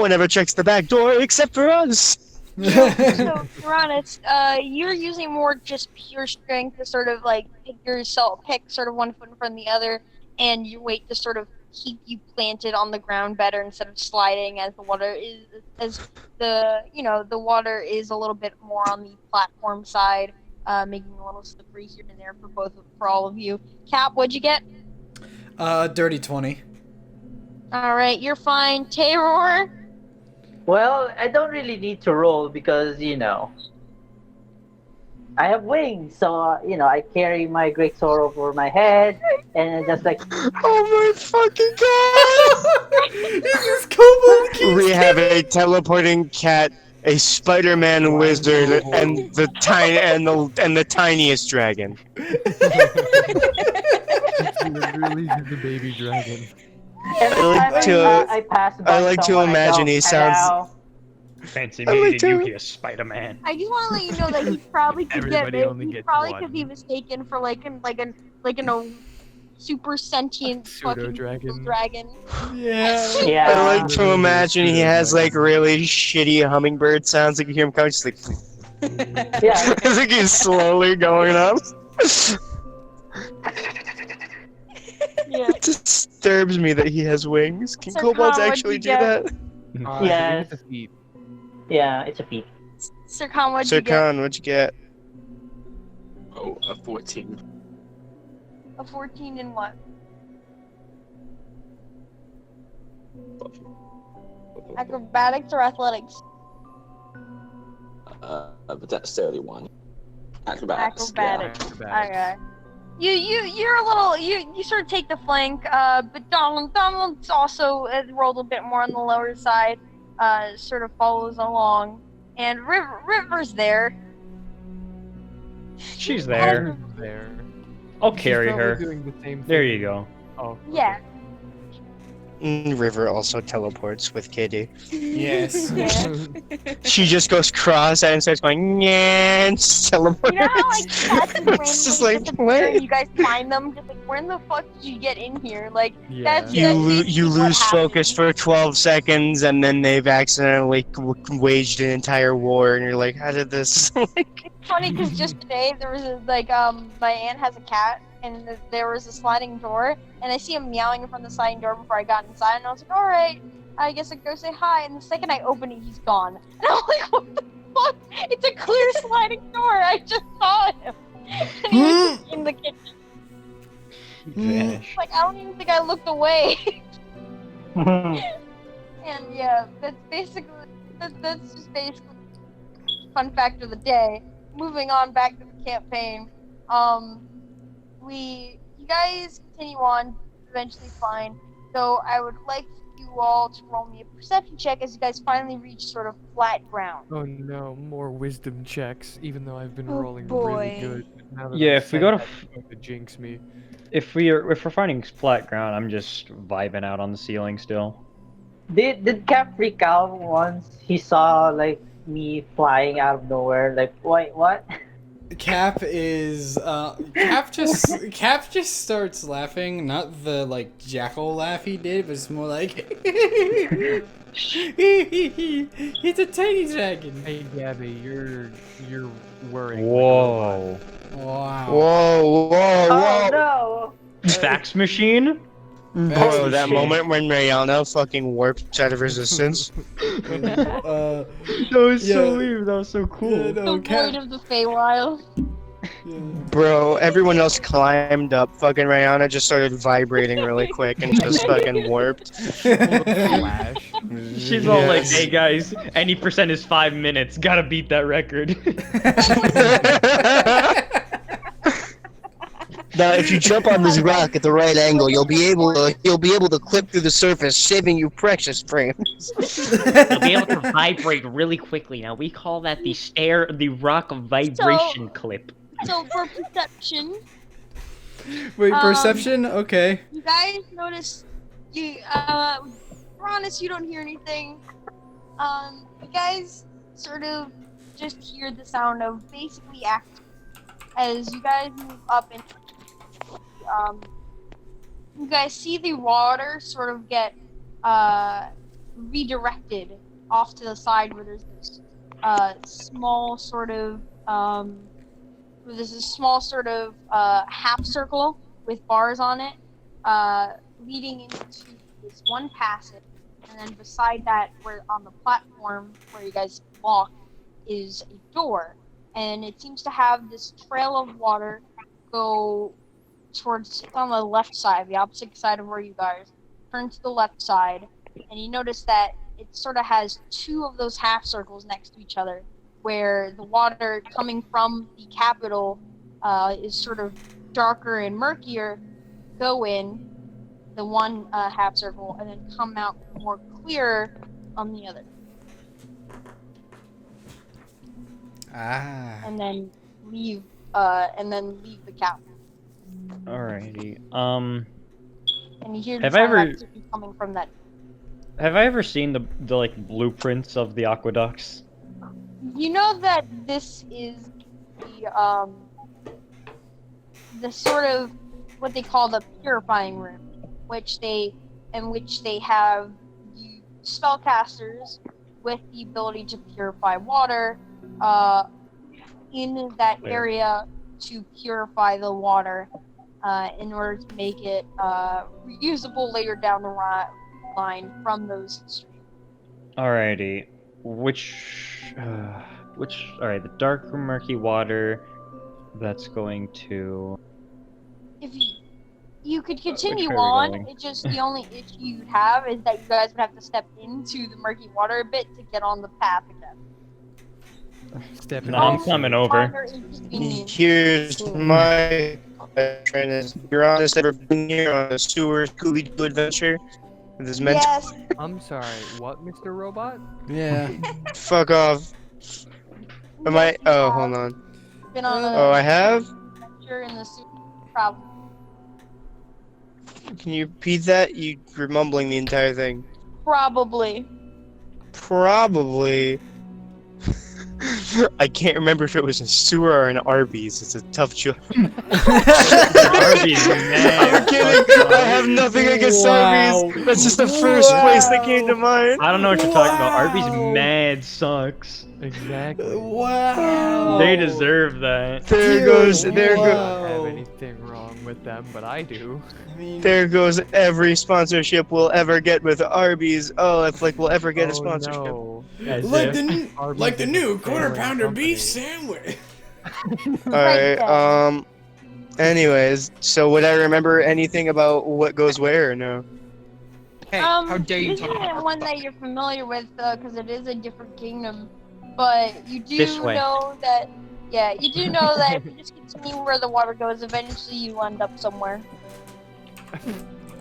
one ever checks the back door except for us. So, Uranus, you're using more just pure strength to sort of like pick sort of one foot in front of the other, and your weight to sort of keep you planted on the ground better instead of sliding as the water is the water is a little bit more on the platform side, making it a little slippery here and there for all of you. Cap, what'd you get? Dirty 20. All right, you're fine. Terror. Well, I don't really need to roll because, I have wings. So, I carry my great sword over my head and just like, Oh my fucking god! This is Kobold King's We have a teleporting cat, a Spider-Man wizard, and the tiniest dragon. It's literally just a baby dragon. every I like time to- I pass I by like to someone, imagine I he go, sounds- "Hello." Fancy I like meeting you to- here, Spider-Man. I just want to let you know that he probably could Everybody only he gets probably one. could be mistaken for like a super sentient fucking Pseudo-dragon. dragon. Yeah. Yeah. I like to imagine he has like really shitty hummingbird sounds. Like you hear him coming, just like. Yeah. It's like he's slowly going up. Yeah. It disturbs me that he has wings. Can Sir kobolds Khan, what'd actually you do get? that? I Yes. think it's a feat. Yeah, it's a feat. Sir Khan, what'd Sir you get? Khan, what'd you get? Oh, a 14. A 14 in what? Acrobatics or athletics? But that's 31. Acrobatics. Acrobatics. Acrobatics. Okay. You're a little you sort of take the flank, but Donald's also rolled a bit more on the lower side, sort of follows along, and River's there. She's there. There. I'll She's carry probably her. doing the same There thing. you go. Oh. Yeah. River also teleports with KD. Yes. Yeah. She just goes cross-eyed and starts going, yeah, and just teleports. You know how like cats just It's just randomly like, disappear what? and you guys find them? Just like, where in the fuck did you get in here? Like, Yeah. that's You, basically you what lose focus happened. for 12 seconds, and then they've accidentally waged an entire war, and you're like, how did this? It's funny because just today there was my aunt has a cat and there was a sliding door and I see him meowing in front of the sliding door before I got inside and I was like, all right, I guess I go say hi. And the second I open it, he's gone. And I'm like, what the fuck? It's a clear sliding door. I just saw him. And he was just in the kitchen. Vanish. Like I don't even think I looked away. And yeah, that's just basically fun fact of the day. Moving on back to the campaign, you guys continue on, eventually fine. So I would like you all to roll me a perception check as you guys finally reach sort of flat ground. Oh no, more wisdom checks, even though I've been Oh, rolling boy. really good. Now that Yeah, I've if we said go to that, it's going to jinx me. If we're finding flat ground, I'm just vibing out on the ceiling still. Did Cap freak out once he saw like me flying out of nowhere? Like, wait, what? Cap is Cap just starts laughing, not the like jackal laugh he did, but it's more like it's a tiny dragon. Hey Gabby, you're worrying. Whoa. Wow. Whoa, whoa, Oh whoa! no! Fax machine? Bro, that Shit. moment when Mariana fucking warped out of resistance. Uh, That was Yeah. so weird. That was so cool. yeah, no, The void of the Feywild. yeah. Bro, everyone else climbed up. Fucking Rihanna just started vibrating really quick and just fucking warped. Flash. She's all like, Yes. "Hey guys, any percent is 5 minutes. Gotta beat that record." Now, if you jump on this rock at the right angle, you'll be able to clip through the surface, saving you precious frames. You'll be able to vibrate really quickly. Now we call that the rock vibration clip. So for perception, Wait, Um, perception? Okay. you guys notice Ronus, you don't hear anything. You guys sort of just hear the sound of basically act as you guys move up and you guys see the water sort of get redirected off to the side where there's this small sort of half circle with bars on it, leading into this one passage, and then beside that, where on the platform where you guys walk, is a door, and it seems to have this trail of water go towards, it's on the left side, the opposite side of where you guys turn to the left side, and you notice that it sort of has two of those half circles next to each other, where the water coming from the capital is sort of darker and murkier, go in the one half circle, and then come out more clear on the other, Ah. and then leave the capital. Alrighty. And you hear the Have I sound of ever- activity coming from that. Have I ever seen the like blueprints of the aqueducts? You know that this is the sort of what they call the purifying room, which they have the spellcasters with the ability to purify water in that area to purify the water in order to make it reusable later down the line from those streams. Alrighty. Alright, the dark murky water that's going to... If you could continue way are we on, going? it's just the only issue you'd have is that you guys would have to step into the murky water a bit to get on the path again. Stepping No, I'm on coming it. over. Minor inconvenience. Here's my question: Is you're honest ever been here on a sewer Scooby-Doo adventure with his mentor? Yes, I'm sorry, what, Mr. Robot? Yeah. Fuck off. Am I? yes, you Oh, have hold on. been on Oh, I have. adventure in the sewer, probably. Can you repeat that? You're mumbling the entire thing. Probably. Probably. I can't remember if it was a sewer or an Arby's. It's a tough choice. Arby's, man. I'm kidding. I have nothing against Wow. Arby's. That's just the first place that came to mind. I don't know what you're talking about. Wow. Arby's mad sucks. Exactly. Wow. They deserve that. There Dude, goes. I There don't goes. have Wow. anything wrong with them, but I do. I mean, There goes every sponsorship we'll ever get with Arby's. Oh, if like we'll ever get a Oh, sponsorship. no. As like if- the Arby's like the is a new failing quarter pounder company. beef sandwich. Alright, then. anyways, so would I remember anything about what goes where or no? Hey, how dare you this talk? isn't one that you're familiar with, because it is a different kingdom. But you do This way. know that, yeah, you do know that if you just continue where the water goes, eventually you end up somewhere.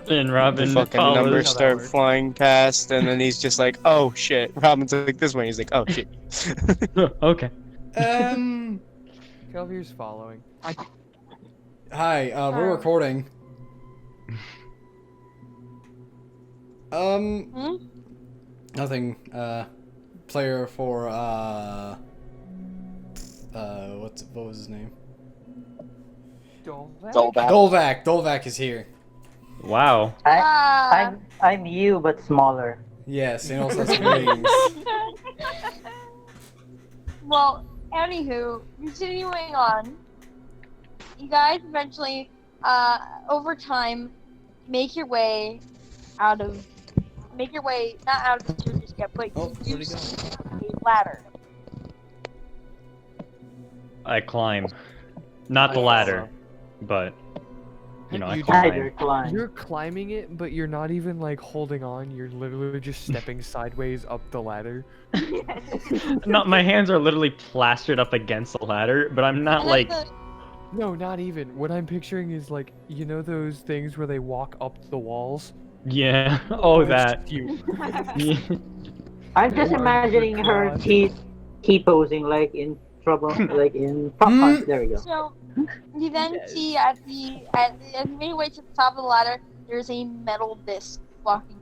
And The Robin fucking follows. numbers How that start works. flying past, and then he's just like, oh shit. Robin's like this way, he's like, oh shit. Okay. Kelvier's following. Hi, we're recording. Hmm? Nothing. Player for what was his name? Dolback. Dolvac is here. Wow. Ah. I'm you, but smaller. Yes, and also has wings. Well, anywho, continuing on, you guys eventually, over time, make your way, not out of the sewer just yet, but Oh, you where'd he go? see a ladder. I climb. Not the I ladder, follow. but you know, I You Tiger climb. climb. You're climbing it, but you're not even like holding on. You're literally just stepping sideways up the ladder. No, my hands are literally plastered up against the ladder, but I'm not And like. then No, not even. What I'm picturing is like, you know those things where they walk up the walls? Yeah. Oh, It's that. just you. Yeah. I'm just Oh my imagining her God. T-posing like in trouble, like in Pop Punch. There we go. So you then see as you make your way to the top of the ladder, there's a metal disc blocking.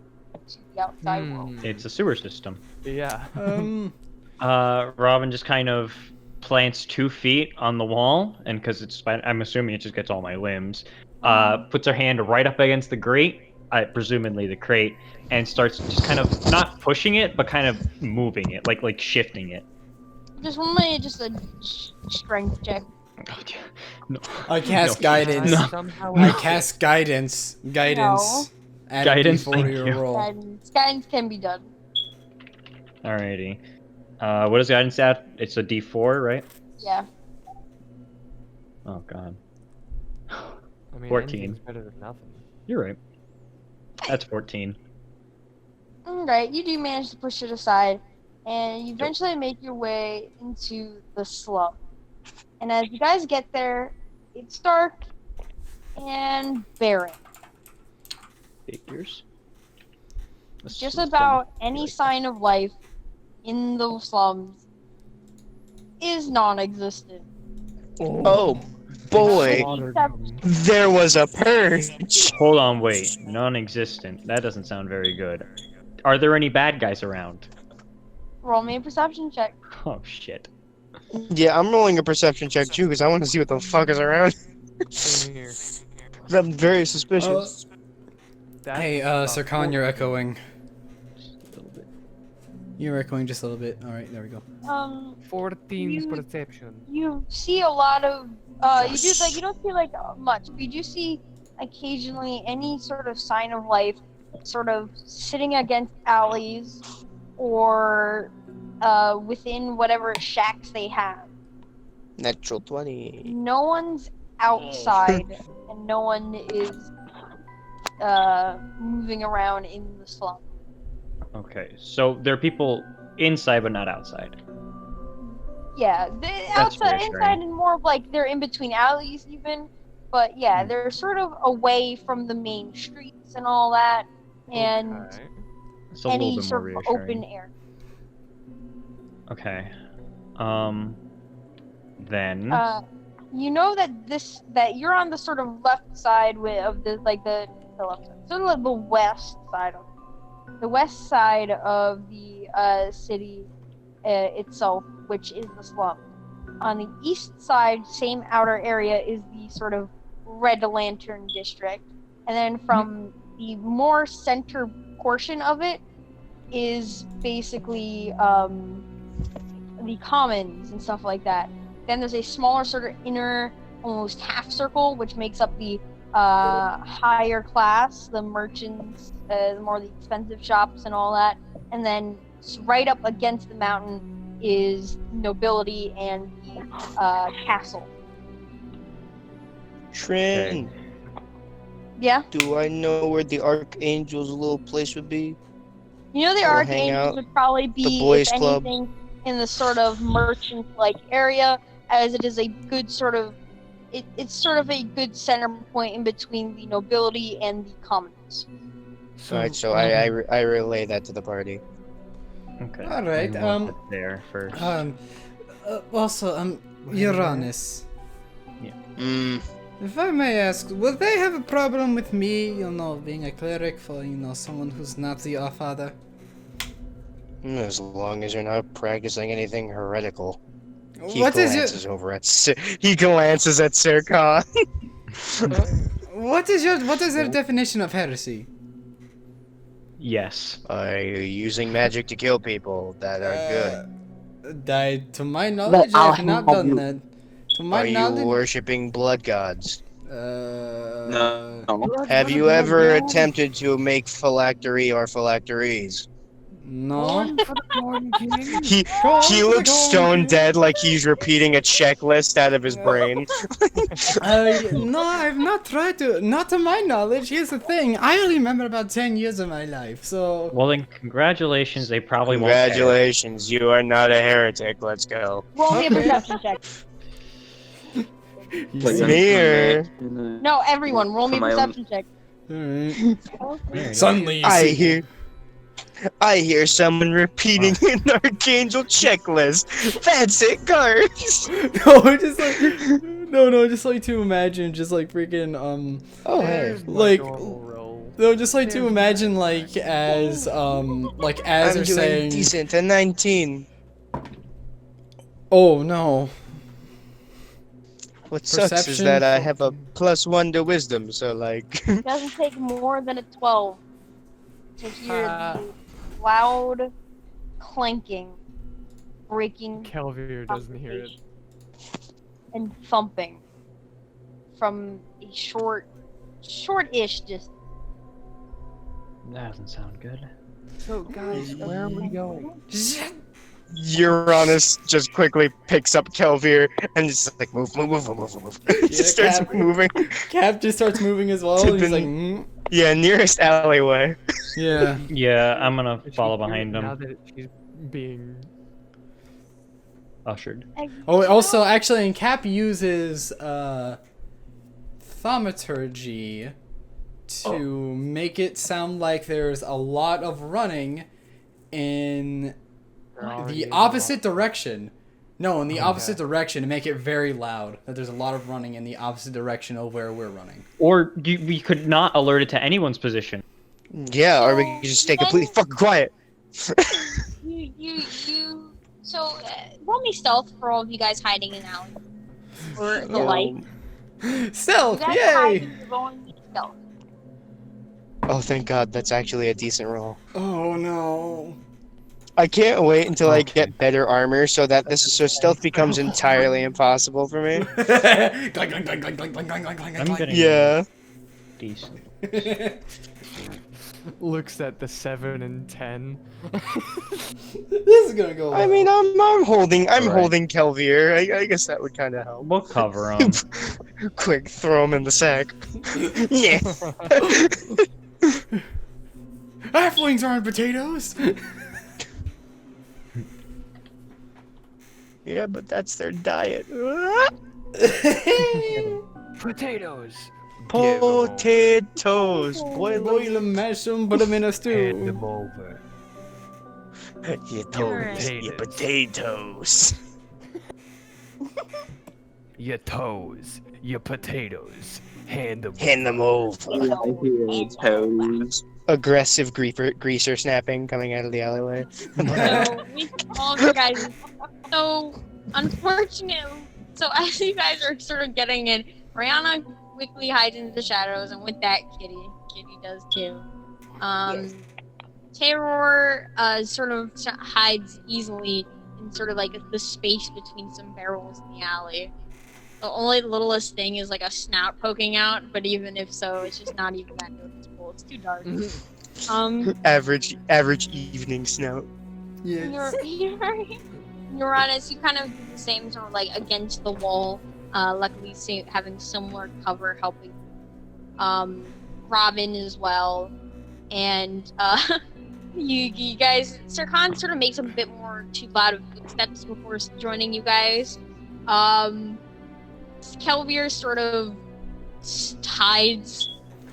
to the outside world. It's a sewer system. Yeah. Robin just kind of plants 2 feet on the wall, and because I'm assuming it just gets all my limbs, puts her hand right up against the grate, presumably the crate, and starts just kind of not pushing it, but kind of moving it, like shifting it. Just one minute, just a strength check. No. I cast No. guidance. No. I cast guidance. Guidance. Add Guidance, before thank your you. roll. Guidance can be done. Alrighty. What does guidance add? It's a D4, right? Yeah. Oh god. I mean, 14. anything's better than nothing. You're right. That's 14. Alright, you do manage to push it aside, and you eventually make your way into the slum. And as you guys get there, it's dark and barren. Figures. Just about any sign of life in the slums is non-existent. Oh boy, there was a purge. Hold on, wait. Non-existent. That doesn't sound very good. Are there any bad guys around? Roll me a perception check. Oh shit. Yeah, I'm rolling a perception check too because I want to see what the fuck is around. Same here. I'm very suspicious. Hey, Sir Khan, you're echoing. You're echoing just a little bit. Alright, there we go. 14 perception. You see a lot of you don't see like much, but you do see occasionally any sort of sign of life sort of sitting against alleys or within whatever shacks they have. Natural 20. No one's outside and no one is moving around in the slum. Okay, so there are people inside but not outside. Yeah, outside, reassuring. inside, and more of like they're in between alleys even. But yeah, they're sort of away from the main streets and all that, and It's a little any bit more sort of reassuring. open air. Okay. Then. You know that you're on the sort of left side of the left side, sort of like the west side of the city itself, which is the slum. On the east side, same outer area, is the sort of Red Lantern district, and then from the more center portion of it is basically the commons and stuff like that. Then there's a smaller sort of inner, almost half circle, which makes up the higher class, the merchants, the more the expensive shops and all that. And then right up against the mountain is nobility and the castle. Trin, Yeah? do I know where the Archangel's little place would be? You know the I'll hang Archangels out. would probably The be, boys' if club. anything, in the sort of merchant-like area, as it is a good sort of... It's sort of a good center point in between the nobility and the commons. Alright, so I relay that to the party. Okay. Alright, and we'll put there first. Also, Uranus. Mm. If I may ask, will they have a problem with me, being a cleric for, someone who's not the All-Father? As long as you're not practicing anything heretical. He What is glances over at he glances at Sir Khan. What is your definition of heresy? Yes. Using magic to kill people that are good. To my knowledge, I'll I've not help done you. that. To my Are you knowledge, worshipping blood gods? No. Have you ever attempted to make phylactery or phylacteries? no. He looks stone dead, like he's repeating a checklist out of his brain. No, I've not tried to. Not to my knowledge. Here's the thing. I only remember about 10 years of my life, so. Well then, congratulations. They probably won't. Congratulations, you are not a heretic. Let's go. Roll me a perception check. Here. No, everyone, roll me a perception check. Suddenly, I hear someone repeating an Archangel checklist. That's it, guards. No, just like to imagine, just like freaking Oh hey. like Normal roll. No, just like to There's imagine that. like as I'm they're doing saying, decent, a 19. oh no, What sucks is perception. that I have a +1 to wisdom, so like. It doesn't take more than a 12 to hear the loud clanking, breaking, Kelvir doesn't hear it. and thumping from a short-ish distance. That doesn't sound good. So guys, where are we going? Uranus just quickly picks up Kelvir and just like move. Just starts Cap, moving. Cap just starts moving as well. To And he's the- like, Yeah, nearest alleyway. yeah. Yeah, I'm gonna Does she follow hear it behind Now him. that she's being Ushered. Oh, also, actually, and Cap uses thaumaturgy to make it sound like there's a lot of running in the opposite direction. No, in the opposite direction to make it very loud. That there's a lot of running in the opposite direction of where we're running. Or we could not alert it to anyone's position. Yeah, or we can just stay completely fucking quiet. So, roll me stealth for all of you guys hiding in alley. Or the light. Stealth, You guys are yay! hiding, you're rolling me stealth. Oh, thank God, that's actually a decent roll. Oh no. I can't wait until I get better armor so that stealth becomes entirely impossible for me. Clank, clank, clank, clank, clank, clank, clank, clank, I'm clank. getting Yeah. decent. looks at the 7 and 10. This is gonna go well. I mean, I'm holding Right. Kelvir. I guess that would kind of help. We'll cover him. Quick, throw him in the sack. Yeah. Halflings aren't potatoes. Yeah, but that's their diet. Potatoes. Potatoes. Boil them, mash them, put them in a Hand stew. them over. Your toes, your potatoes. Your toes. Your potatoes. Hand them. Hand them over. Toes. Aggressive greaser snapping coming out of the alleyway. So, we all of you guys. So, unfortunately, so as you guys are sort of getting in, Rihanna quickly hides into the shadows, and with that, Kitty does too. Terror sort of hides easily in sort of like the space between some barrels in the alley. The only littlest thing is like a snout poking out, but even if so, it's just not even that noticeable. It's too dark. Average evening snout. Uranus, you kind of do the same, sort of like against the wall. Luckily, having similar cover helping. Robin as well, and you guys. Sirkan sort of makes a bit more too loud of footsteps before joining you guys. Kelvir sort of hides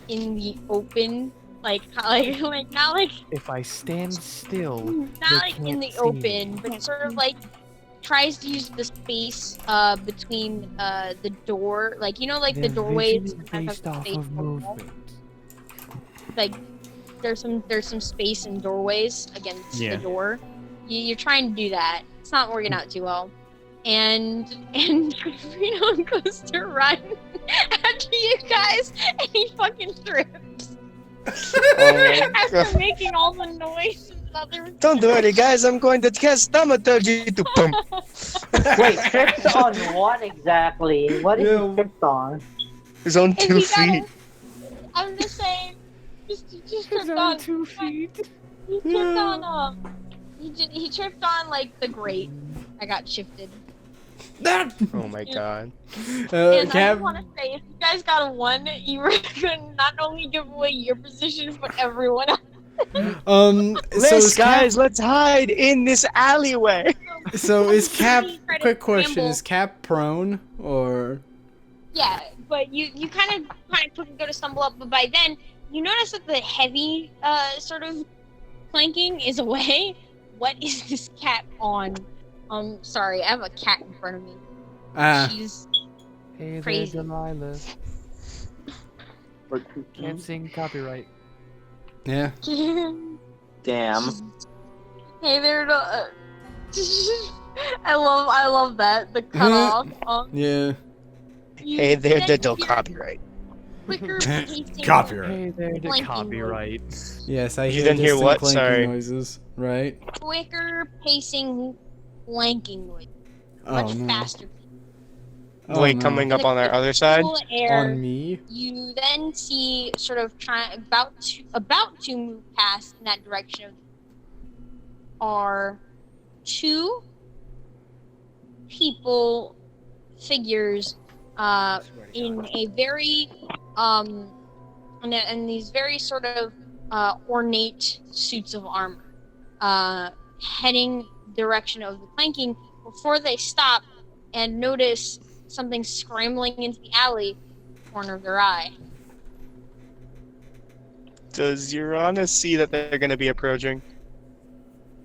in the open, like not like If I stand still, not they like in can't the see open, me. but sort of like tries to use the space between the door, like like the Their doorways vision is kind of based off space of on the wall. movement. Like there's some space in doorways against Yeah. the door. You're trying to do that. It's not working out too well. And Reno goes to run after you guys, and he fucking trips after making all the noise and other. Don't worry, guys. I'm going to cast thaumaturgy to pump. Wait, trips on what exactly? What is he tripped on? He's on And 2 he got feet. I'm just saying, just He's tripped on on 2 feet. He tripped on he tripped on like the grate. I got shifted. Oh my God. And I Cap, just want to say, if you guys got a 1, you were gonna not only give away your positions, but everyone else. Let's guys, let's hide in this alleyway. So is Cap? Try to Quick question: scramble. is Cap prone or? Yeah, but you kind of quickly go to stumble up, but by then you notice that the heavy sort of planking is away. What is this cat on? Sorry, I have a cat in front of me. She's Hey crazy. there, Delilah. Can't sing copyright. Yeah. Damn. Hey there, I love that the cutoff. Yeah. Hey there, then dental hear copyright. quicker pacing, Copyright. Hey there, the Blanking copyright. Yes, I You hear didn't hear distant what? clanking Sorry. noises. Right? Quicker pacing, blanking noise. Oh Much no. faster. Oh Wait, no. coming In up the on our clear, other side? cool air, On me? you then see sort of about to move past in that direction are two people figures in a very in these very sort of ornate suits of armor heading direction of the planking before they stop and notice something scrambling into the alley corner of their eye. Does Uranus see that they're going to be approaching?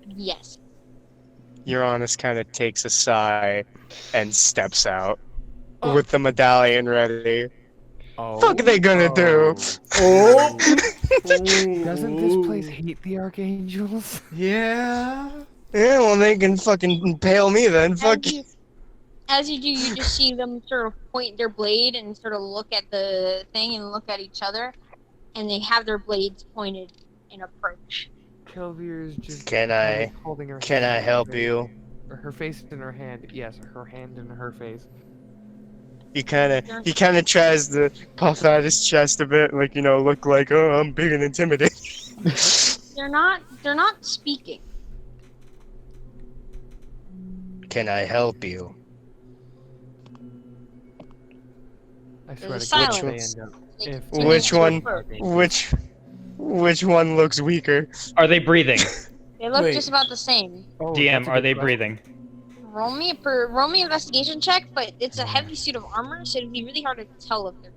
Yes. Uranus kind of takes a sigh and steps out with the medallion ready. Oh. Fuck are they gonna do? Oh. Doesn't this place hate the archangels? Yeah. Yeah, well they can fucking impale me then. Fuck. As you do, you just see them sort of point their blade and sort of look at the thing and look at each other, and they have their blades pointed in approach. Kelvier's just Can I holding her can hand I in help her face. you? Or her face in her hand. Yes, her hand in her face. He kind of tries to puff out his chest a bit, like look like, oh, I'm big and intimidating. They're not speaking. Can I help you? I swear There's to God, silence. they end up. They If continue Which to one? approach. Which one looks weaker? Are they breathing? They look Wait. just about the same. Oh, DM, that's a are good they question. breathing? Roll me investigation check, but it's a heavy suit of armor, so it'd be really hard to tell if they're.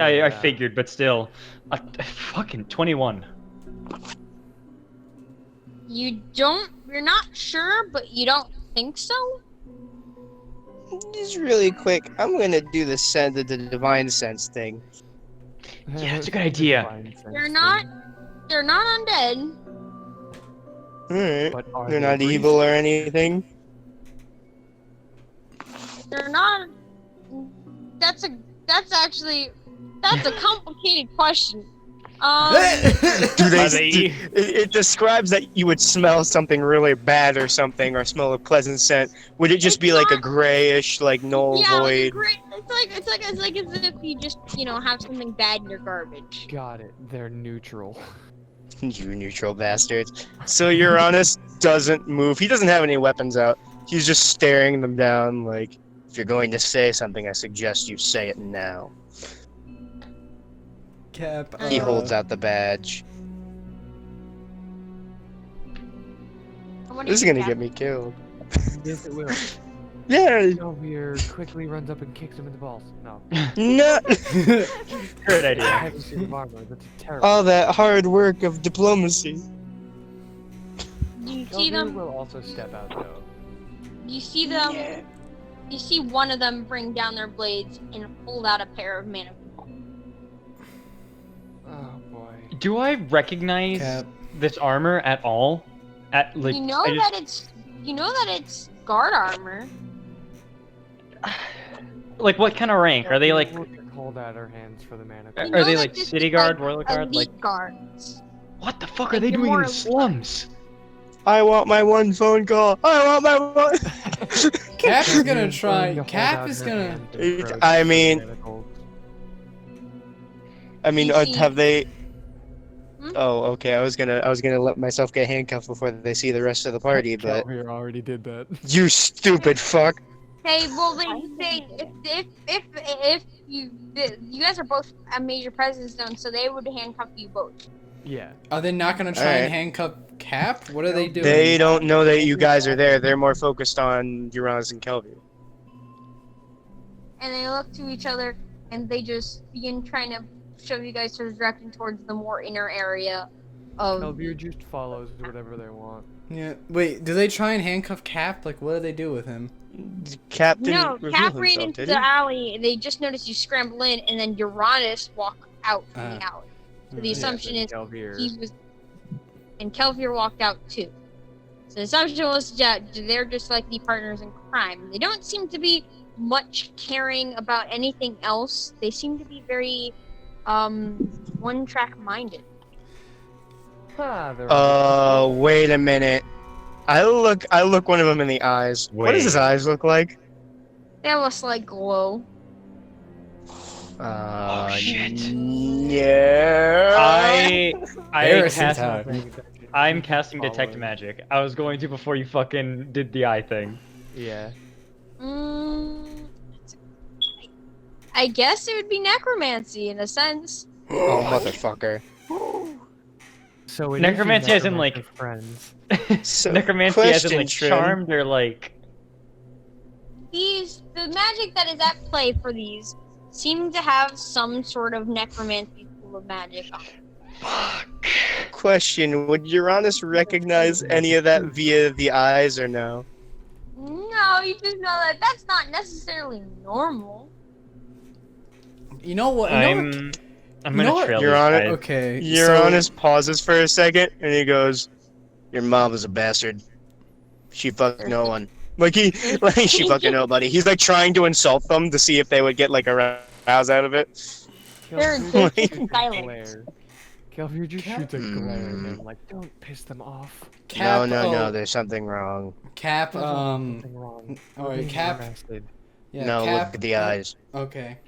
I yeah. figured, but still. Fucking 21. You're not sure, but you don't think so? Just really quick, I'm gonna do the divine sense thing. Yeah, that's a good idea. Divine sense They're thing. not undead. Alright. But are They're they not breathing? evil or anything. They're not. That's a complicated question. Do Are they- it describes that you would smell something really bad or something, or smell a pleasant scent. Would it just It's be like a not- grayish, like null yeah, like a void? great. It's like as if you just have something bad in your garbage. Got it. They're neutral. You neutral bastards. So Uranus doesn't move. He doesn't have any weapons out. He's just staring them down like, if you're going to say something, I suggest you say it now. Cap. He holds out the badge. What do This is you gonna think, get me killed. Yes, it will. Yeah. Kelvier quickly runs up and kicks him in the balls. No. No. Great idea. Heavy suit of armor. That's terrible. All that hard work of diplomacy. Do you see Kelvier them? will also step out though. You see them. You see one of them bring down their blades and hold out a pair of manacles. Oh boy. Do I recognize Cap. this armor at all? At like, You know that it's guard armor. like what kind of rank? Are they like? We'll just hold out our hands for the mana. Are You know they that like this city is, guard, like, royal guard? Like elite guards. what the fuck are Like, they you're doing in more the elite. slums? I want my one phone call. I want my one. Cap is gonna Kelvier's try. going to hold Cap out is her gonna. hand and It- approach I the mean- manacles. I mean, You see- have they? Hmm? Oh, okay. I was gonna let myself get handcuffed before they see the rest of the party, but Kelvier already did that. you stupid fuck. Okay, well if you guys are both a major presence zone, so they would handcuff you both. Yeah. Are they not gonna try Alright. and handcuff Cap? What are they doing? They don't know that you guys are there. They're more focused on Uranus and Kelvin. And they look to each other and they just begin trying to shove you guys sort of directing towards the more inner area of. Kelvier just follows whatever they want. Yeah. Wait. Do they try and handcuff Cap? Like, what do they do with him? Captain. No, Cap ran into the alley. And they just noticed you scramble in, and then Uranus walk out from the alley. So the assumption is Kelvier. he was, and Kelvier walked out too. So the assumption was that they're just like the partners in crime. They don't seem to be much caring about anything else. They seem to be very, one-track minded. Wait a minute. I look one of them in the eyes. What does his Wait. eyes look like? They have a slight glow. Shit. Yeah. I'm casting detect magic. I was going to before you fucking did the eye thing. Yeah. I guess it would be necromancy in a sense. Oh, motherfucker. So it Necromancy as in, like, friends. So, necromancy as in like Trim. charmed or like. The magic that is at play for these seem to have some sort of necromancy school of magic on it. Question: would Uranus recognize any of that via the eyes or no? No, you just know that that's not necessarily normal. You know what? I'm gonna trail these Uranus. guys. Okay. Uranus pauses for a second and he goes, "Your mom is a bastard. She fucked no one." She fucking nobody. He's like trying to insult them to see if they would get like a rouse out of it. They're just silent. Kelvier just shoots a glare at them, like, don't piss them off. Cap, No, there's something wrong. Cap, Something wrong. alright, Cap. Yeah, No, Cap, look at the eyes. Okay.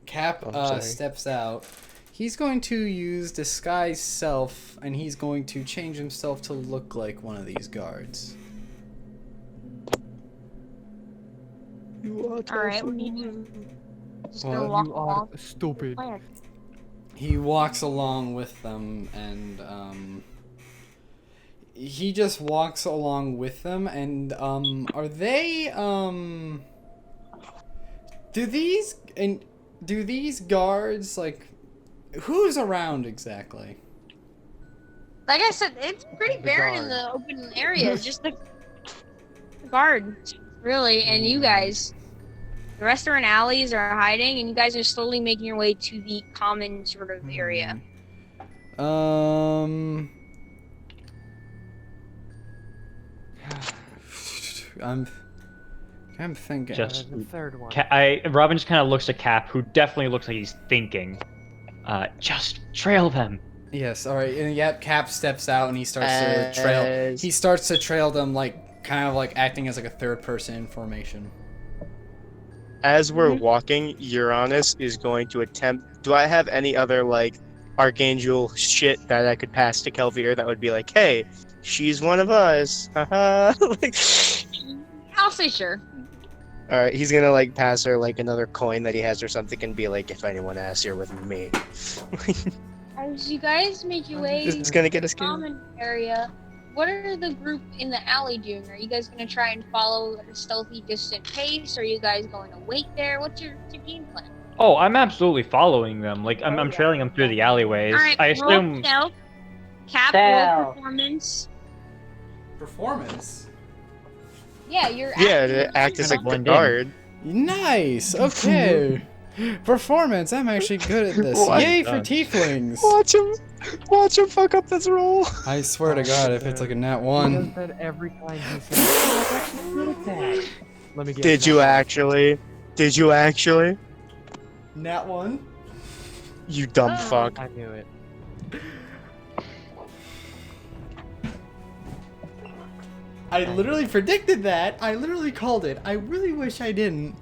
Cap, sorry. steps out. He's going to use disguise self, and he's going to change himself to look like one of these guards. Alright, what do you do? Just gonna Well, walk You along. are stupid. He walks along with them, and he just walks along with them, and are they do these guards, like, who's around exactly? Like I said, it's pretty barren in the open area. It's just the guards, really, and you guys. The rest are in alleys or hiding, and you guys are slowly making your way to the common sort of area. I'm thinking. Just The third one. Robin just kind of looks at Cap, who definitely looks like he's thinking. Just trail them. Yes, all right. And yep, Cap steps out and he starts to trail. He starts to trail them, like, kind of like acting as like a third person in formation. As we're walking, Uranus is going to attempt. Do I have any other like archangel shit that I could pass to Kelvier that would be like, hey, she's one of us? Haha. I'll say sure. Alright, he's gonna like pass her like another coin that he has or something and be like, if anyone asks, you're with me. As you guys make your way This is gonna get us to the common area, what are the group in the alley doing? Are you guys going to try and follow at a stealthy, distant pace? Are you guys going to wait there? What's your game plan? Oh, I'm absolutely following them. Like I'm trailing them through the alleyways. Alright, I assume. roll stealth. Cap, Stealth. roll performance. Performance? Yeah, you're Yeah, to act as a Blend in. guard. Nice. Okay. Performance. I'm actually good at this. What? Yay for tieflings. Watch him fuck up this roll. I swear to God, if it's like a nat He one. does that every time he says, "Oh, I'm actually good at that." Let me get Did you actually? Did you actually? Nat one? You dumb fuck. I knew it. I literally predicted that. I literally called it. I really wish I didn't.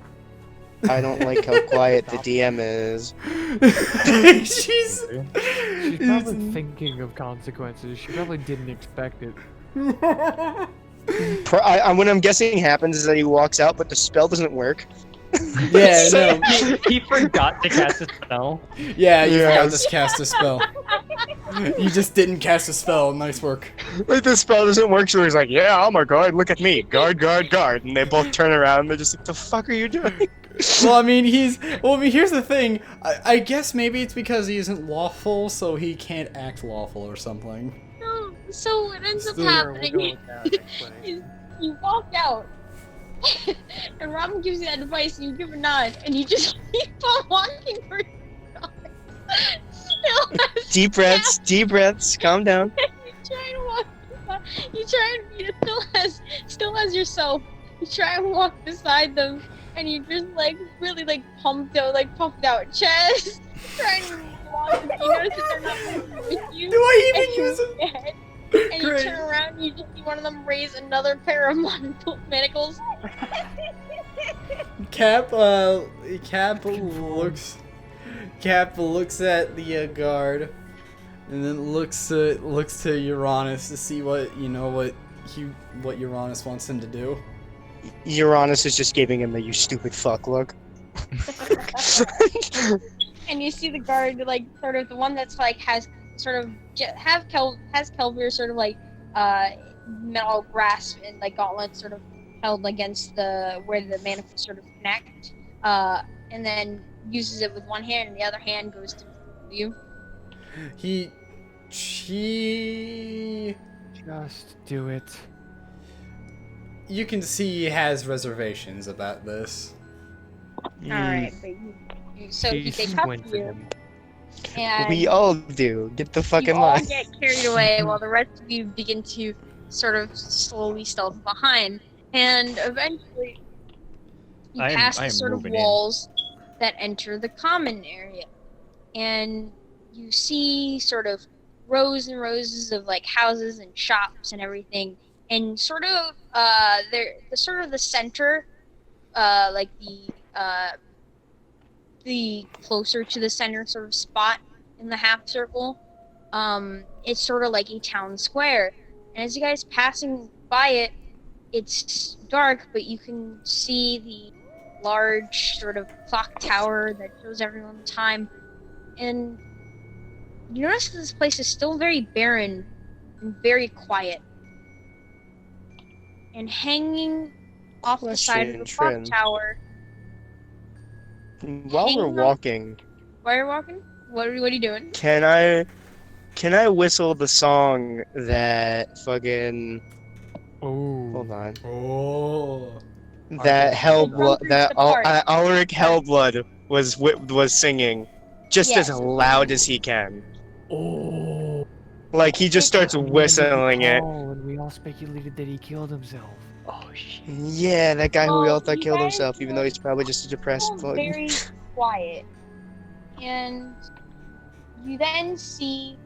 I don't like how quiet the DM is. She's probably thinking of consequences. She probably didn't expect it. What I'm guessing happens is that he walks out, but the spell doesn't work. Yeah, no. He forgot to cast a spell. Yeah, you forgot to cast a spell. You just didn't cast a spell. Nice work. Like the spell doesn't work, so he's like, "Yeah, I'm a guard. Look at me, guard, guard, guard." And they both turn around. And they're just like, "The fuck are you doing?" Well, I mean, here's the thing. I guess maybe it's because he isn't lawful, so he can't act lawful or something. No, so what ends up Still, happening is you walk out, and Robin gives you that advice, and you give a nod, and you just keep on walking for your Deep breaths, deep breaths. Calm down. You try to walk. You try and you still has yourself. You try and walk beside them, and you just like really like pumped out chest, trying to move along. But you notice that they're not moving with you. Do I and even you use move it? ahead, and you Great. turn around, and you just see one of them raise another pair of manacles. Cap looks at the guard, and then looks to Uranus to see what Uranus wants him to do. Uranus is just giving him a "you stupid fuck" look. And you see the guard, like, sort of the one that's like has sort of has Kelvir sort of like metal grasp and like gauntlets sort of held against the where the manacles sort of connect, and then uses it with one hand, and the other hand goes to you. He Just do it. You can see he has reservations about this. All right, but so they She's touch squinting you, him. and We all do. Get the you fucking all line. get carried away while the rest of you begin to sort of slowly stealth behind, and eventually you I pass am the sort of moving in. walls that enter the common area, and you see sort of rows and rows of like houses and shops and everything, and sort of the center, like the closer to the center sort of spot in the half circle, it's sort of like a town square, and as you guys passing by it, it's dark, but you can see the large sort of clock tower that shows everyone the time, and you notice that this place is still very barren and very quiet. And hanging off the side of the Question, clock Trin. tower. While we're Hang on. walking, While you're walking, what are you doing? can I whistle the song that fucking Oh. hold on Oh. that Hellblood that Ulrich Hellblood was singing just Yes. as loud as he can. Oh. Like he just starts whistling it. And we all speculated that he killed himself. Oh shit. Yeah, that guy who we all Well, thought you killed guys himself, even though he's probably just a depressed Still fuck. very quiet. And you then see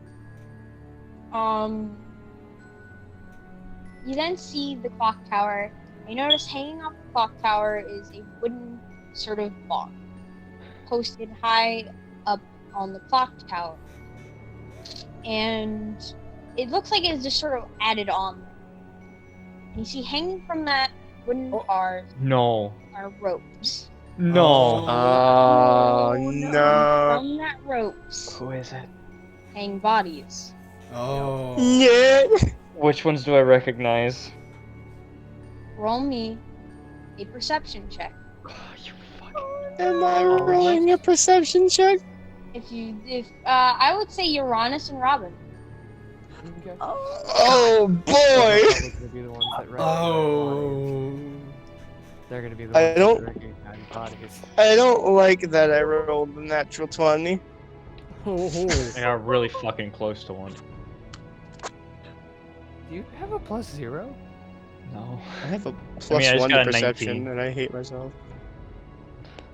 the clock tower. You notice hanging off the clock tower is a wooden sort of bar posted high up on the clock tower. And it looks like it's just sort of added on. And you see hanging from that wooden bar No. are ropes. No. Oh And no. from that ropes Who is it? hang bodies. Oh. Yeah. Which ones do I recognize? Roll me a perception check. Oh, you fucking. Am I rolling a perception check? If I would say Uranus and Robin. Okay. Oh boy. They're gonna be the ones that recognize bodies. Oh. They're gonna be the I ones don't- that recognize bodies. I don't like that I rolled a natural 20. I got really fucking close to one. Do you have a +0? No. I have a I plus just 1 got to a perception, 19. and I hate myself.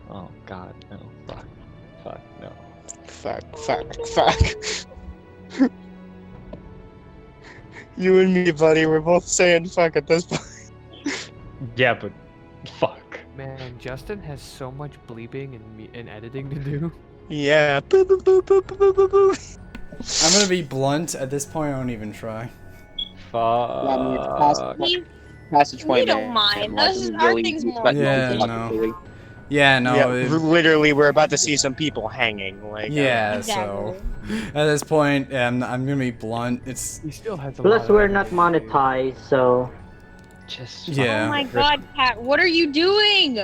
Oh god, no. Fuck. Fuck, no. Fuck. You and me, buddy, we're both saying fuck at this point. Yeah, but fuck. Man, Justin has so much bleeping and editing to do. Yeah. Boop, boop, boop, boop, boop, boop, boop. I'm gonna be blunt. At this point, I won't even try. Fuck. We don't mind. Our thing's more. Yeah, no. Yeah, no. Yeah, it- literally, we're about to see some people hanging. Like, yeah, Exactly. so at this point, I'm gonna be blunt. It's He still has a Plus, lot of we're not monetized, so Just Yeah. Oh my god, Kat, what are you doing?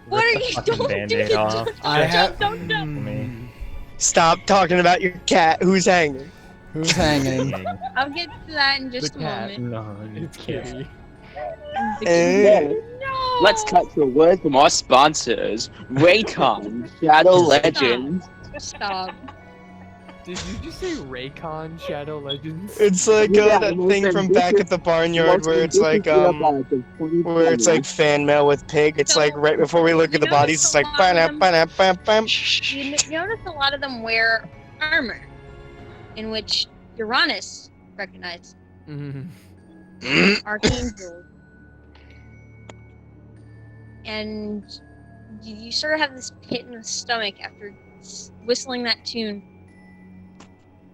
What are the you fucking doing? Band-Aid off. I have. Don't. me. Stop talking about your cat who's hanging. Who's hanging? I'll get to that in just The a cat. moment. No, It's Kitty. No. Let's cut to a word from our sponsors, Raycon, Shadow Legends. Stop. Did you just say Raycon Shadow Legends? It's like Yeah, that the most thing from back ambitious, at the the barnyard most where it's ambitious like Gearbox of where it's 2020. like fan mail with pig. It's like So, right before we look you at the bodies, notice it's a like lot of bam them. bam bam bam. You notice a lot of them wear armor, in which Uranus recognized archangels, and you sort of have this pit in the stomach after whistling that tune,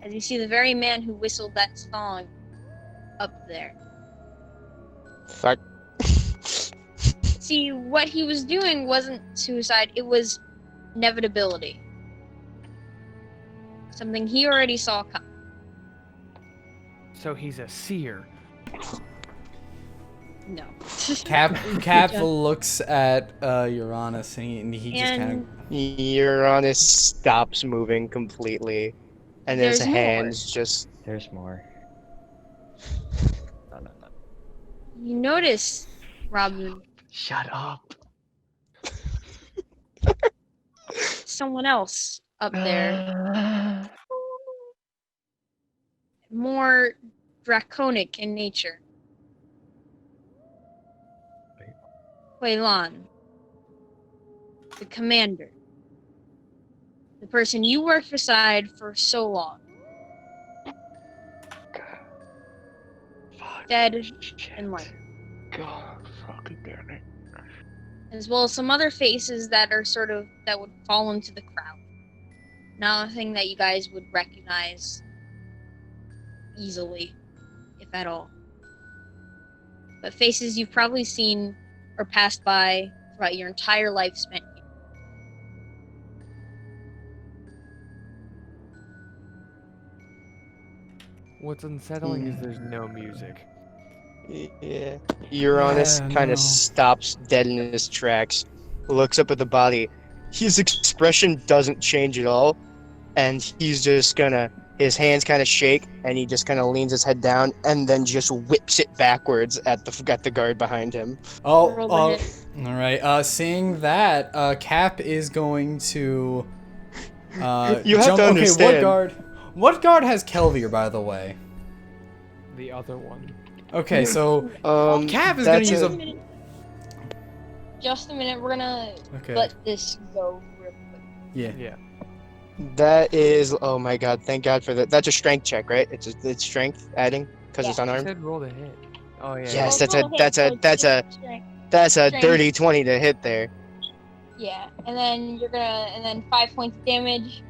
as you see the very man who whistled that song up there. Fuck. See, what he was doing wasn't suicide, it was inevitability. Something he already saw coming. So he's a seer. No. Cap looks at Uranus and he just kind of. Uranus stops moving completely, and his There's more. hands just. There's more. No. You notice, Robin, Shut up. someone else up there. More draconic in nature. Huilan, the commander. The person you worked beside for so long. Dead and life. God fucking damn it. As well as some other faces that are that would fall into the crowd. Nothing that you guys would recognize easily, if at all. But faces you've probably seen or passed by throughout your entire life spent here. What's unsettling is there's no music. Yeah. Uranus kind of stops dead in his tracks, looks up at the body. His expression doesn't change at all, and he's just gonna. His hands kind of shake, and he just kind of leans his head down, and then just whips it backwards at the guard behind him. All right. Seeing that, Cap is going to. You have jump. to Okay, understand. What guard has Kelvier, by the way? The other one. Okay, so Cap is gonna use a. Just a minute, we're gonna let this go real quick. Yeah. That is, oh my god, thank god for that. That's a strength check, right? It's strength adding because it's You unarmed. said roll to hit. Oh yeah. Yes, Well, that's a strength. dirty 20 to hit there. Yeah, and then 5 points of damage.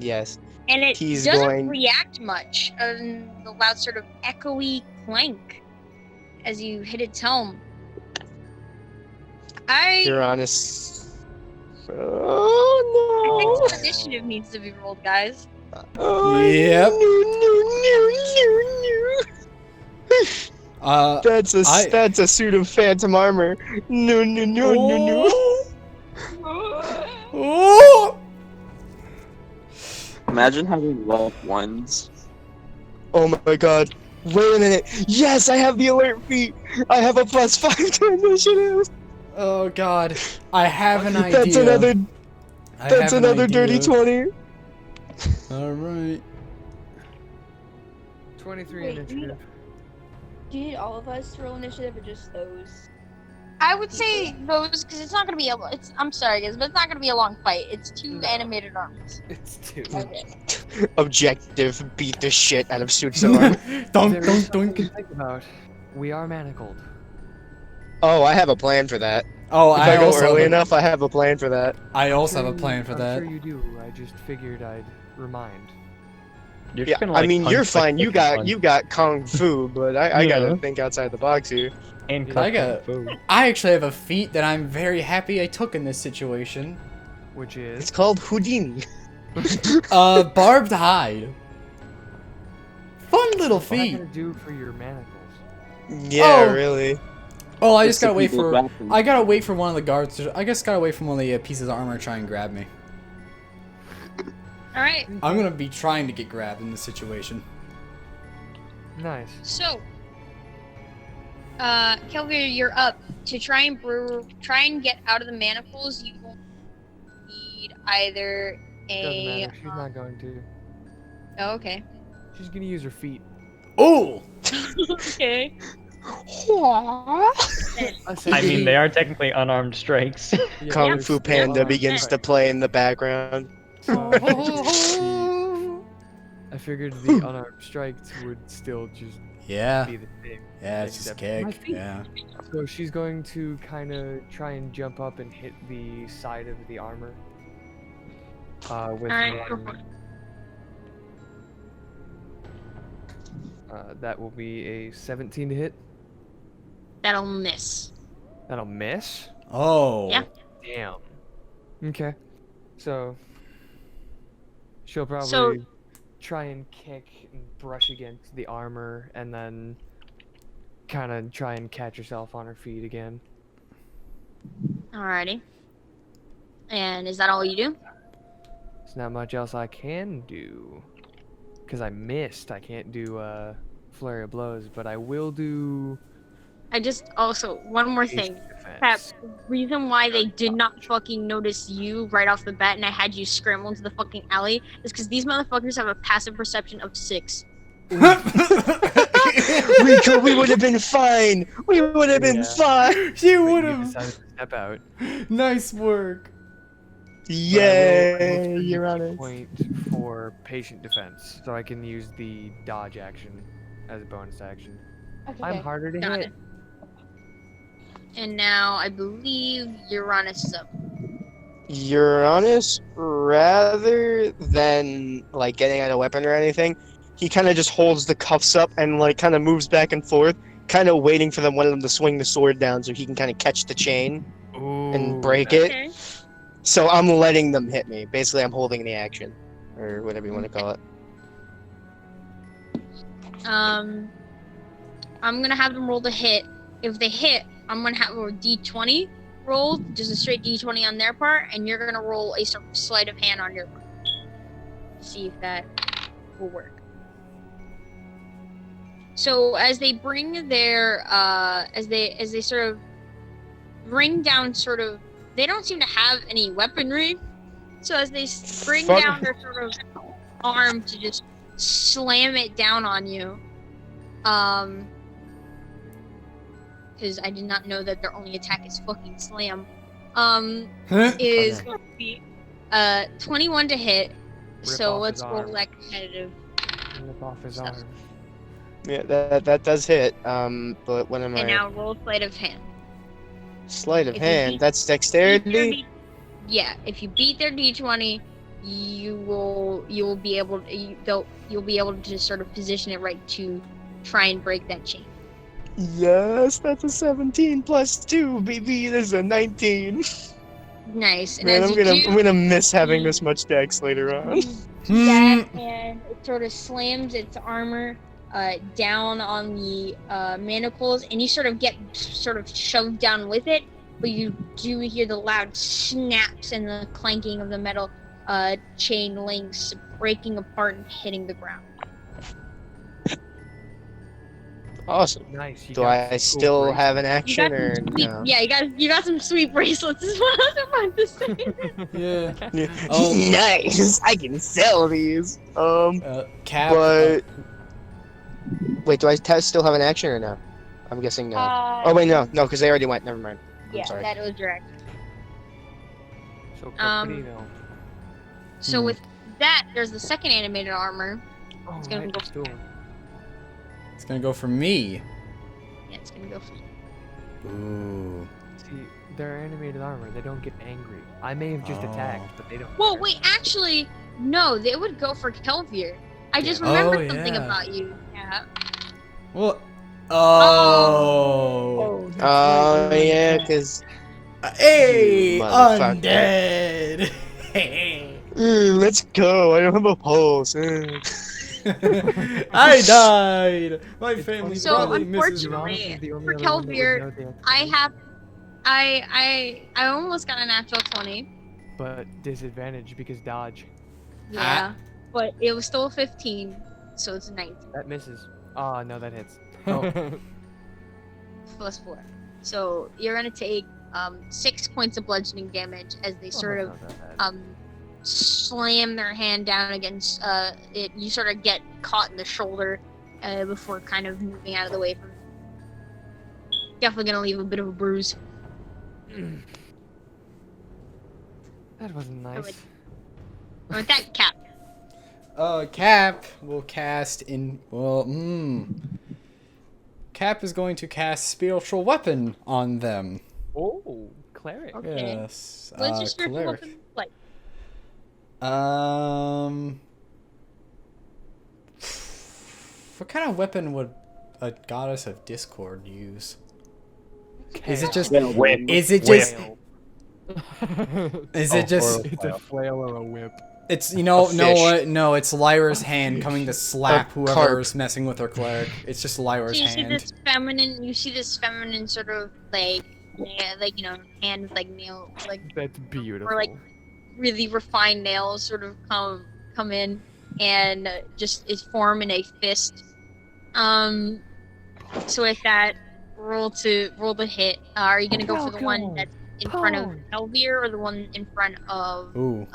Yes. And it He's doesn't going- react much. The loud sort of echoey clank as you hit its helm. Uranus. I Oh think some initiative needs to be rolled, guys. no. Oh, Yep. No. That's a suit of phantom armor. No. Oh! Imagine having loved ones. Oh my god. Wait a minute. Yes, I have the alert feat. I have a +5 to initiative. Oh god. I have an idea. That's another dirty 20. Alright. 23 Wait, initiative. Do you need all of us to roll initiative or just those? I would say those, because it's not going to be I'm sorry, guys, but it's not going to be a long fight. It's 2 animated arms. It's 2. Okay. Objective, beat the shit out of suits of armor. Don't. Think about. We are manacled. Oh, I have a plan for that. Oh, if I I go also early have enough, I have a plan for that. I also have a plan for that. I'm sure you do. I just figured I'd remind. You're Yeah, just gonna, I like, mean, you're punch, fine. like, You got kung fu, but I gotta think outside the box here. And I actually have a feat that I'm very happy I took in this situation. Which is? It's called Houdini. Barbed hide. Fun little What am I feat. gonna do for your manacles? Yeah, Oh. really. Oh, I It's just gotta the wait people's for. weapons. I gotta wait for one of the guards. I guess gotta wait for one of the pieces of armor to try and grab me. All right. I'm gonna be trying to get grabbed in this situation. Nice. So, Kelvir, you're up. To try and get out of the manacles, you will need either Doesn't a matter. She's not going to. Oh, okay. She's gonna use her feet. Oh! Okay. I mean, they are technically unarmed strikes. Yeah, Kung they're Fu still Panda unarmed begins to strikes. play in the background. So I figured the unarmed strikes would still just Yeah. be the same. Yeah, it's just except my kick. feet. Yeah. So she's going to kind of try and jump up and hit the side of the armor. With Alright, go for one. That will be a 17 to hit. That'll miss. That'll miss. Oh. Yeah. Damn. Okay. So she'll probably So- try and kick and brush against the armor, and then kind of try and catch herself on her feet again. Alrighty. And is that all you do? There's not much else I can do. Because I missed. I can't do flurry of blows, but I will do I just also one more thing. defense. Pat, the reason why they did not fucking notice you right off the bat and I had you scramble into the fucking alley is because these motherfuckers have a passive perception of 6. Rico, we would have been fine. We would have been Yeah. fine. She But would you have. decided to step out. Nice work. But I will Yay, spend you're a on key it. point for patient defense, so I can use the dodge action as a bonus action. I'm harder to Got hit. it. And now I believe Uranus is up. Uranus, rather than like getting out a weapon or anything, he kind of just holds the cuffs up and like kind of moves back and forth, kind of waiting for one of them to swing the sword down so he can kind of catch the chain and break it. Okay. So I'm letting them hit me. Basically, I'm holding the action, or whatever you want to call it. I'm gonna have them roll the hit. If they hit, I'm gonna have a D20 roll, just a straight D20 on their part, and you're gonna roll a sort of sleight of hand on your part. See if that will work. So as they bring their as they sort of bring down sort of, they don't seem to have any weaponry. So as they bring Fuck. down their sort of arm to just slam it down on you, because I did not know that their only attack is fucking slam, is going to be 21 to hit. Rip So off let's his roll arm. that competitive. Rip off his Stuff. arm. Yeah, that does hit. But what am And I? now roll sleight of hand. Sleight of if you hand. beat- That's Beat their dexterity. D- yeah, if you beat their D20, you will be able to, you'll be able to sort of position it right to try and break that chain. Yes, that's a 17 plus 2, baby. This is a 19. Nice. And Man, as I'm you gonna do, I'm gonna miss having this much dex later on. that, and it sort of slams its armor down on the manacles, and you sort of get sort of shoved down with it, but you do hear the loud snaps and the clanking of the metal chain links breaking apart and hitting the ground. Awesome. Nice. You Do got I some still cool have an You action got or some sweet, no? yeah, you got some sweet bracelets. Is what I was about to say. Yeah. Yeah. Oh. Nice. I can sell these. Cap. But wait, do I still have an action or no? I'm guessing no. Oh wait, no, because they already went. Never mind. Yeah, sorry. that was your action. So Um, Caprino. So with that, there's the second animated armor. Oh, it's gonna right, go- let's do it. It's gonna go for me. Yeah, it's gonna go for Ooh. See, they're animated armor. They don't get angry. I may have just Oh. attacked, but they don't. Well, care. wait, actually, no, they would go for Kelvier. I just remembered something yeah. about you. Yeah. Well. Oh. Oh yeah, because Hey, You motherfucker. undead. let's go. I don't have a pulse. I died. My It's family funny So, probably misses me. Uranus unfortunately, is the only for other one that would Kelvier, know the I activity, have, I almost got a natural 20. but disadvantage because dodge. Yeah, but it was still 15, so it's 19 That misses. Oh no, that hits. plus 4. So you're gonna take 6 points of bludgeoning damage as they Oh, sort that's of not that bad. slam their hand down against it. You sort of get caught in the shoulder before kind of moving out of the way from it. Definitely gonna leave a bit of a bruise. That wasn't nice. With that, Cap. Cap will cast in. Well, Cap is going to cast spiritual weapon on them. Oh, cleric. Okay. Yes. What's your spiritual cleric. weapon like? What kind of weapon would a goddess of discord use? Is it just? Whip. Is it just? Is it Oh, just? It's a flail or a whip. It's A no fish. no it's Lyra's hand coming to slap carp. whoever's messing with her cleric. It's just Lyra's So you see hand. this feminine. You see this feminine sort of like hand with like nail, like That's beautiful. or like really refined nails, sort of come in and just is form in a fist. So with that, roll the hit. Are you gonna go for the one that's in front of Elvir or the one in front of Ooh.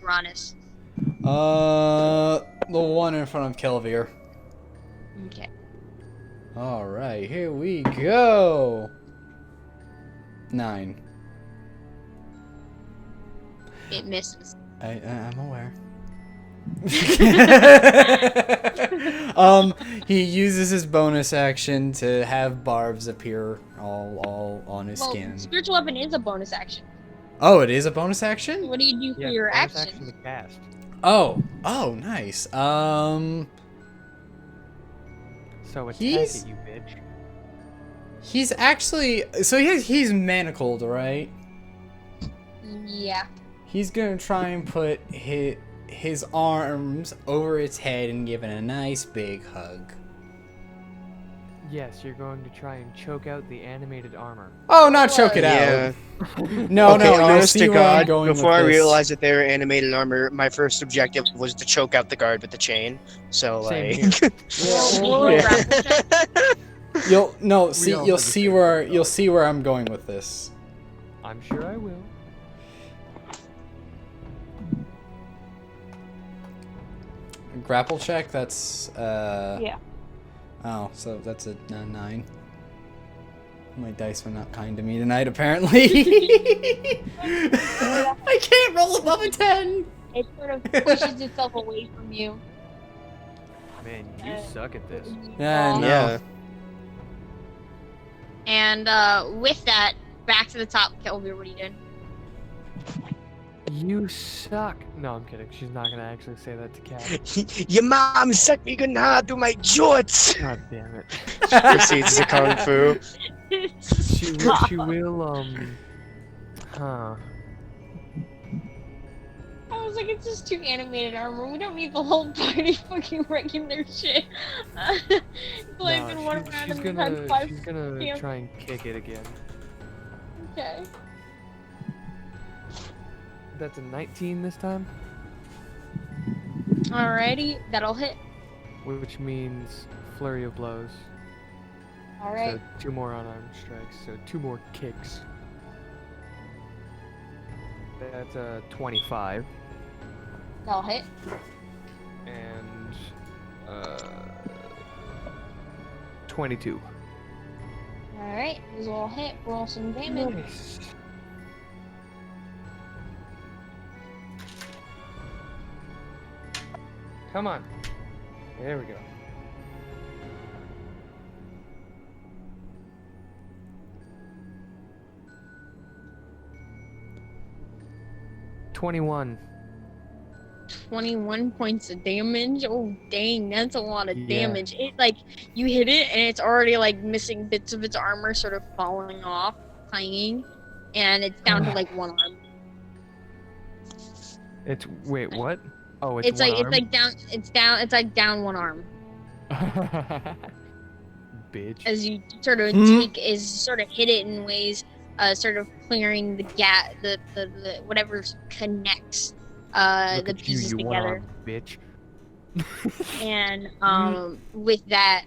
Uranus? The one in front of Kelvir. Okay. All right, here we go. 9. It misses. I'm aware. He uses his bonus action to have barbs appear all on his skin. Spiritual weapon is a bonus action. Oh, it is a bonus action? What do you do for your bonus action? to cast. Oh, nice. So attack He's- it, you bitch. He's actually he's manacled, right? Yeah. He's gonna try and put his arms over its head and give it a nice big hug. Yes, you're going to try and choke out the animated armor. Oh, not choke it Yeah. out. No, Okay, you'll honest see to where I'm God, going before with I this. realized that they were animated armor, my first objective was to choke out the guard with the chain. So Same like, Roll a Yeah. grapple check. You'll all see have the same where I'm going with this. I'm sure I will. Grapple check. That's Yeah. Oh, so that's a 9. My dice were not kind to me tonight, apparently. I can't roll above a 10. It sort of pushes itself away from you. Man, you suck at this. Yeah, no. yeah. And with that, back to the top, Kelvin, what are you doing? You suck. No, I'm kidding. She's not gonna actually say that to Cat. Your mom sucked me good hard through my jorts. God damn it. Proceeds to kung fu. She will, huh. I was like, it's just too animated armor. We don't need the whole party fucking wrecking their shit. Like, No, one round she's and then times 5. she's gonna Damn. try and kick it again. Okay. That's a 19 this time, Alrighty, that'll hit. which means flurry of blows. Alright. So 2 more unarmed strikes, so 2 more kicks. That's a 25 That'll hit. and 22. Alright, those will all hit. Roll some damage. Nice. Come on. There we go. $21. 21 points of damage. Oh dang, that's a lot of Yeah. damage. It like you hit it and it's already like missing bits of its armor, sort of falling off, clanging, and it's down to like one arm. It's wait, what? Oh, It's one like arm? it's like down one arm Bitch. as you sort of hit it in ways, sort of clearing the gap, the whatever connects Look the at you, pieces you together. one-armed bitch. And with that,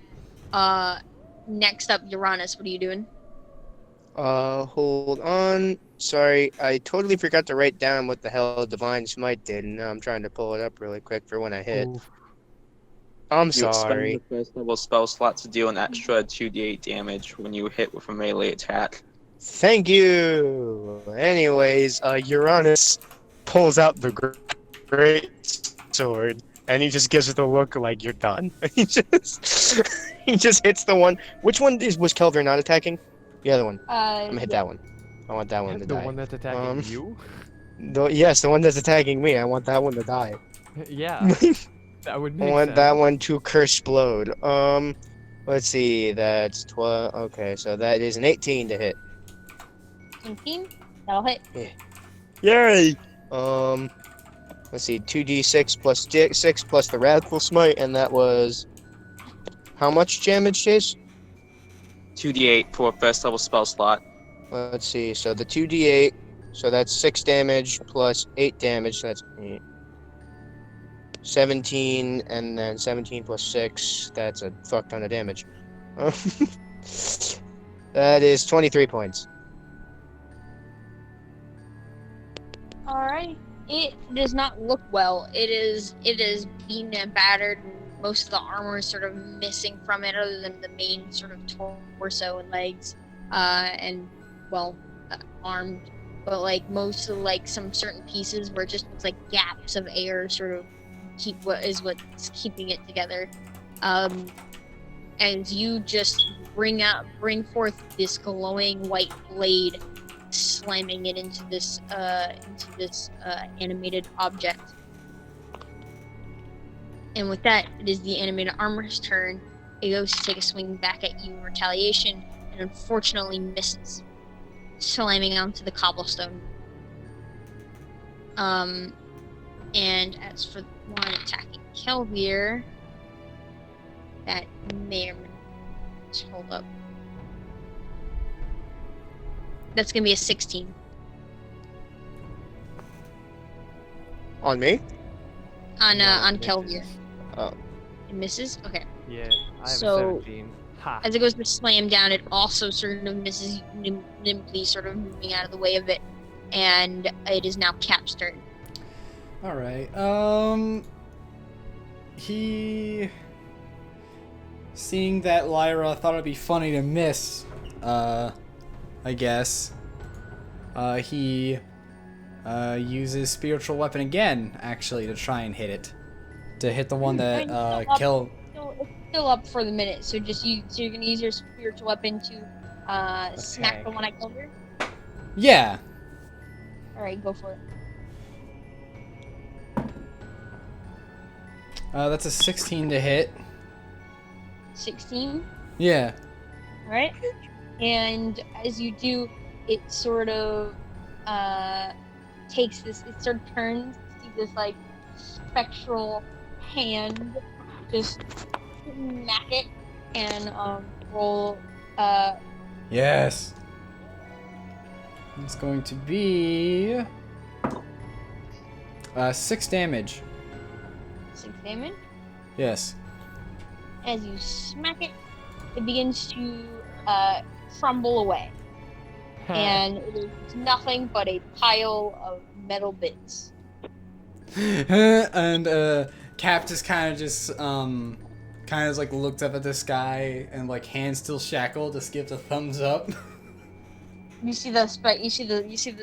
next up, Uranus, what are you doing? Hold on. Sorry, I totally forgot to write down what the hell Divine Smite did, and now I'm trying to pull it up really quick for when I hit. Oof. I'm You expend sorry. the first level spell slot to deal an extra 2d8 damage when you hit with a melee attack. Thank you. Anyways, Uranus pulls out the great sword, and he just gives it a look like you're done. he just he just hits the one. Which one was Kelvin not attacking? The other one. I'm gonna hit Yeah. that one. I want that one to The die. one that's attacking you? Yes, the one that's attacking me. I want that one to die. Yeah, that would I make want that sense. one to explode. Let's see. That's 12. Okay, so that is an 18 to hit. 18. That'll hit. Yeah. Yay! Let's see. 2d6 plus 6 plus the Wrathful Smite, and that was how much damage, Chase? 2d8 for first level spell slot. Let's see. So the 2d8. So that's 6 damage plus 8 damage. So that's 8. 17, and then 17 plus 6. That's a fuck ton of damage. That is 23 points. All right. It does not look well. It is beaten and battered, and most of the armor is sort of missing from it, other than the main sort of torso and legs, and armed. But like most of like some certain pieces where it just looks like gaps of air, sort of what's keeping it together. And you just bring forth this glowing white blade, slamming it into this animated object. And with that, it is the animated armor's turn. It goes to take a swing back at you in retaliation, and unfortunately misses, slamming onto the cobblestone. And as for the one attacking Kelvier, that may or may not hold up. That's gonna be a 16. On me? On No, it Kelvier. misses. Oh. It misses? Okay. Yeah, I have So- a 17. Ha. As it goes to slam down, it also sort of misses, nimbly sort of moving out of the way of it. And it is now Cap's turn. Alright, he... Seeing that Lyra thought it'd be funny to miss, I guess, he, uses Spiritual Weapon again, actually, to try and hit it. To hit the one that, It's kill... still up for the minute, so so you're gonna use your spiritual weapon to, smack the one I killed her? Yeah! Alright, go for it. That's a 16 to hit. 16. Yeah. Alright. And as you do, it sort of it sort of turns to see this like spectral hand just smack it and roll Yes! It's going to be... 6 damage. 6 damage. Yes. As you smack it, it begins to crumble away. And it is nothing but a pile of metal bits. And Cap just kind of like looked up at the sky and like hands still shackled, just gives a thumbs up. You see the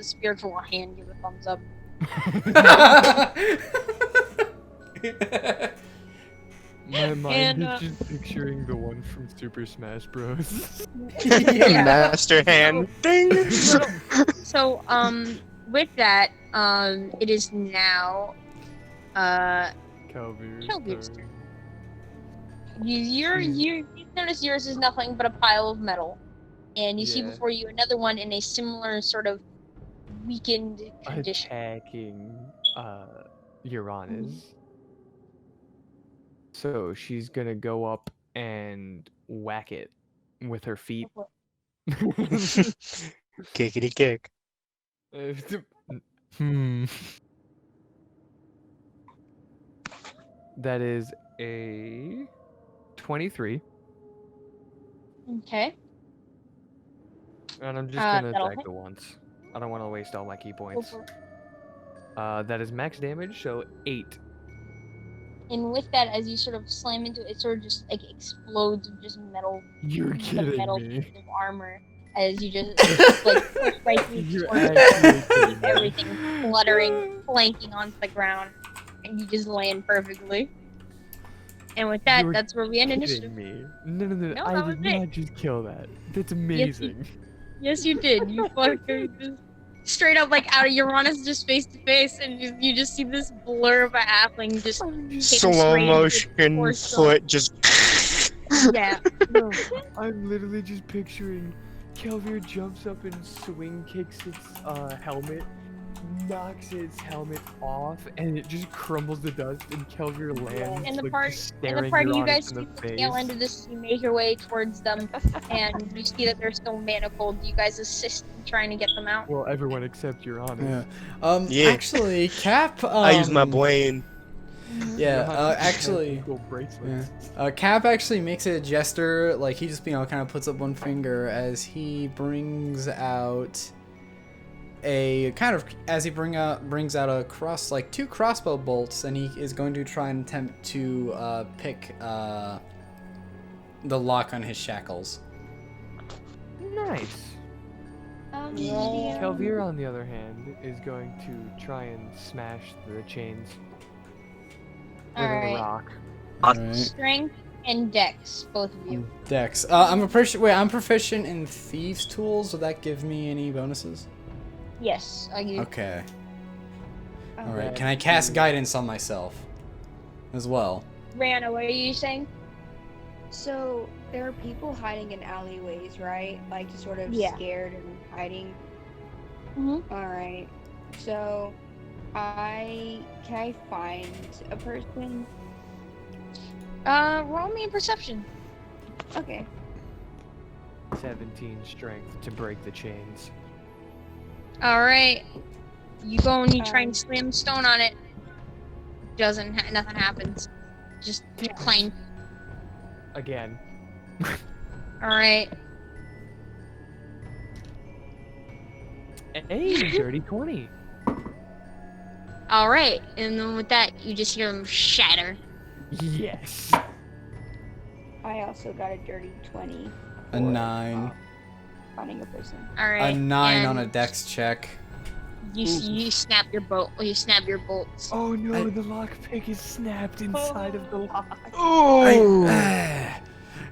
spiritual hand give a thumbs up. My mind And, is just picturing the one from Super Smash Bros. Yeah. Master hand. Ding! So with that, it is now Kelvier's turn. turn. You notice yours is nothing but a pile of metal, and you see Yeah. before you another one in a similar sort of weakened condition. Attacking Uranus. So she's gonna go up and whack it with her feet. Kickity kick. Hmm. That is a 23. Okay. And I'm just gonna that'll attack hit. the once. I don't want to waste all my key Go points. for it. That is max damage, so 8. And with that, as you sort of slam into it, it sort of just like explodes of just metal, You're the kidding metal me. piece of armor as you just like push right through the You're torch, actually kidding me. everything fluttering, flanking onto the ground, and you just land perfectly. And with that, You're that's where we end kidding initiative. me. No, No, I that was did it. not just kill that. That's Yes, amazing. Yes, you did. You fucking just straight up like out of Uranus, just face to face, and you just see this blur of a halfling just hitting Slow straight into its motion torso. foot just. Yeah. No, I'm literally just picturing Kelvir jumps up and swing kicks its helmet, knocks its helmet off, and it just crumbles to dust, and Kelvir lands And the like part, just and the staring part of you Uranus guys in see the the face. tail end of this, you make your way towards them, and you see that they're still manacled. You guys assist in trying to get them out. Well, everyone except Uranus. Yeah. Yeah. Actually, Cap. I use my brain. Yeah. Uranus has Actually. gold bracelets. Cap actually makes a gesture, like he just kind of puts up one finger as he brings out brings out a like 2 crossbow bolts, and he is going to try and attempt to pick the lock on his shackles. Nice. Kelvir, on the other hand, is going to try and smash the chains with a rock. Alright. Strength and dex, both of you. Dex. I'm proficient in thieves' tools. Would that give me any bonuses? Yes, I do. Okay. Oh. Alright, can I cast guidance on myself as well? Rihanna, what are you saying? So there are people hiding in alleyways, right? Like just sort of Yeah. scared and hiding. Mhm. All right. So can I find a person? Roll me a perception. Okay. 17 strength to break the chains. All right. You go and you try and slam stone on it. Nothing happens. Just clang. Again. All right. Hey, dirty 20. All right. And then with that, you just hear them shatter. Yes. I also got a dirty 20. A 9. Finding a person. All right. A 9 on a and dex check. You snap your bolt. You snap your bolts. Oh no, the lockpick is snapped inside of the lock.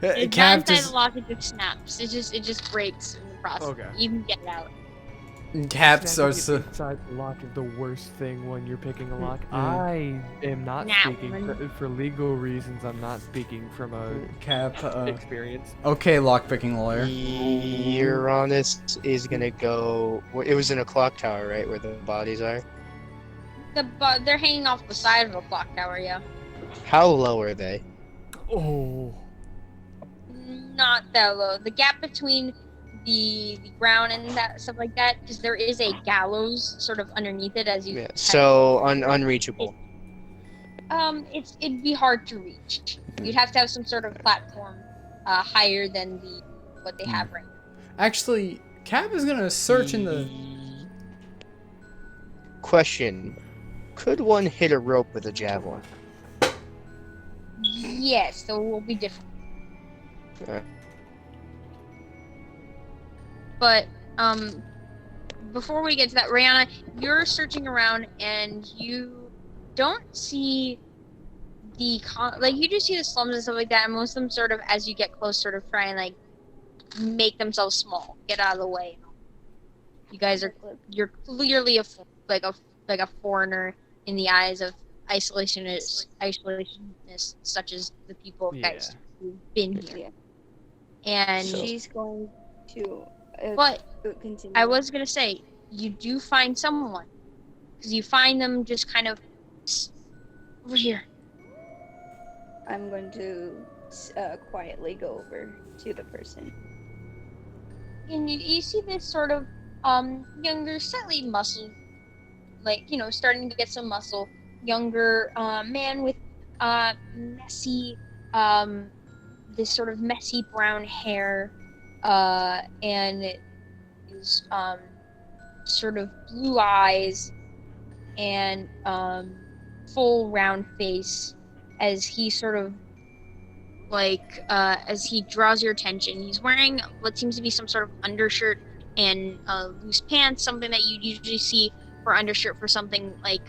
It's Cap not inside just the lock. It just snaps. It just breaks in the process. Okay. You can get it out. Cap Snapping starts it to. inside the lock is the worst thing when you're picking a lock. Yeah. I am not Nah, speaking man. for legal reasons. I'm not speaking from a Cap. experience. Okay, lockpicking lawyer. Uranus is gonna go. It was in a clock tower, right, where the bodies are. They're hanging off the side of a clock tower. Yeah. How low are they? Oh. Not that low. The gap between the ground and that stuff like that, because there is a gallows sort of underneath it as you. Yeah. So unreachable. It'd be hard to reach. You'd have to have some sort of platform, higher than what they have right now. Actually, Cap is gonna search in the. Question: could one hit a rope with a javelin? Yes, so it will be different. But before we get to that, Rihanna, you're searching around and you don't see you just see the slums and stuff like that, and most of them sort of, as you get close, sort of try and like make themselves small, get out of the way. You guys you're clearly a foreigner in the eyes of isolationists such as the people guys who've been here. And She's going to. But continue. I was gonna say, you do find someone, because you find them just kind of over here. I'm going to quietly go over to the person. And you see this sort of younger, slightly muscle, starting to get some muscle, younger man with messy, this sort of messy brown hair, and it is sort of blue eyes and full round face as he sort of as he draws your attention. He's wearing what seems to be some sort of undershirt and loose pants, something that you'd usually see for undershirt for something like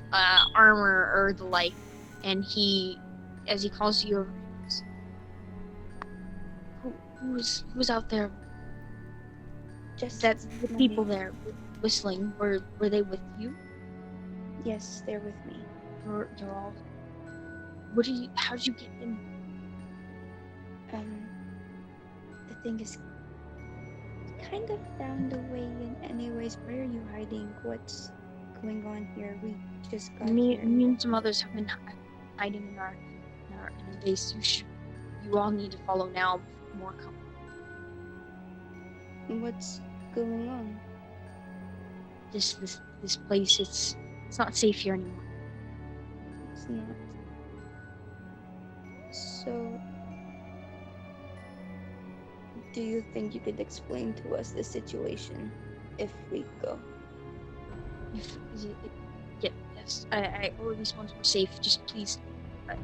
armor or the like. And as he calls you over, who's out there? Just That's the people there whistling. Were they with you? Yes, they're with me. They're all. How did you get in? The thing is kind of found a way in. Anyways, where are you hiding? What's going on here? We just got Me here. and some others have been hiding in our base. You all need to follow now. More come. What's going on? This place. It's not safe here anymore. It's not. So, do you think you could explain to us the situation if we go? Yes. I always want we're safe. Just please,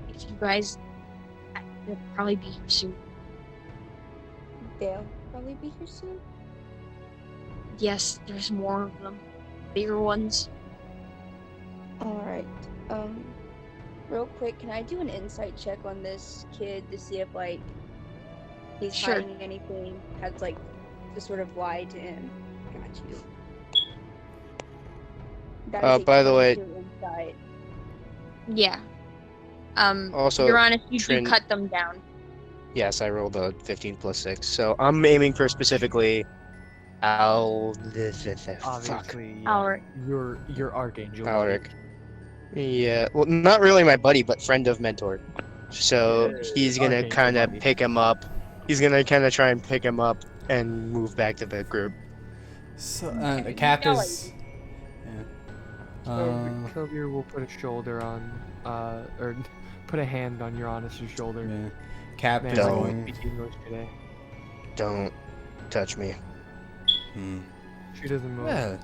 if you guys, they'll probably be here soon. They'll probably be here soon? Yes, there's more of them. Bigger ones. Alright. Real quick, can I do an insight check on this kid to see if, like, he's Sure. hiding anything, has, like, to sort of lie to him? Got you. That is a By the way- 22 insight. Yeah. Also, Your Honor, you Trin- do cut them down. Yes, I rolled a 15 plus 6. So I'm aiming for specifically fuck. Obviously, yeah, Alric. your Archangel. Alric. Yeah, well, not really my buddy, but friend of mentor. So he's gonna Archangel kind of buddy. pick him up. He's gonna kind of try and pick him up and move back to the group. So the cap is. Yeah. Kobe will put a shoulder on, or put a hand on Uranus's shoulder. Yeah. Cap Man, is I Don't. won't going. speak English today. Don't touch me. She doesn't move. Well,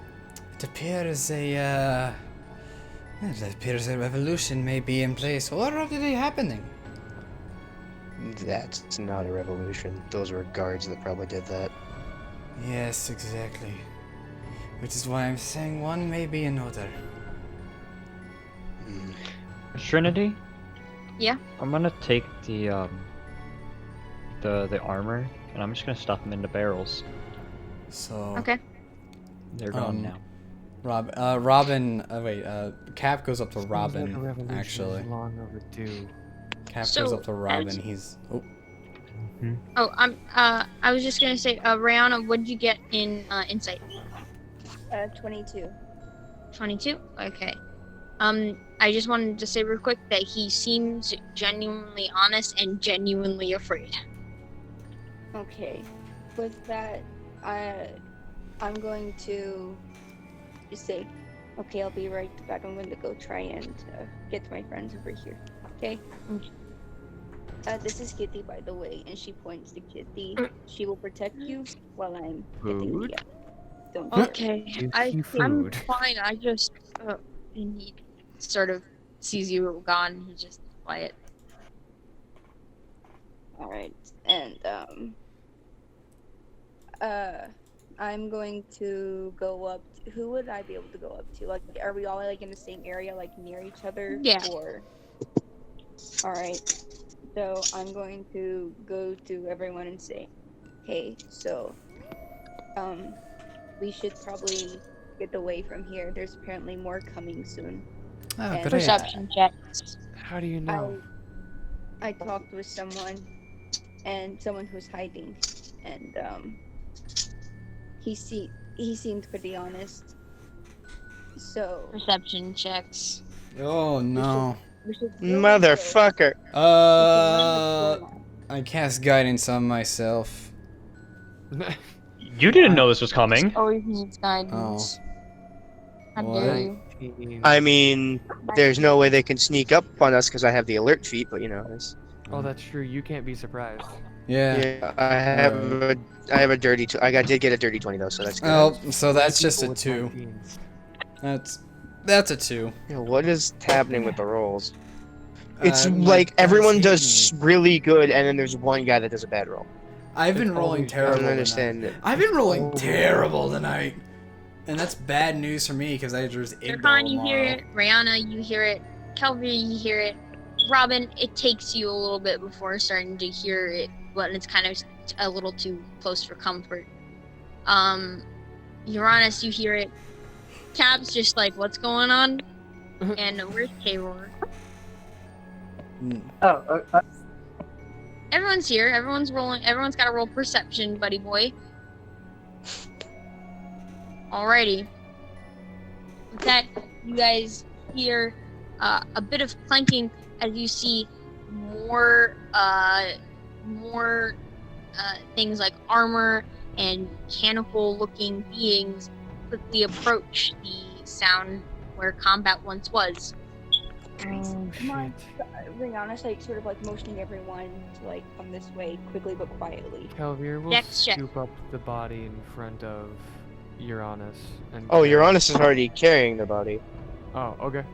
it appears a revolution may be in place already happening. That's not a revolution. Those were guards that probably did that. Yes, exactly. Which is why I'm saying one may be in order. Trinity? Yeah? I'm gonna take the armor and I'm just gonna stuff them into barrels. So. Okay. They're gone now. Robin. Wait. Cap goes up to Seems like a Robin. revolution Actually, is long overdue. Cap So, goes up to Robin. as- He's. Oh. Oh, I was just gonna say, Rihanna, what did you get in insight? 22. 22? Okay. I just wanted to say real quick that he seems genuinely honest and genuinely afraid. Okay. With that, I'm going to just say, okay, I'll be right back. I'm going to go try and get to my friends over here. Okay? This is Kitty, by the way, and she points to Kitty. She will protect you while I'm getting Food? the Don't worry. Okay, Gives I'm you food. fine. I just, and he sort of sees you gone. He's just quiet. All right, and I'm going to go up. Who would I be able to go up to? Like, are we all like in the same area, like near each other? Yeah. Or. All right. So I'm going to go to everyone and say, "Hey, so, we should probably get away from here. There's apparently more coming soon." Oh, And, great. Perception checks. How do you know? I talked with someone, and someone who's hiding, and he seemed pretty honest. So Perception checks. Oh no. we should really Motherfucker. I cast guidance on myself. You didn't know this was coming. Always needs guidance. How What? dare you? I mean, there's no way they can sneak up on us because I have the alert feat, but you know, Oh, that's true. You can't be surprised. Yeah. Yeah, I have a dirty. Did get a dirty 20 though, so that's good. Oh, so that's People just a with 2. 19s. That's a 2. Yeah, what is happening with the rolls? It's My like dice everyone hate does me. really good, and then there's one guy that does a bad roll. I've been It's rolling always terrible I don't tonight. understand it. I've been rolling always terrible tonight. And that's bad news for me because I just ignore Zircon, you hear tomorrow. it. Rihanna, you hear it. Kelvin, you hear it. Robin, it takes you a little bit before starting to hear it, but it's kind of a little too close for comfort. Uranus, you hear it. Cap's just like, what's going on? And where's K-Roar? Oh, Everyone's here. Everyone's rolling. Everyone's got to roll perception, buddy boy. Alrighty. With that, you guys hear a bit of clanking as you see more things like armor and mechanical-looking beings quickly approach the sound where combat once was. Oh, Come on, shit. Rihanna's like sort of like motioning everyone to like come this way quickly but quietly. Calvier will Dex check. scoop up the body in front of Uranus. And Oh, carry Uranus is already carrying the body. it. Oh, okay.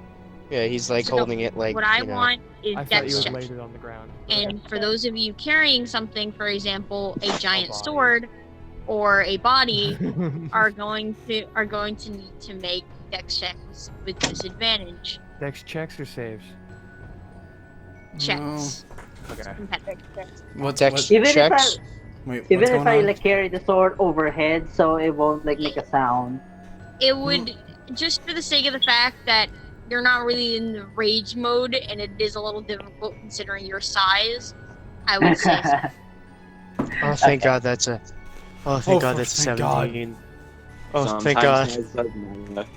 Yeah, he's like So holding it like. What I you know. want is I thought dex you had check. laid it on the ground. And for those of you carrying something, for example, a giant body. sword or a body, are going to need to make dex checks with disadvantage. Dex checks or saves? Checks. Okay. Competitive checks. What's Dex even checks. Wait, even what's if going I on? like carry the sword overhead, so it won't like make a sound. It would, just for the sake of the fact that you're not really in the rage mode and it is a little difficult considering your size, I would say so. Oh, thank God that's a. Oh, thank God that's a thank God. 17. Oh, Sometimes thank God. it does matter.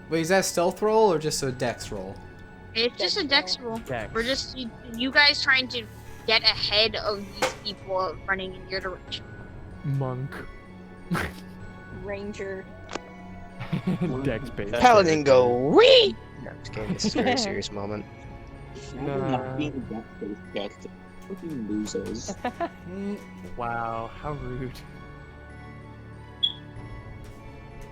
Wait, is that a stealth roll or just a dex roll? It's just a dex roll. Dex. We're just you guys trying to get ahead of these people running in your direction. Monk. Ranger. Dex based. Paladin go wee. No, I'm just kidding. This is a very serious moment. Nah. Being death-based character. Fucking losers. Wow, how rude.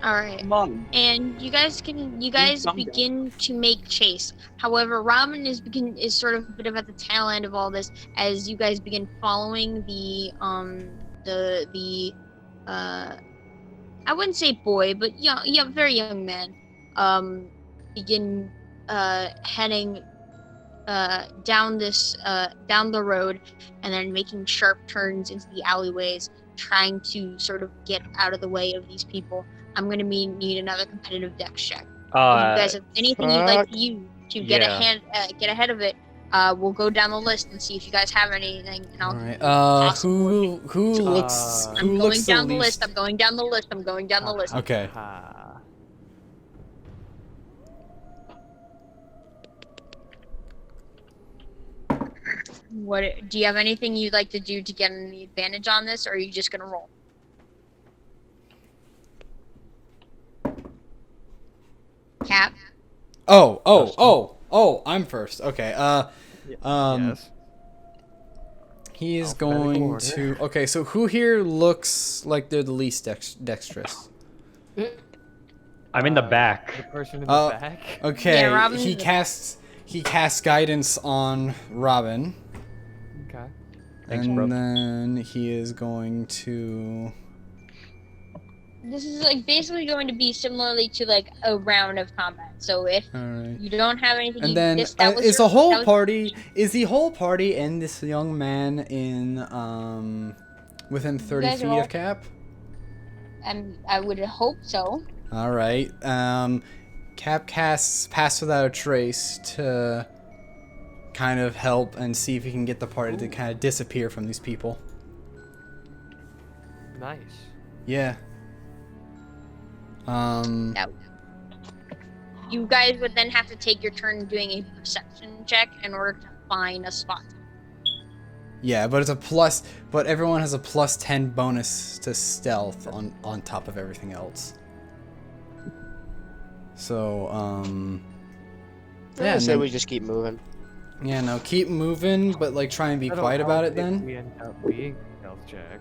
All right. Come on. And you guys begin to make chase. However, Robin is sort of a bit of at the tail end of all this as you guys begin following the I wouldn't say boy, but yeah, very young man. Begin heading down the road and then making sharp turns into the alleyways, trying to sort of get out of the way of these people. I'm gonna need another competitive dex check. If you guys have anything you'd like to use to get ahead of it, we'll go down the list and see if you guys have anything. And I'll All give right. you possible. Who looks I'm who going looks down the the least? list. I'm going down the list. I'm going down the list. Okay. Ah. What do you have anything you'd like to do to get an advantage on this, or are you just gonna roll? Cap. Oh, I'm first. Okay. Yes. He is Alphabetical going order. to. Okay, so who here looks like they're the least dexterous? I'm in the The back. person in the Uh, back. Okay, Yeah, Robin's he the- casts guidance on Robin, Okay. Thanks, and bro. then he is going to. This is like basically going to be similarly to like a round of combat. So if All right. you don't have anything, And then that was is your- the whole that was- party and this young man in within 30 guys are feet all- of Cap? I would hope so. All right. Cap casts Pass Without a Trace to kind of help and see if he can get the party to kind of disappear from these people. Nice. Yeah. That you guys would then have to take your turn doing a perception check in order to find a spot. Yeah, but it's a plus. But everyone has a plus 10 bonus to stealth on top of everything else. So Yeah, I and say then- we just keep moving. Yeah, no, keep moving, but like try and be That'll quiet about help it if then. we end up being a stealth check.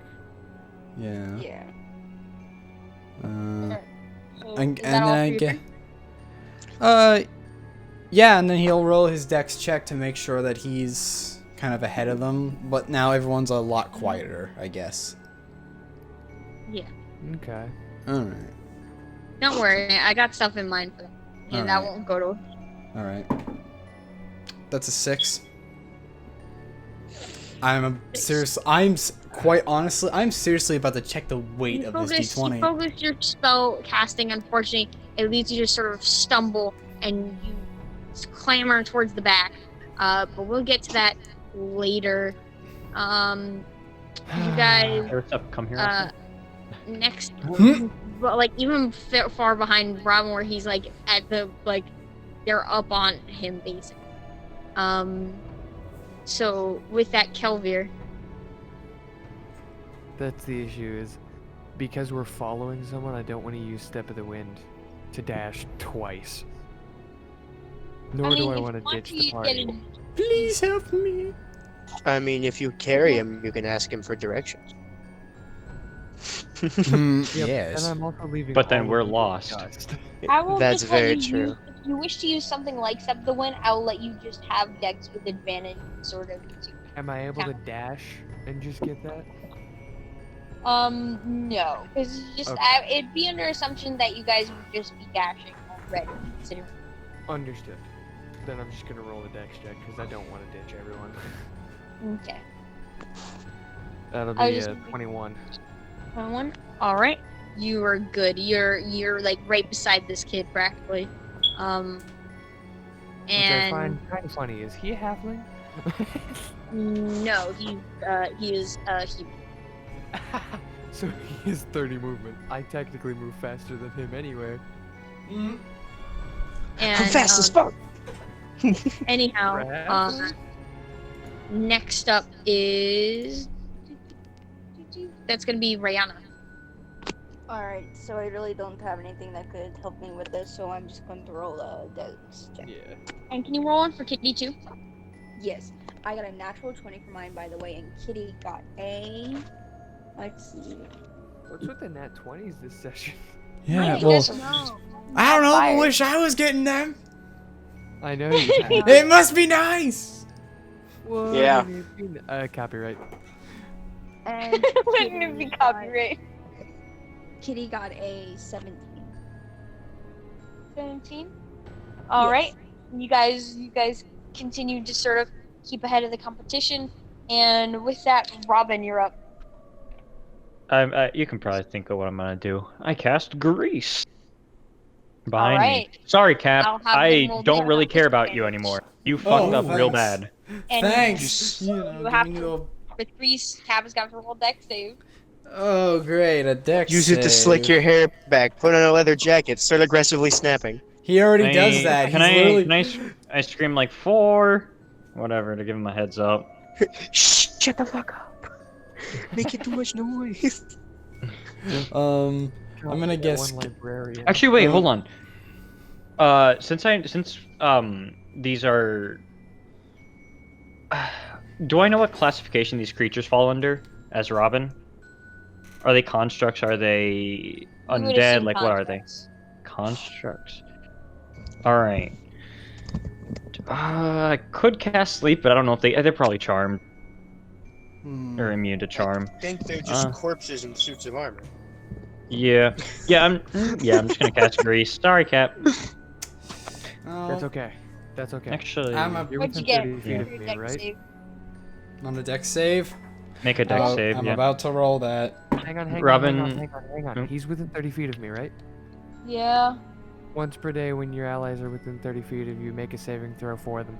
Yeah. Yeah. So, And is then that all I for your get. turn? Yeah, and then he'll roll his dex check to make sure that he's kind of ahead of them. But now everyone's a lot quieter, I guess. Yeah. Okay. All right. Don't worry, I got stuff in mind for them, and that Alright. won't go to. All right. That's a 6. I'm quite honestly, I'm seriously about to check the weight of this You d20. focus your spell casting. Unfortunately, it leads you to sort of stumble and you clamber towards the back. But we'll get to that later. You guys, Hey, what's up? Come here. next, Hmm? but like even far behind Robin, where he's like at the like, they're up on him basically. So with that, Kelvir. That's the issue is because we're following someone, I don't want to use Step of the Wind to dash twice. Nor do I want to ditch the party. Please help me. I mean, if you carry him, you can ask him for directions. Yes. And I'm also leaving. But then all of we're you lost. disgust. I will That's just let very you true. Use, if you wish to use something like Step of the Wind, I'll let you just have decks with advantage, sort of. Am I able to dash and just get that? No, because just Okay. it'd be under assumption that you guys would just be dashing already. Considering. Understood. Then I'm just gonna roll a dex check because I don't want to ditch everyone. Okay. That'll I be was a just- 21. 21. All right, you are good. You're like right beside this kid practically. Which I And find kind of funny. Is he a halfling? no, he is human. So he is 30 movement. I technically move faster than him anyway. And, I'm fast as fuck. Anyhow, Perhaps? next up is that's gonna be Rihanna. Alright, so I really don't have anything that could help me with this, so I'm just going to roll a dex check. Yeah. And can you roll one for Kitty too? Yes, I got a natural 20 for mine, by the way, and Kitty got a. Let's see. What's with the nat 20s this session? Yeah. I Well, don't know. I don't know. I Fire. wish I was getting them. I know you have. It must be nice. What? Yeah. Copyright. And Wouldn't it be copyright? Kitty got a 17. 17. All right. You guys continue to sort of keep ahead of the competition, and with that, Robin, you're up. You can probably think of what I'm gonna do. I cast Grease behind Alright. me. Sorry, Cap. I'll have them I roll don't down really at care about disadvantage. you anymore. You fucked up real thanks. bad. And Thanks. You know, you have giving to- you with Grease, Cap has got to roll dex save. Oh, great. A dex Use it to slick save. your hair back. Put on a leather jacket. Start aggressively snapping. He already does that. Can He's literally. I scream like 4, whatever, to give him a heads up. Shh! Shut the fuck up. Making too much noise. I'm gonna guess. One librarian. Actually, wait, hold on. Since these are, do I know what classification these creatures fall under as Robin? Are they constructs? Are they You would undead? assume Like, what are they? constructs. Constructs. Alright. I could cast sleep, but I don't know if they're probably charmed or immune to charm. I think they're just corpses in suits of armor. Yeah. I'm just gonna cast Grease. Sorry, Cap. That's okay. That's okay. Actually, You're What'd you within get? 30 feet Your of me, dex right? save. On a dex save. make a dex save. I'm Yeah. about to roll that. Hang on, Robin- hang on. Hmm? He's within 30 feet of me, right? Yeah. Once per day, when your allies are within 30 feet of you, make a saving throw for them.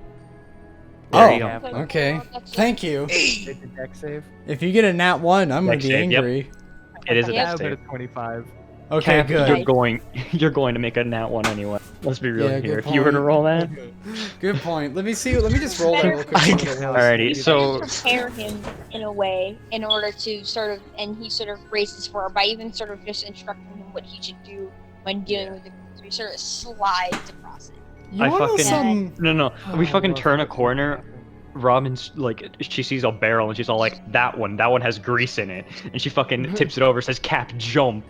There Oh, you go. okay. Thank you. It's a dex save. If you get a nat 1, I'm gonna Dex be save, yep. angry. It is a Yeah, dex but save. it's 25. Okay, Cap, good. you're going to make a nat 1 anyway. Let's be real Yeah, here. good If you were to point. roll that, Good point. Let me see. Let me just roll that real quick. alrighty. So Prepare him in a way in order to sort of, and he sort of braces for it by even sort of just instructing him what he should do when dealing with the creature. He sort of slides across it. You I want fucking some? no. We Oh, fucking Will, turn a that's what corner. happened. Robin's like, she sees a barrel and she's all like, that one has grease in it, and she fucking tips it over, says, "Cap, jump,"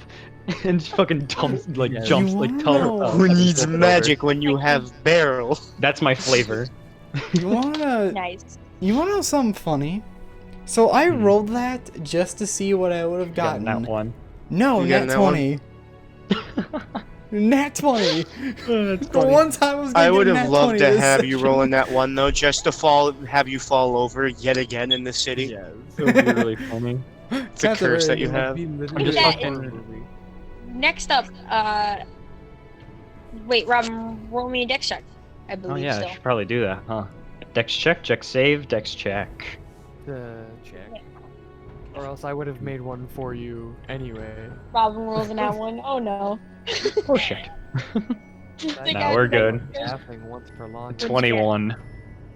and she fucking dumps like Yes. You jumps like wanna tell know? Who fucking needs flips it over. magic when you have barrel? That's my flavor. You wanna? Nice. You wanna know something funny? So I Hmm. rolled that just to see what I would have Got gotten. that one. No, You got nat that one? 20. Nat 20. That's The funny. one time I was gonna I would get have nat loved 20 to this have you session. roll in that one though, just to have you fall over yet again in the city. Yes. It would be really funny. It's a curse that you have. I'm just Yeah, fucking. Next up, wait, Robin, roll me a dex check. I Oh believe yeah, I still. should probably do that, huh? Dex check, check save, dex check. Check. Or else I would have made one for you anyway. Robin rolls in that one. Oh no. Oh shit. The Nah, guy we're like- good. Halfling once per long. 21.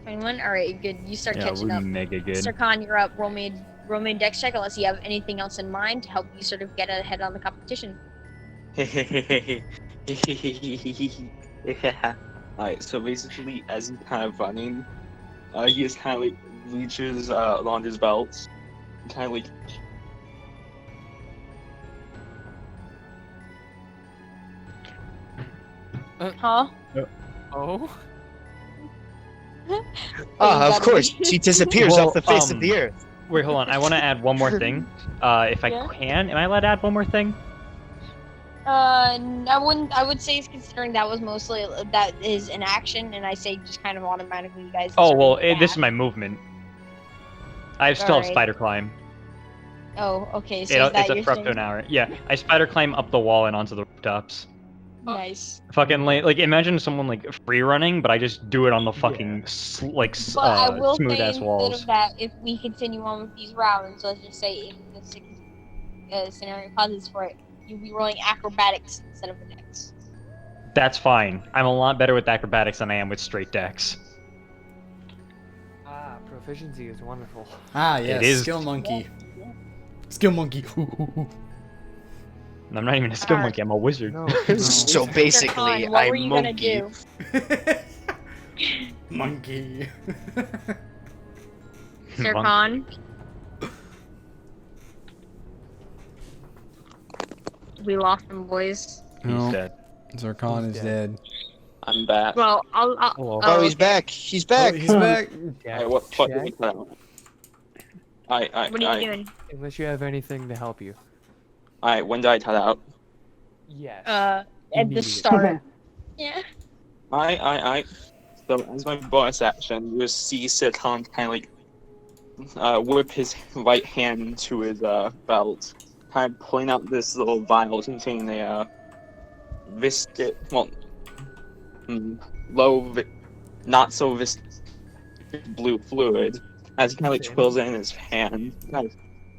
21. All right, good. You start Yeah, catching we're up. mega good. Mr. Khan, you're up. Roll me a dex check unless you have anything else in mind to help you sort of get ahead on the competition. Yeah. Alright, so basically, as he's kind of running, he just kind of like reaches along his belt, kind of like. Huh? Oh? Ah, You of got course. me. She disappears Well, off the face of the earth. Wait, hold on. I want to add one more thing. If I Yeah? can, am I allowed to add one more thing? I wouldn't. I would say, considering that was mostly that is an action, and I say just kind of automatically, you guys. Oh sort of well, adapt. this is my movement. I still have Alright. spider climb. Oh, okay. So is that It's a your for up to thing? an hour. Yeah, I spider climb up the wall and onto the rooftops. Nice. Fucking like imagine someone like free running, but I just do it on the fucking But I will smooth say ass instead walls. of that, if we continue on with these rounds, let's just say if the scenario causes for it, you'll be rolling acrobatics instead of a dex. That's fine. I'm a lot better with acrobatics than I am with straight decks. Ah, proficiency is wonderful. Ah, yes. is. Skill monkey. Skill monkey. I'm not even a skill Alright. monkey. I'm a wizard. No. So basically, Khan, what I were you gonna monkey. do? Monkey. Sir Monk. Khan? We lost him, boys. He's No. dead. Zarkon He's is dead. dead. I'm back. Well, I'll Hello. Oh, he's okay. back. He's Oh, back. he's back. Alright, what fuck did Check. we cut out? Alright, What are you doing? Unless you have anything to help you. Alright, when did I cut out? Yes. At the Immediate. start. Yeah. I. So as my bonus action, you just see Sitan kind of like whip his right hand to his belt, kind of pulling out this little vial containing a viscous, well, not so viscous blue fluid. As he kind of like twirls it in his hand,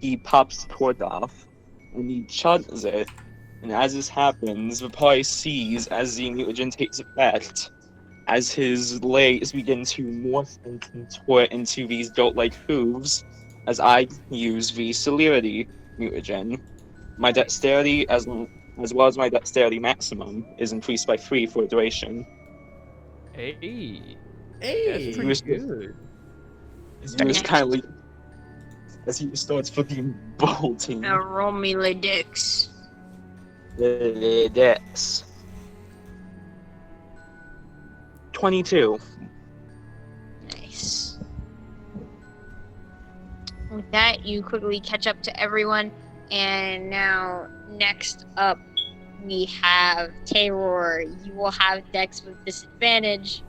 he pops the cork off, and he chugs it. And as this happens, Vapai sees as the mutagen takes effect, as his legs begin to morph and contort into these goat-like hooves, as I use the celerity mutagen. My dexterity, as well as my dexterity maximum, is increased by 3 for a duration. Hey. Hey. That's He was pretty good. kind of like, as he starts fucking bolting. Now roll me the dex. The dex. 22. Nice. With that, you quickly catch up to everyone, and now next up we have Terror. You will have dex with disadvantage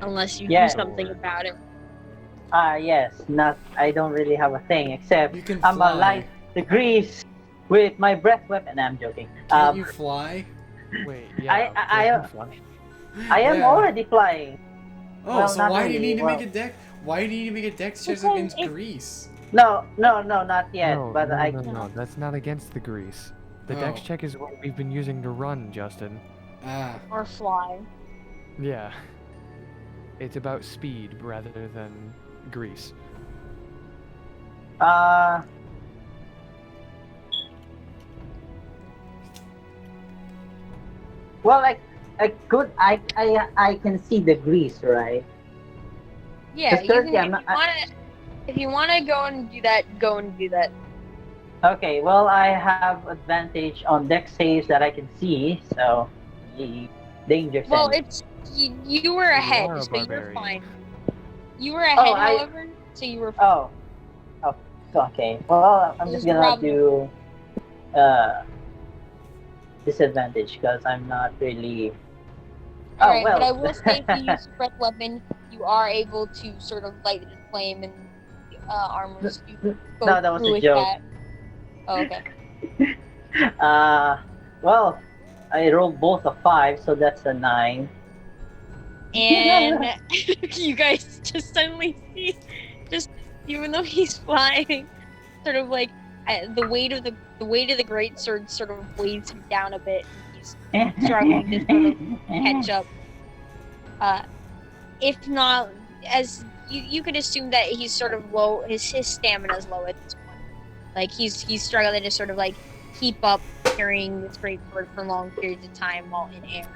unless you Yeah. do something about it. Yes. Not. I don't really have a thing except You can I'm fly. a light the grease with my breath weapon. I'm joking. Can't you fly? Wait, yeah. I- can fly. I am Yeah. already flying. Oh, Well, so not why do you really, need to well- make a deck? Why do you need to make a dex just Because against it- Greece? No, not yet. No, but no, I. no. That's not against the grease. The dex Oh. check is what we've been using to run, Justin. Ah. Or fly. Yeah. It's about speed rather than grease. Well, like I can see the grease, right? Yeah, Because you can currently if I'm not. you wanna go and do that, go and do that. Okay, well, I have advantage on dex saves that I can see, so danger Well, sense. you were You ahead, are a so you're barbarian. fine. You were Oh, ahead, I. however, so you were fine. Oh, oh, okay. Well, I'm It just was the gonna problem. do uh disadvantage because I'm not really. All Oh right, but I well. will say if you use your breath weapon, you are able to sort of light it in flame and armors do go No, that was through a with joke. that. Oh, okay. Uh, well, I rolled both a 5, so that's a 9. And you guys just suddenly see, just even though he's flying, sort of like the weight of the great sword sort of weighs him down a bit, and he's struggling to sort of catch up. Uh, if not, as you could assume that he's sort of low. His stamina is low at this point. Like he's struggling to sort of like keep up carrying this great sword for long periods of time while in air.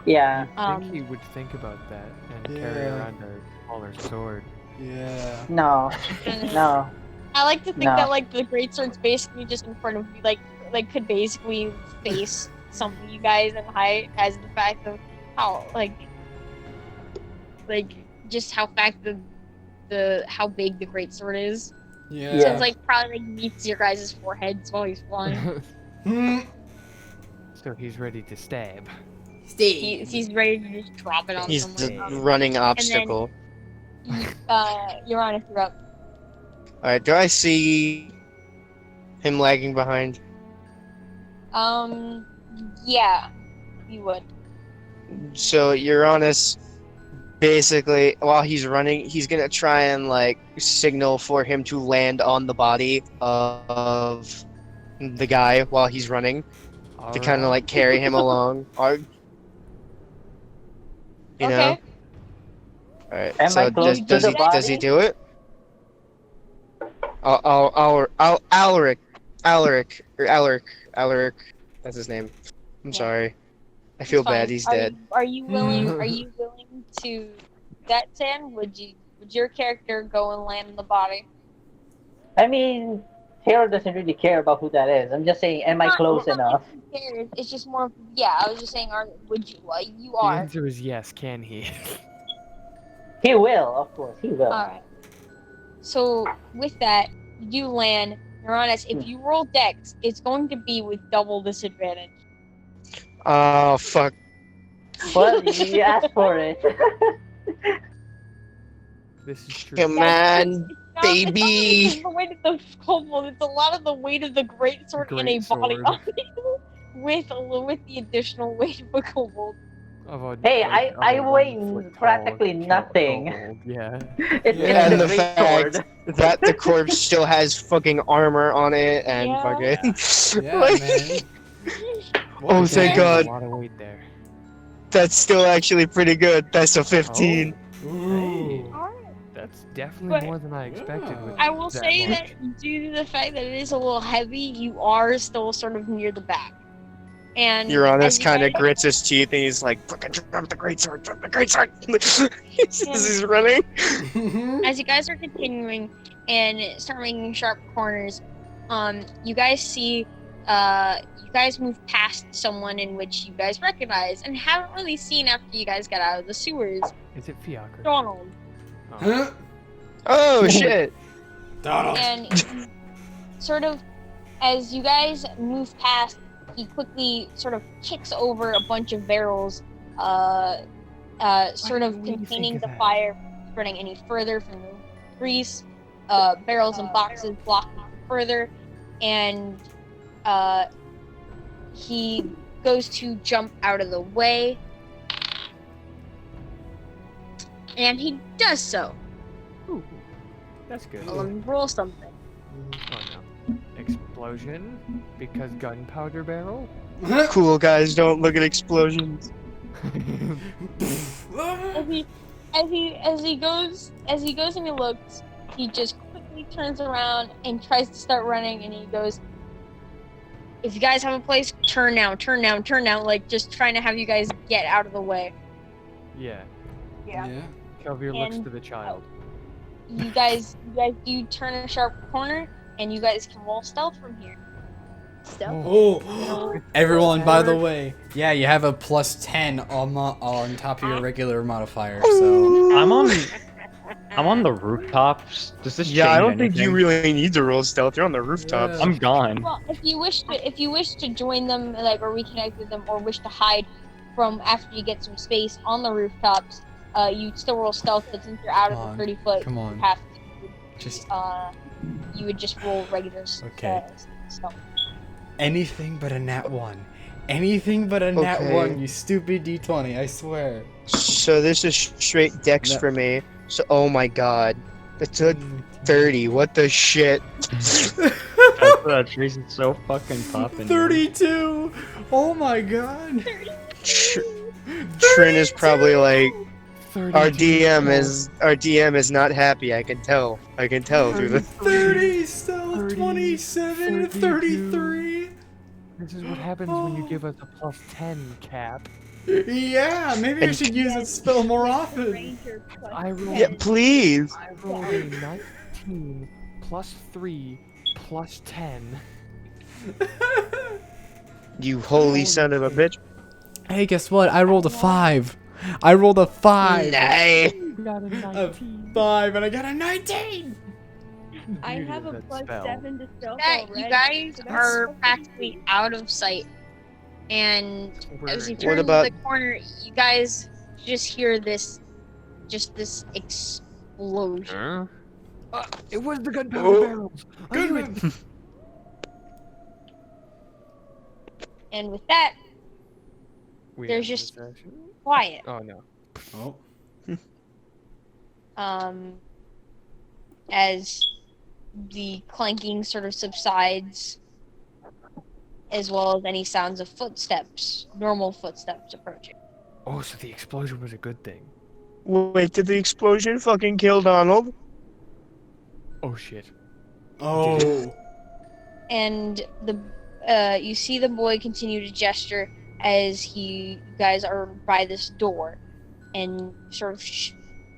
Yeah. I think he would think about that and carry Yeah. around a smaller sword. Yeah. No. No. I like to think No. that like the great sword's basically just in front of you, like could basically face some of you guys in height, as the fact of how like just how fact the how big the great sword is. Yeah. So it's Yeah. like probably like meets your guys' foreheads while he's flying. So he's ready to stab. He's ready to just drop it on He's the someone. running And then obstacle. you're on if you're up. Alright, do I see him lagging behind? Yeah, you would. So Uranus, basically, while he's running, he's gonna try and like signal for him to land on the body of the guy while he's running to kind of like carry him along. Or, you know. Okay. All right. Am I So close to does the does he body? do it? Alaric, Alaric. That's his name. I'm Yeah. sorry. I It's feel bad. fine. He's dead. Are you willing? Are you willing to that, San? Would your character go and land on the body? I mean, Taylor doesn't really care about who that is. I'm just saying, am I close It's not like enough? he cares. It's just more. Yeah, I was just saying. Would you? You The are. answer is yes. Can he? He will, of course, he will. All right. So with that, you land. You're honest. If you roll Dex, it's going to be with double disadvantage. Oh fuck. Well, you asked for it. This is true. Come on, It's not baby. because of the weight of the kobold. It's a lot of the weight of the great sword in a Great body sword. of you, with the additional weight of a kobold. Hey, Of I a weigh 1 foot tall practically nothing. kobold, yeah. It's And the the great fact sword. that the corpse still has fucking armor on it and Yeah. fucking. Yeah, like, man. oh, There's thank a God. lot of weight there. That's still actually pretty good. That's a 15. Hey, Alright. that's definitely But- more than I expected. With I will that say much. that due to the fact that it is a little heavy, you are still sort of near the back. And Uranus as you kind of guys- grits his teeth and he's like, fucking drop the great sword, drop the great sword. He's running. as you guys are continuing and start making sharp corners, you guys see, you guys move past someone in which you guys recognize and haven't really seen after you guys got out of the sewers. Is it Fiacre? Donald. Huh? Oh shit. Donald. And sort of, as you guys move past, he quickly sort of kicks over a bunch of barrels, sort of Why do you containing think the of that? fire spreading any further from the grease. Barrels and boxes blocking further, and he goes to jump out of the way, and he does so. Ooh, that's good. Let me roll something. Oh no. Explosion? Because gunpowder barrel? Cool guys don't look at explosions. As he goes and he looks, he just quickly turns around and tries to start running, and he goes, if you guys have a place, turn now, like just trying to have you guys get out of the way. Yeah. Yeah. Kelvier looks And- to the child. You guys do turn a sharp corner, and you guys can roll stealth from here. Stealth. Oh, everyone, by the way, yeah, you have a +10 on top of your regular modifier, so. I'm on the rooftops. Does this Yeah, I change don't think you anything? really need to roll stealth. You're on the rooftops. Yeah. I'm gone. Well, if you wish to join them, like, or reconnect with them, or wish to hide from after you get some space on the rooftops, you still roll stealth, but since you're out Come of on, the 30 foot, come on. you have to. Just You would just roll regular Okay. stealth. anything but a nat 1. Anything but a nat Okay. 1, you stupid D20, I swear. So this is straight dex No. for me. So, oh my god. That's a 30. What the shit? Trace is so fucking popping. 32! Oh my god. Trin is probably like, 32 our DM stealth. is not happy. I can tell through the. 30 stealth, 30, 27, 32. 33. This is what happens when you give us a +10 cap. Yeah, maybe I And- should use that spell more often. I rolled. Yeah, please. I rolled a 19 +3 +10. You holy son of a bitch. Hey, guess what? I rolled a 5. I rolled a 5. Nay. You got a A 19. 5, and I got a 19. I Beauty have of a that plus spell. 7 to stealth That already. you guys so are that's- practically out of sight, and as you We're- turn about- the corner, you guys just hear this explosion. It was the gunpowder Oh. barrels. I knew it. And with that, We There's have just- this action? quiet. Oh no. Oh. As the clanking sort of subsides, as well as any sounds of footsteps, normal footsteps approaching. Oh, so the explosion was a good thing. Wait, did the explosion fucking kill Donald? Oh shit. Oh. And you see the boy continue to gesture as you guys are by this door, and sort of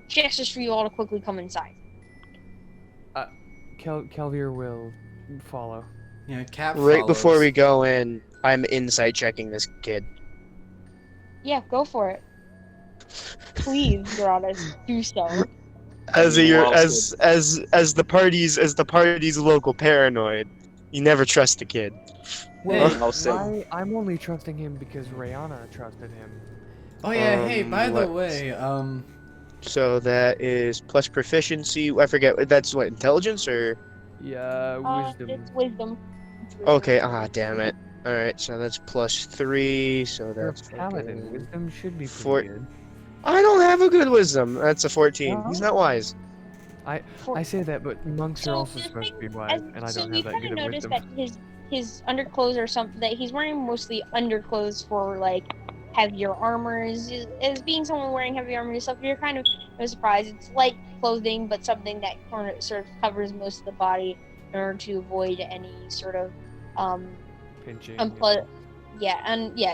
gestures for you all to quickly come inside. Kelvier will follow. Yeah, Cap Right before follows. we go in, I'm insight checking this kid. Yeah, go for it. Please, Gratis, do so. As Well, the party's local paranoid, you never trust a kid. Hey, Also, I'm only trusting him because Rihanna trusted him. oh yeah, hey, by the let's- way, So that is plus proficiency. I forget. That's what, intelligence or? Yeah, wisdom. It's wisdom. Okay. Ah, damn it. All right. So that's +3. So You're a that's paladin. fucking- Wisdom should be pretty Four- good. I don't have a good wisdom. That's a 14. He's No. not wise. I say that, but monks are So also the supposed to be thing- wise, and I so don't you have that kind good of of notice wisdom. that his underclothes are something that he's wearing mostly underclothes for like heavier armor. As being someone wearing heavy armor and stuff, you're kind of no surprise. It's light clothing, but something that sort of covers most of the body in order to avoid any sort of Pinching.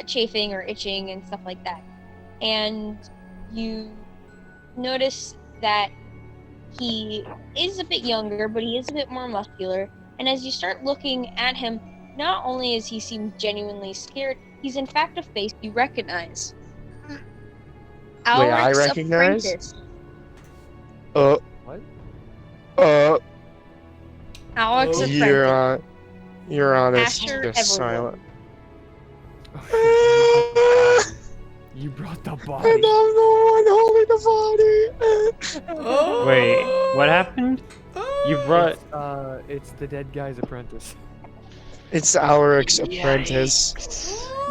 chafing or itching and stuff like that. And you notice that he is a bit younger, but he is a bit more muscular. And as you start looking at him, not only is he seem genuinely scared, he's in fact a face you recognize. I Alex recognize? Apprentice. What? Alex Oh. Apprentice. You're honest. Asher Just Everwood. silent. You brought the And I'm body. the one holding the body. oh. Wait, what happened? You brought. It's the dead guy's apprentice. It's our apprentice.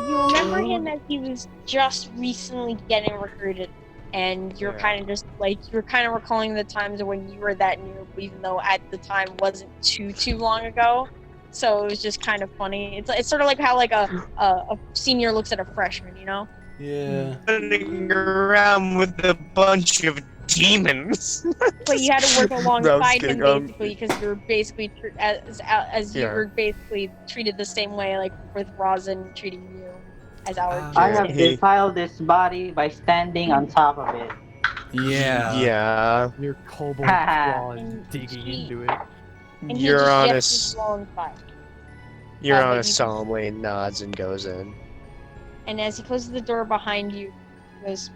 You remember him as he was just recently getting recruited, and you're Yeah. kind of just like you're kind of recalling the times when you were that new, even though at the time wasn't too long ago. So it was just kind of funny. It's sort of like how like a senior looks at a freshman, you know? Yeah. Running around with a bunch of demons. But you had to work No, I'm alongside him kidding. basically because you were basically as you Yeah. were basically treated the same way, like with Rosin treating you as our I Yeah. have character. defiled this body by standing on top of it. Yeah. Yeah. Your kobold Haha. claws And digging he into it. and he Your just gestures honest, alongside. your But honest you solemnly nods and goes in. and as he closes the door behind you, he goes,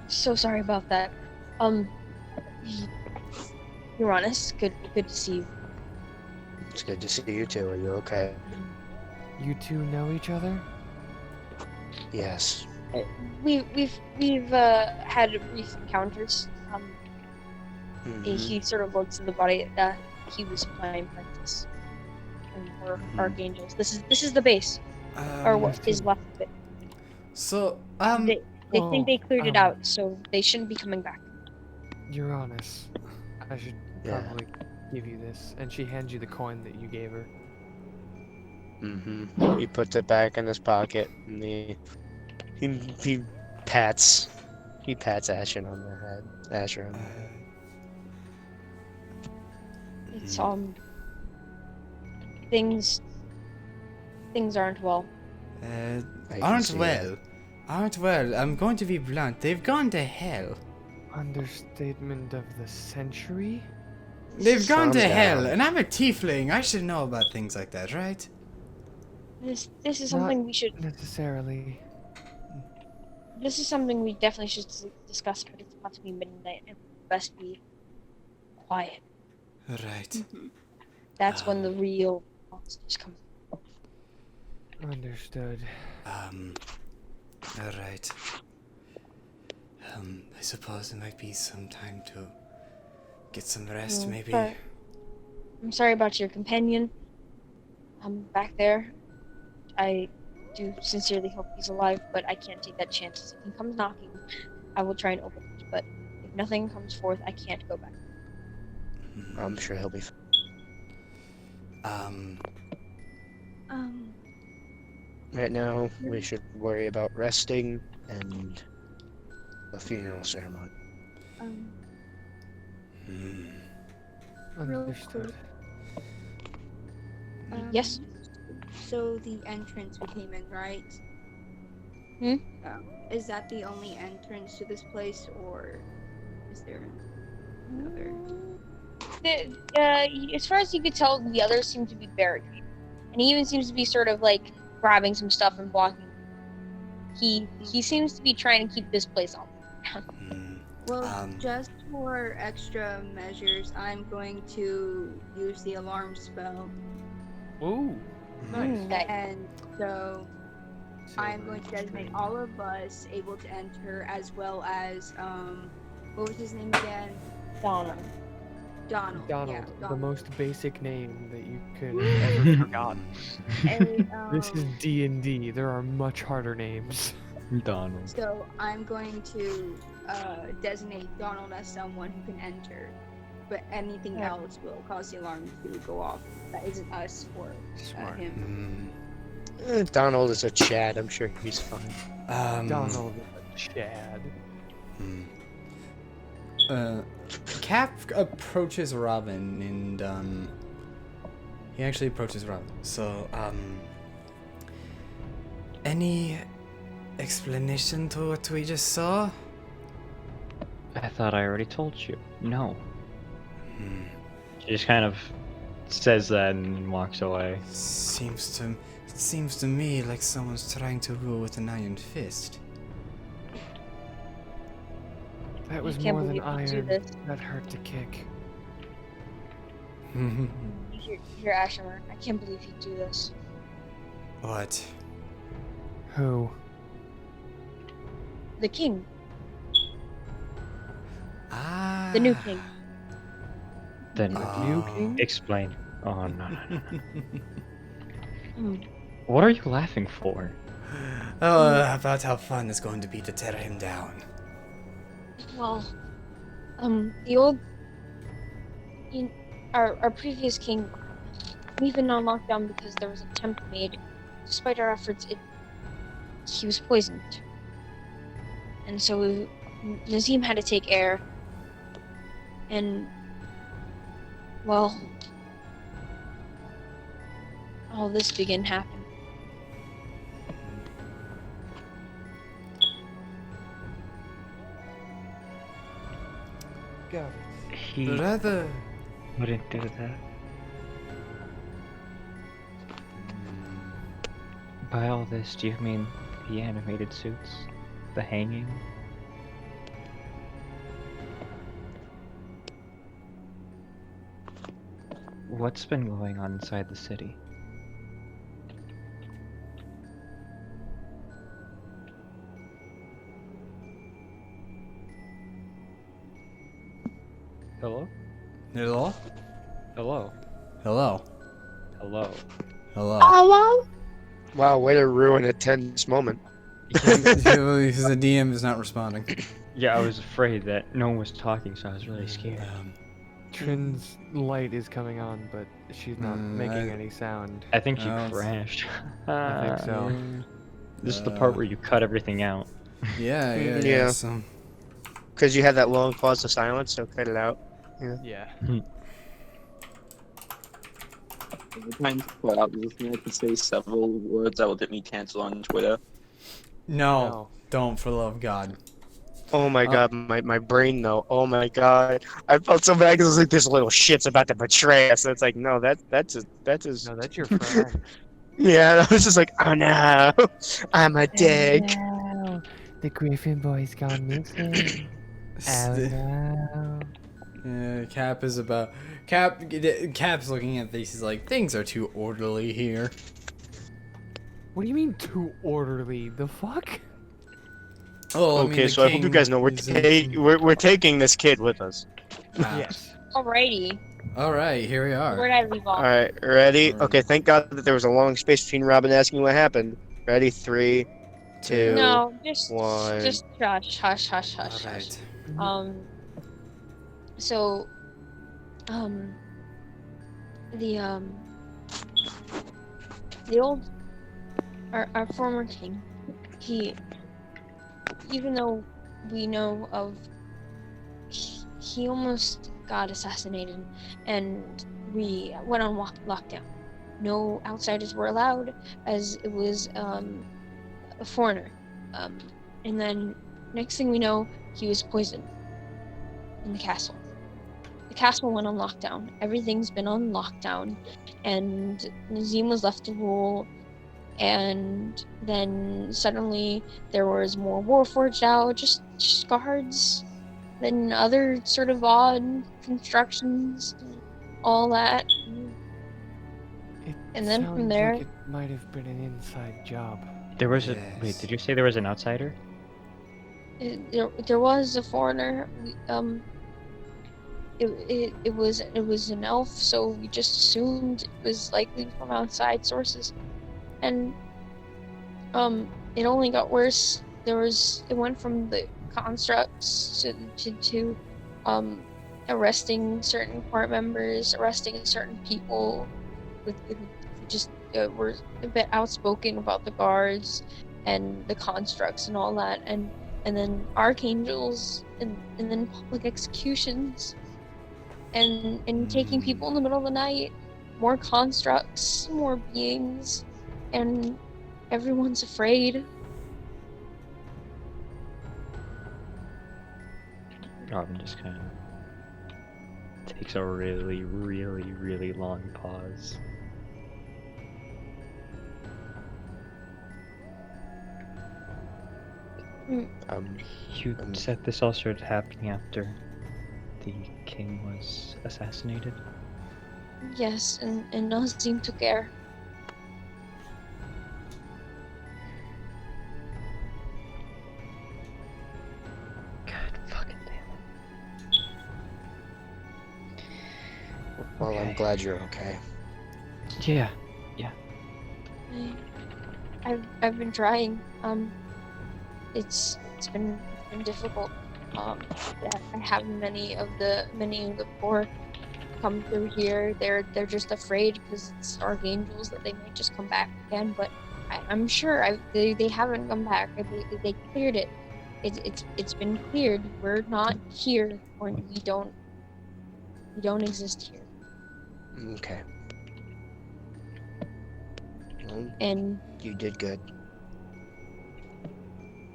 "So sorry about that. Um, you're honest. Good to see you. It's good to see you too. Are you okay? You two know each other? Yes. We've had brief encounters. He sort of looks at the body. He was my apprentice, and we're archangels. This is the base, or what is left of it. So, They think they cleared it out, so they shouldn't be coming back. You're honest. I should Yeah. probably give you this. And she hands you the coin that you gave her. He puts it back in his pocket, and he pats Ashen on the head. Asher on the head. It's things aren't well. Aren't see well. Aren't well. I'm going to be blunt. They've gone to hell. Understatement of the century? They've gone to Calm hell, down. and I'm a tiefling. I should know about things like that, right? This is Not something we should. necessarily. This is something we definitely should discuss. But it's about to be midnight, and we best be quiet. Right. That's when the real monsters come. Understood. Alright. I suppose it might be some time to get some rest, maybe. But I'm sorry about your companion. Back there. I do sincerely hope he's alive, but I can't take that chance. If he comes knocking, I will try and open it. But if nothing comes forth, I can't go back. I'm sure he'll be fine. Right now, we should worry about resting and a funeral ceremony. Understood. Yes? So the entrance we came in, right? Is that the only entrance to this place, or is there another? As far as you could tell, the others seem to be barricaded. And he even seems to be sort of like grabbing some stuff and blocking. He seems to be trying to keep this place on. Well, just for extra measures, I'm going to use the alarm spell. Ooh. Nice. And so I'm going to designate all of us able to enter, as well as what was his name again? Donald. Donald. Donald, Yeah, the Donald. most basic name that you could have ever forgotten. And, This is D&D. There are much harder names. Donald. So I'm going to designate Donald as someone who can enter, but anything else will cause the alarm to go off. That isn't us or him. Donald is a Chad. I'm sure he's fine. Donald Chad. Cap approaches Robin, and he actually approaches Robin. So, any explanation to what we just saw? I thought I already told you. No. She just kind of says that and walks away. It seems to me like someone's trying to rule with an iron fist. That was can't more than believe you do iron. this. That hurt to kick. Here, Asher, I can't believe you do this. What? Who? The king. Ah. The new king. Then New king? explain. Oh no. Hmm. What are you laughing for? Oh, about how fun it's going to be to tear him down. Well, the old, our previous king, we've been on lockdown because there was an attempt made. Despite our efforts, he was poisoned. And so Nazim had to take air. And, well, all this began to happen. Go. He Rather. wouldn't do that. By all this, do you mean the animated suits? The hanging? What's been going on inside the city? Hello? Hello? Hello? Hello? Hello? Hello? Wow, way to ruin a tense moment. Because the DM is not responding. Yeah, I was afraid that no one was talking, so I was really scared. Trin's light is coming on, but she's not making any sound. I think she Oh, crashed. I think so. This is the part where you cut everything out. Yeah. So. Because you had that long pause of silence, so cut it out. Yeah. I could say several words that will get me canceled on Twitter. No, don't, for the love of God. Oh my god, my brain though. Oh my god, I felt so bad because it was like this little shit's about to betray us. It's like no, that's just. No, that's your friend. Yeah, I was just like, oh no, I'm a dick. No, the Griffin boy's gone missing. Oh no. Cap is about. Cap's looking at this. He's like, things are too orderly here. What do you mean too orderly? The fuck? Oh, Okay, so I hope you guys know we're taking this kid with us. Yes. Alrighty. Alright, here we are. Where did I leave off? Alright, ready? Okay, thank God that there was a long space between Robin asking what happened. Ready? 3, 2, No, just 1. just hush. So, the old, our former king, he, even though we know of, he almost got assassinated, and we went on lockdown. No outsiders were allowed, as it was a foreigner. And then next thing we know, he was poisoned in the castle. The castle went on lockdown. Everything's been on lockdown, and Nazim was left to rule. And then suddenly there was more war forged out, just guards, then other sort of odd constructions, all that. And then from there, Like it might have been an inside job. There was a wait. Did you say there was an outsider? there was a foreigner. It was an elf, so we just assumed it was likely from outside sources, and it only got worse. It went from the constructs to arresting certain court members, arresting certain people with just were a bit outspoken about the guards and the constructs and all that, and then archangels and then public executions and taking people in the middle of the night, more constructs, more beings, and everyone's afraid. Robin just kind of takes a really, really, really long pause. You said this all started happening after the king was assassinated? Yes, and Nazim took air. God fucking damn it. Well, Okay. I'm glad you're okay. Yeah. I've been trying. It's been difficult. I have many of the poor come through here. They're just afraid because it's archangels that they might just come back again. But I'm sure they haven't come back. They cleared it. It's been cleared. We're not here, or we don't exist here. Okay. Well, And you did good.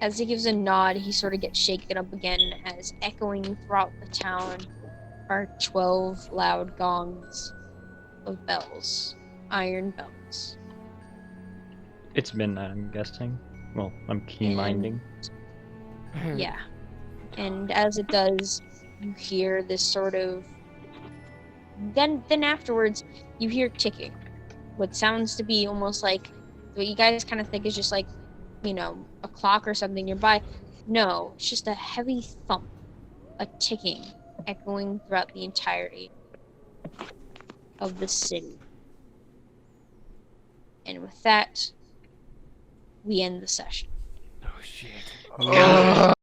as he gives a nod, he sort of gets shaken up again as echoing throughout the town are 12 loud gongs of bells, iron bells. It's midnight, I'm guessing. Well, I'm key And minding. yeah, and as it does, you hear this sort of. Then afterwards, you hear ticking. What sounds to be almost like what you guys kind of think is just like, a clock or something nearby. No, it's just a heavy thump, a ticking, echoing throughout the entirety of the city. And with that, we end the session. Oh shit.